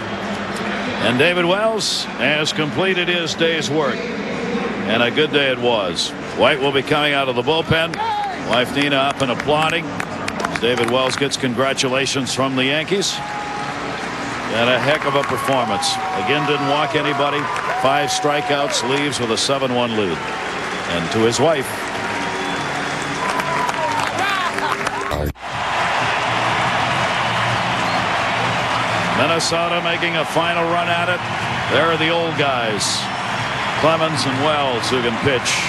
And David Wells has completed his day's work. And a good day it was. White will be coming out of the bullpen. Wife Nina up and applauding. David Wells gets congratulations from the Yankees. And a heck of a performance. Again, didn't walk anybody. 5 strikeouts, leaves with a 7-1 lead. And to his wife. Minnesota making a final run at it. There are the old guys. Clemens and Wells who can pitch.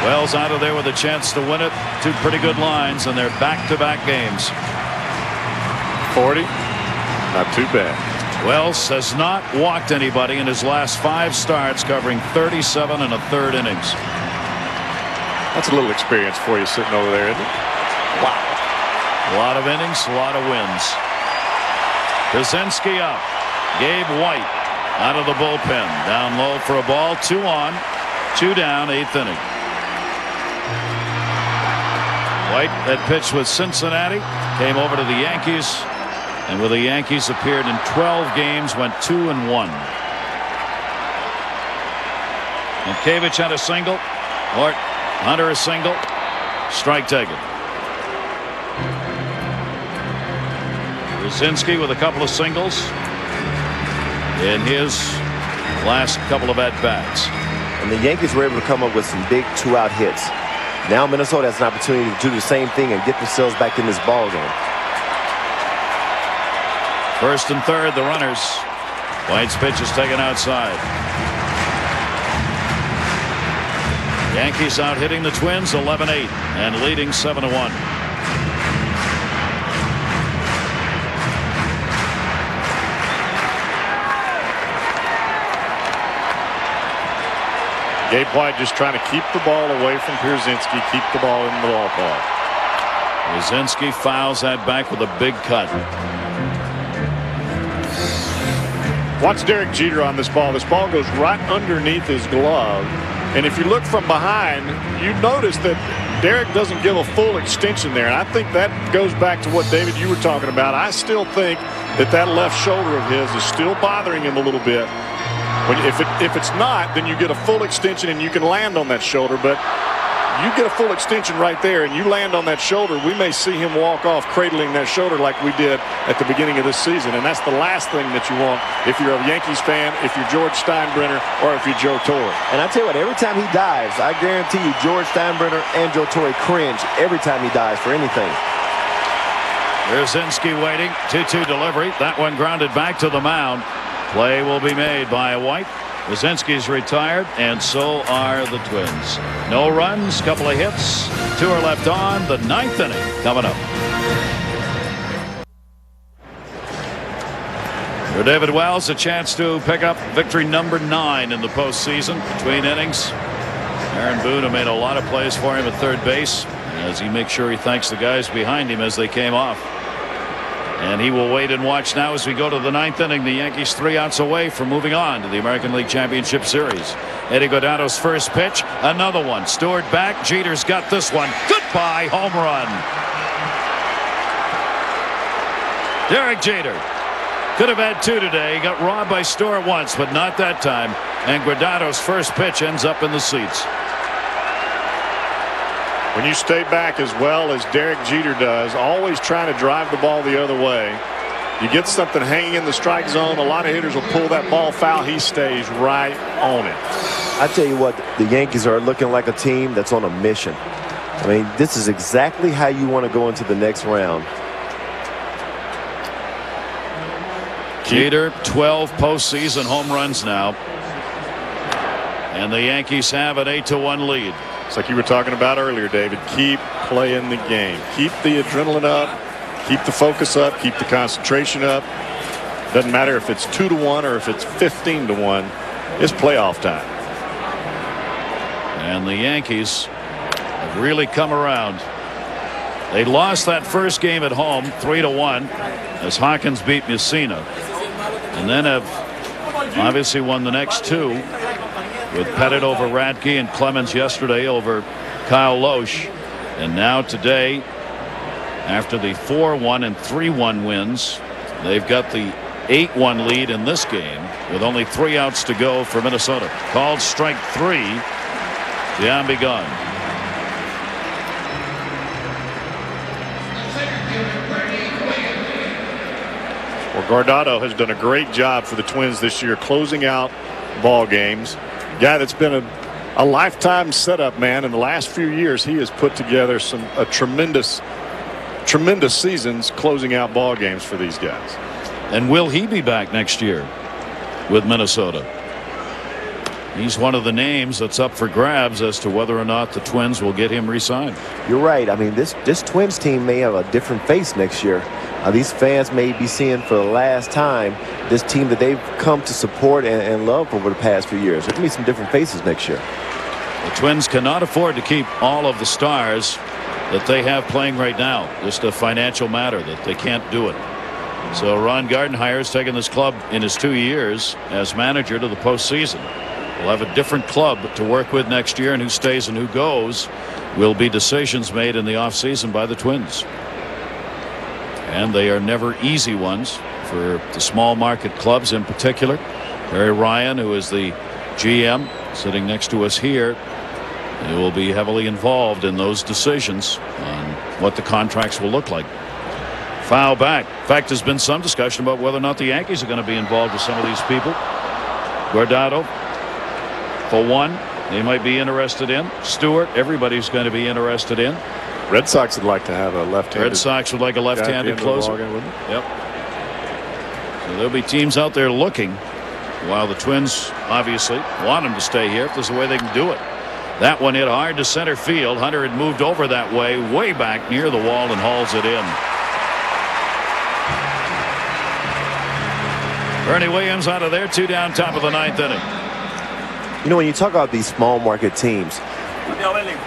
Wells out of there with a chance to win it. 2 pretty good lines, and they're back-to-back games. 40. Not too bad. Wells has not walked anybody in his last 5 starts, covering 37 1/3 innings. That's a little experience for you sitting over there, isn't it? Wow. A lot of innings, a lot of wins. Kaczynski up. Gabe White out of the bullpen. Down low for a ball. 2 on, 2 down, 8th inning. White had pitched with Cincinnati, came over to the Yankees, and with the Yankees appeared in 12 games, went 2-1. Mankiewicz had a single. Hunter a single. Strike taken. Kaczynski with a couple of singles in his last couple of at-bats. And the Yankees were able to come up with some big 2-out hits. Now Minnesota has an opportunity to do the same thing and get themselves back in this ball game. First and third, the runners. White's pitch is taken outside. Yankees out hitting the Twins 11-8 and leading 7-1. Gabe White just trying to keep the ball away from Pierzynski, keep the ball in the ballpark. Pierzynski fouls that back with a big cut. Watch Derek Jeter on this ball. This ball goes right underneath his glove. And if you look from behind, you notice that Derek doesn't give a full extension there. And I think that goes back to what, David, you were talking about. I still think that left shoulder of his is still bothering him a little bit. If it's not, then you get a full extension and you can land on that shoulder. But you get a full extension right there and you land on that shoulder, we may see him walk off cradling that shoulder like we did at the beginning of this season. And that's the last thing that you want if you're a Yankees fan, if you're George Steinbrenner, or if you're Joe Torre. And I tell you what, every time he dives, I guarantee you George Steinbrenner and Joe Torre cringe every time he dives for anything. Pierzynski waiting. 2-2 delivery. That one grounded back to the mound. Play will be made by White. Kaczynski's retired, and so are the Twins. No runs, couple of hits. 2 are left on. The 9th inning coming up. For David Wells, a chance to pick up victory number 9 in the postseason. Between innings, Aaron Boone have made a lot of plays for him at third base as he makes sure he thanks the guys behind him as they came off. And he will wait and watch now as we go to the 9th inning. The Yankees 3 outs away from moving on to the American League Championship Series. Eddie Guadagno's first pitch. Another one. Stewart back. Jeter's got this one. Goodbye. Home run. Derek Jeter could have had 2 today. He got robbed by Stewart once, but not that time. And Guadagno's first pitch ends up in the seats. When you stay back as well as Derek Jeter does, always trying to drive the ball the other way, you get something hanging in the strike zone. A lot of hitters will pull that ball foul. He stays right on it. I tell you what, the Yankees are looking like a team that's on a mission. I mean, this is exactly how you want to go into the next round. Jeter, 12 postseason home runs now. And the Yankees have an 8-1 lead. It's like you were talking about earlier, David. Keep playing the game. Keep the adrenaline up. Keep the focus up. Keep the concentration up. Doesn't matter if it's 2-1 or if it's 15-1. It's playoff time. And the Yankees have really come around. They lost that first game at home 3-1 as Hawkins beat Messina, and then have obviously won the next two with Pettit over Radke and Clemens yesterday over Kyle Loesch. And now today, after the 4-1 and 3-1 wins, they've got the 8-1 lead in this game with only 3 outs to go for Minnesota. Called strike 3. Dion be gone. Well, Guardado has done a great job for the Twins this year, closing out ball games. Guy that's been a lifetime setup man. In the last few years, he has put together a tremendous seasons closing out ball games for these guys. And will he be back next year with Minnesota? He's one of the names that's up for grabs as to whether or not the Twins will get him re-signed. You're right. I mean, this Twins team may have a different face next year. These fans may be seeing for the last time this team that they've come to support and love over the past few years. There's going to be some different faces next year. The Twins cannot afford to keep all of the stars that they have playing right now. Just a financial matter that they can't do it. So Ron Gardenhire has taken this club in his 2 years as manager to the postseason. We'll have a different club to work with next year, and who stays and who goes will be decisions made in the offseason by the Twins. And they are never easy ones for the small market clubs in particular. Barry Ryan, who is the GM sitting next to us here, he will be heavily involved in those decisions on what the contracts will look like. Foul back. In fact, there's been some discussion about whether or not the Yankees are going to be involved with some of these people. Guardado, for one, they might be interested in. Stewart, everybody's going to be interested in. Red Sox would like to have a left-handed. Red Sox would like a left-handed closer. Yep. So there'll be teams out there looking, while the Twins obviously want him to stay here if there's a way they can do it. That one hit hard to center field. Hunter had moved over that way back near the wall and hauls it in. Bernie Williams out of there, 2 down, top of the 9th inning. You know, when you talk about these small market teams,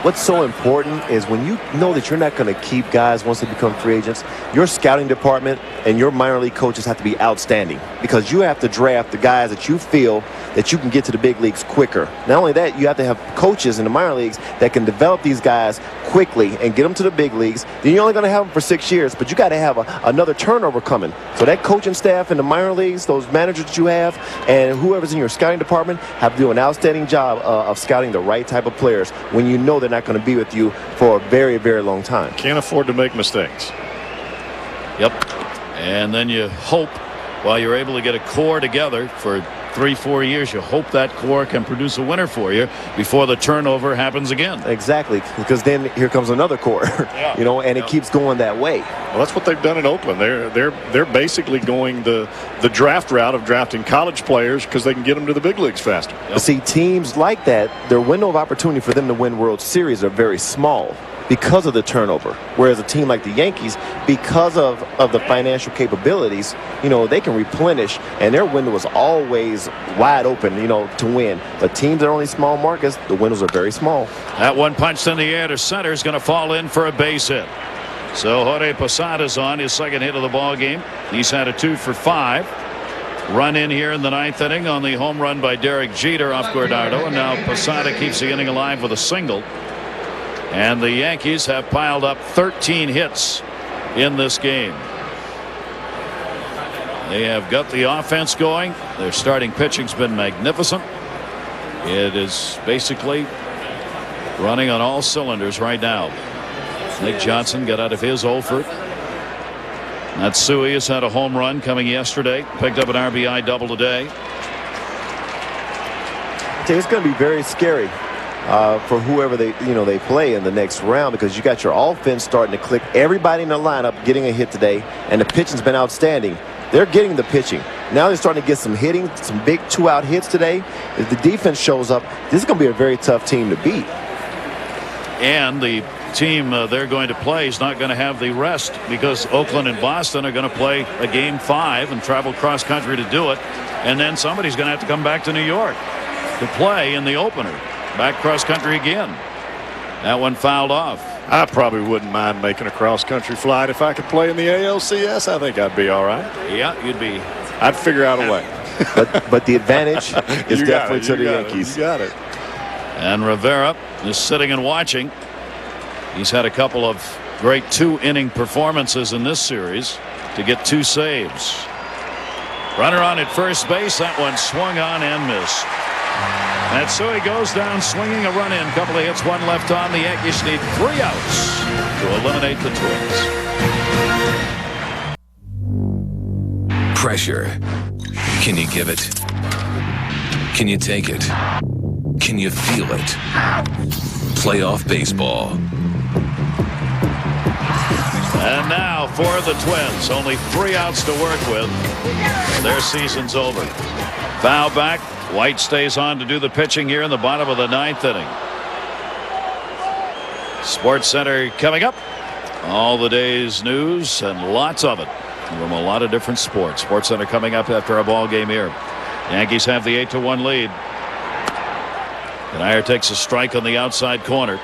what's so important is when you know that you're not going to keep guys once they become free agents, your scouting department and your minor league coaches have to be outstanding, because you have to draft the guys that you feel that you can get to the big leagues quicker. Not only that, you have to have coaches in the minor leagues that can develop these guys quickly and get them to the big leagues. Then you're only going to have them for 6 years, but you got to have another turnover coming. So that coaching staff in the minor leagues, those managers that you have, and whoever's in your scouting department have to do an outstanding job of scouting the right type of players when you know they're not going to be with you for a very, very long time. Can't afford to make mistakes. Yep. And then you hope, while you're able to get a core together for 3-4 years, you hope that core can produce a winner for you before the turnover happens again. Exactly, because then here comes another core. Yeah. You know, and it keeps going that way. Well, that's what they've done in Oakland. They're basically going the draft route of drafting college players because they can get them to the big leagues faster. Yep. But see, teams like that, their window of opportunity for them to win World Series are very small because of the turnover. Whereas a team like the Yankees, because of the financial capabilities, you know, they can replenish, and their window is always wide open, you know, to win. But teams that are only small markets, the windows are very small. That one punched in the air to center is going to fall in for a base hit. So Jorge Posada's on his second hit of the ball game. He's had a 2 for 5. Run in here in the 9th inning on the home run by Derek Jeter off Guardado, and now Posada keeps the inning alive with a single. And the Yankees have piled up 13 hits in this game. They have got the offense going. Their starting pitching's been magnificent. It is basically running on all cylinders right now. Nick Johnson got out of his 0-for. Matsui has had a home run coming yesterday. Picked up an RBI double today. It's going to be very scary for whoever they play in the next round, because you got your offense starting to click. Everybody in the lineup getting a hit today, and the pitching's been outstanding. They're getting the pitching. Now they're starting to get some hitting, some big 2-out hits today. If the defense shows up, this is going to be a very tough team to beat. And the team they're going to play is not going to have the rest because Oakland and Boston are going to play a game 5 and travel cross country to do it. And then somebody's going to have to come back to New York to play in the opener. Back cross country again. That one fouled off. I probably wouldn't mind making a cross country flight if I could play in the ALCS. I think I'd be all right. Yeah, you'd be. I'd figure out a way. but the advantage is definitely to the Yankees. You got it. And Rivera is sitting and watching. He's had a couple of great 2-inning performances in this series to get 2 saves. Runner on at first base. That one swung on and missed. Matsui goes down swinging a run in. Couple of hits, 1 left on. The Yankees need 3 outs to eliminate the Twins. Pressure. Can you give it? Can you take it? Can you feel it? Playoff baseball. And now for the Twins. Only 3 outs to work with. Their season's over. Foul back. White stays on to do the pitching here in the bottom of the 9th inning. Sports Center coming up. All the day's news and lots of it from a lot of different sports. Sports Center coming up after our ball game here. Yankees have the 8-1 lead. Kanayer takes a strike on the outside corner.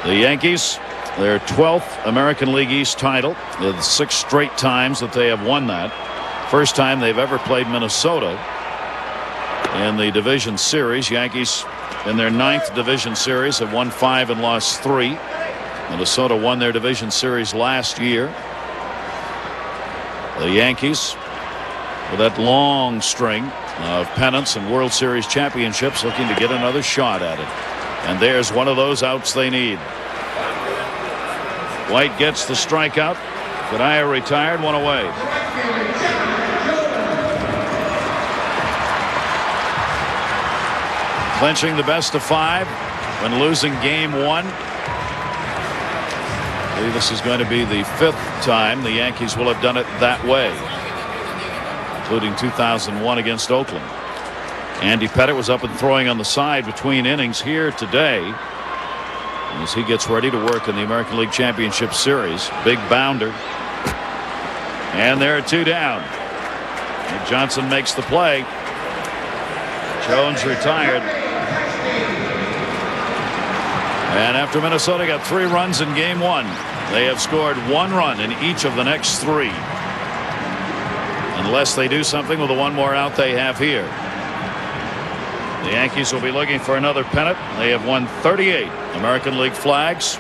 The Yankees, their 12th American League East title. The 6 straight times that they have won that. First time they've ever played Minnesota in the division series. Yankees in their 9th division series have won 5 and lost 3. Minnesota won their division series last year. The Yankees, with that long string of pennants and World Series championships, looking to get another shot at it. And there's one of those outs they need. White gets the strikeout. Kanayer retired, 1 away. Clinching the best of 5 when losing game 1. I believe this is going to be the 5th time the Yankees will have done it that way, including 2001 against Oakland. Andy Pettitte was up and throwing on the side between innings here today as he gets ready to work in the American League Championship Series. Big bounder. And there are 2 down. And Johnson makes the play. Jones retired. And after Minnesota got 3 runs in game 1, they have scored 1 run in each of the next 3. Unless they do something with the 1 more out they have here. The Yankees will be looking for another pennant. They have won 38 American League flags,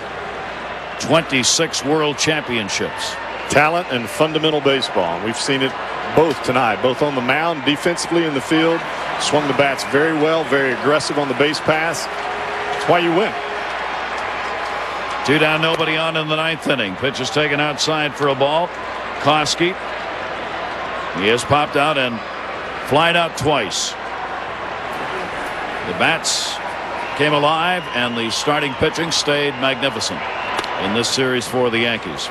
26 World Championships. Talent and fundamental baseball. We've seen it both tonight, both on the mound, defensively in the field. Swung the bats very well, very aggressive on the base pass. That's why you win. 2 down, nobody on in the 9th inning. Pitch is taken outside for a ball. Koski. He has popped out and flied out twice. The bats came alive and the starting pitching stayed magnificent in this series for the Yankees.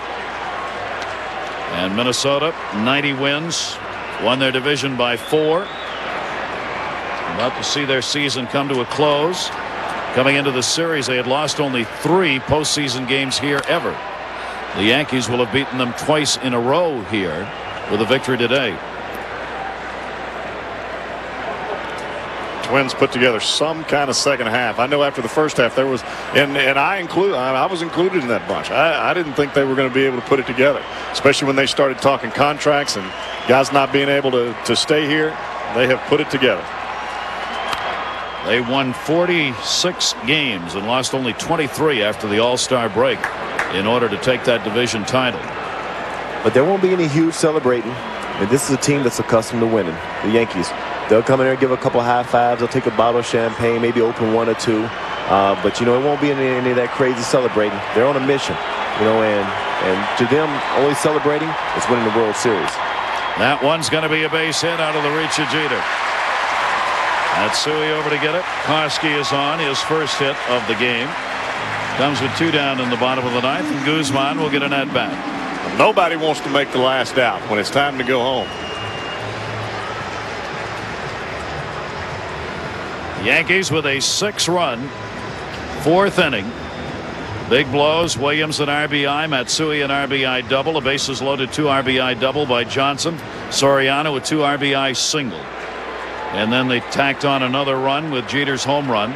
And Minnesota, 90 wins, won their division by 4. About to see their season come to a close. Coming into the series, they had lost only 3 postseason games here ever. The Yankees will have beaten them twice in a row here with a victory today. Twins put together some kind of second half. I know after the first half there was, and I was included in that bunch. I didn't think they were going to be able to put it together, especially when they started talking contracts and guys not being able to stay here. They have put it together. They won 46 games and lost only 23 after the All-Star break in order to take that division title. But there won't be any huge celebrating. And this is a team that's accustomed to winning. The Yankees. They'll come in there and give a couple high fives. They'll take a bottle of champagne, maybe open 1 or 2. But, it won't be any of that crazy celebrating. They're on a mission, and to them, only celebrating is winning the World Series. That one's going to be a base hit out of the reach of Jeter. Matsui over to get it. Koski is on his first hit of the game. Comes with 2 down in the bottom of the 9th, and Guzman will get an at-bat. Nobody wants to make the last out when it's time to go home. Yankees with a 6-run Fourth inning. Big blows. Williams an RBI. Matsui an RBI double. A bases loaded 2 RBI double by Johnson. Soriano with 2 RBI single. And then they tacked on another run with Jeter's home run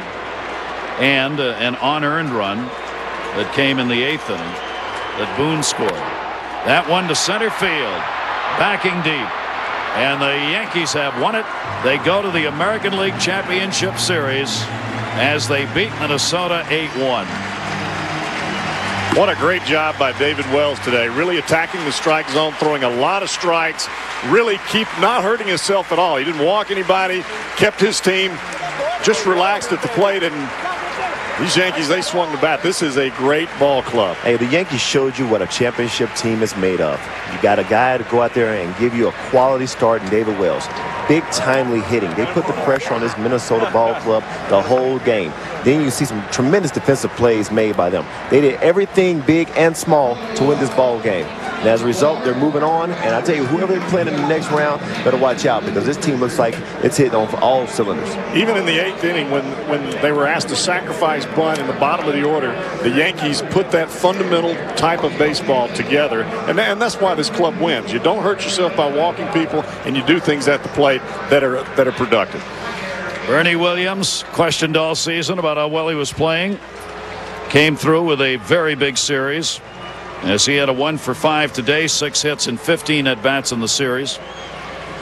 and an unearned run that came in the 8th inning that Boone scored. That one to center field, backing deep. And the Yankees have won it. They go to the American League Championship Series as they beat Minnesota 8-1. What a great job by David Wells today. Really attacking the strike zone, throwing a lot of strikes, really not hurting himself at all. He didn't walk anybody, kept his team just relaxed at the plate, and these Yankees, they swung the bat. This is a great ball club. Hey, the Yankees showed you what a championship team is made of. You got a guy to go out there and give you a quality start in David Wells. Big, timely hitting. They put the pressure on this Minnesota ball club the whole game. Then you see some tremendous defensive plays made by them. They did everything big and small to win this ball game. And as a result, they're moving on. And I tell you, whoever they're playing in the next round, better watch out, because this team looks like it's hitting on all cylinders. Even in the 8th inning, when they were asked to sacrifice bunt in the bottom of the order, the Yankees put that fundamental type of baseball together. And that's why this club wins. You don't hurt yourself by walking people, and you do things at the plate that are productive. Bernie Williams, questioned all season about how well he was playing, came through with a very big series as he had a 1 for 5 today, 6 hits and 15 at bats in the series.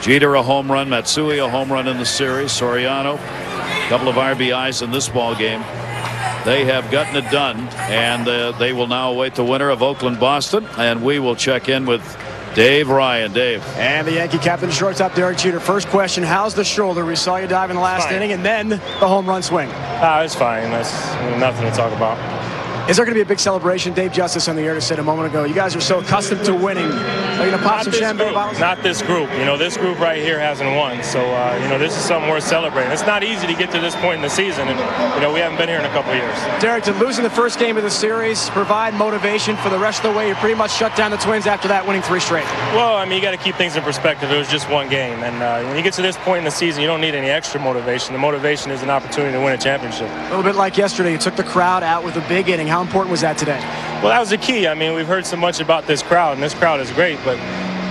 Jeter a home run, Matsui a home run in the series, Soriano a couple of RBIs in this ball game. They have gotten it done, and they will now await the winner of Oakland-Boston, and we will check in with Dave Ryan. Dave. And the Yankee captain, shortstop Derek Jeter. First question, how's the shoulder? We saw you dive in the last inning, and then the home run swing. It's fine. That's nothing to talk about. Is there going to be a big celebration? Dave Justice on the air said a moment ago, you guys are so accustomed to winning. Are you going to pop some champagne bottles? Not this group. This group right here hasn't won. So, this is something worth celebrating. It's not easy to get to this point in the season, and, we haven't been here in a couple of years. Derek, did losing the first game of the series provide motivation for the rest of the way? You pretty much shut down the Twins after that, winning 3 straight. Well, you got to keep things in perspective. It was just one game. And when you get to this point in the season, you don't need any extra motivation. The motivation is an opportunity to win a championship. A little bit like yesterday. You took the crowd out with a big inning. How important was that today? Well, that was the key. We've heard so much about this crowd, and this crowd is great, but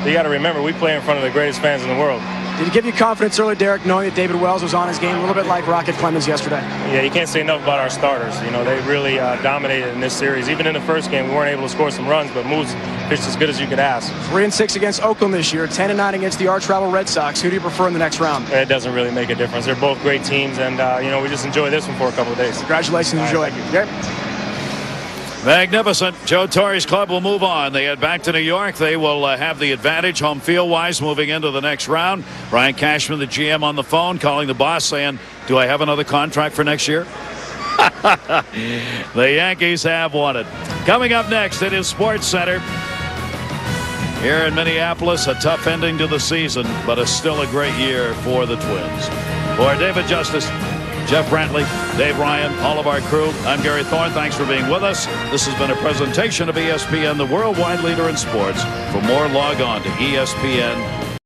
you got to remember, we play in front of the greatest fans in the world. Did it give you confidence early, Derek, knowing that David Wells was on his game, a little bit like Rocket Clemens yesterday? Yeah, you can't say enough about our starters. They really dominated in this series. Even in the first game, we weren't able to score some runs, but Moose pitched as good as you could ask. 3-6 against Oakland this year, 10-9 against the arch rival Red Sox. Who do you prefer in the next round? It doesn't really make a difference. They're both great teams, and we just enjoy this one for a couple of days. Congratulations, enjoy. Thank you. Magnificent. Joe Torre's club will move on. They head back to New York. They will have the advantage home field wise moving into the next round. Brian Cashman, the GM, on the phone calling the boss saying, do I have another contract for next year? The Yankees have won it. Coming up next, it is Sports Center here in Minneapolis. A tough ending to the season, but still a great year for the Twins. For David Justice, Jeff Brantley, Dave Ryan, all of our crew, I'm Gary Thorne. Thanks for being with us. This has been a presentation of ESPN, the worldwide leader in sports. For more, log on to ESPN.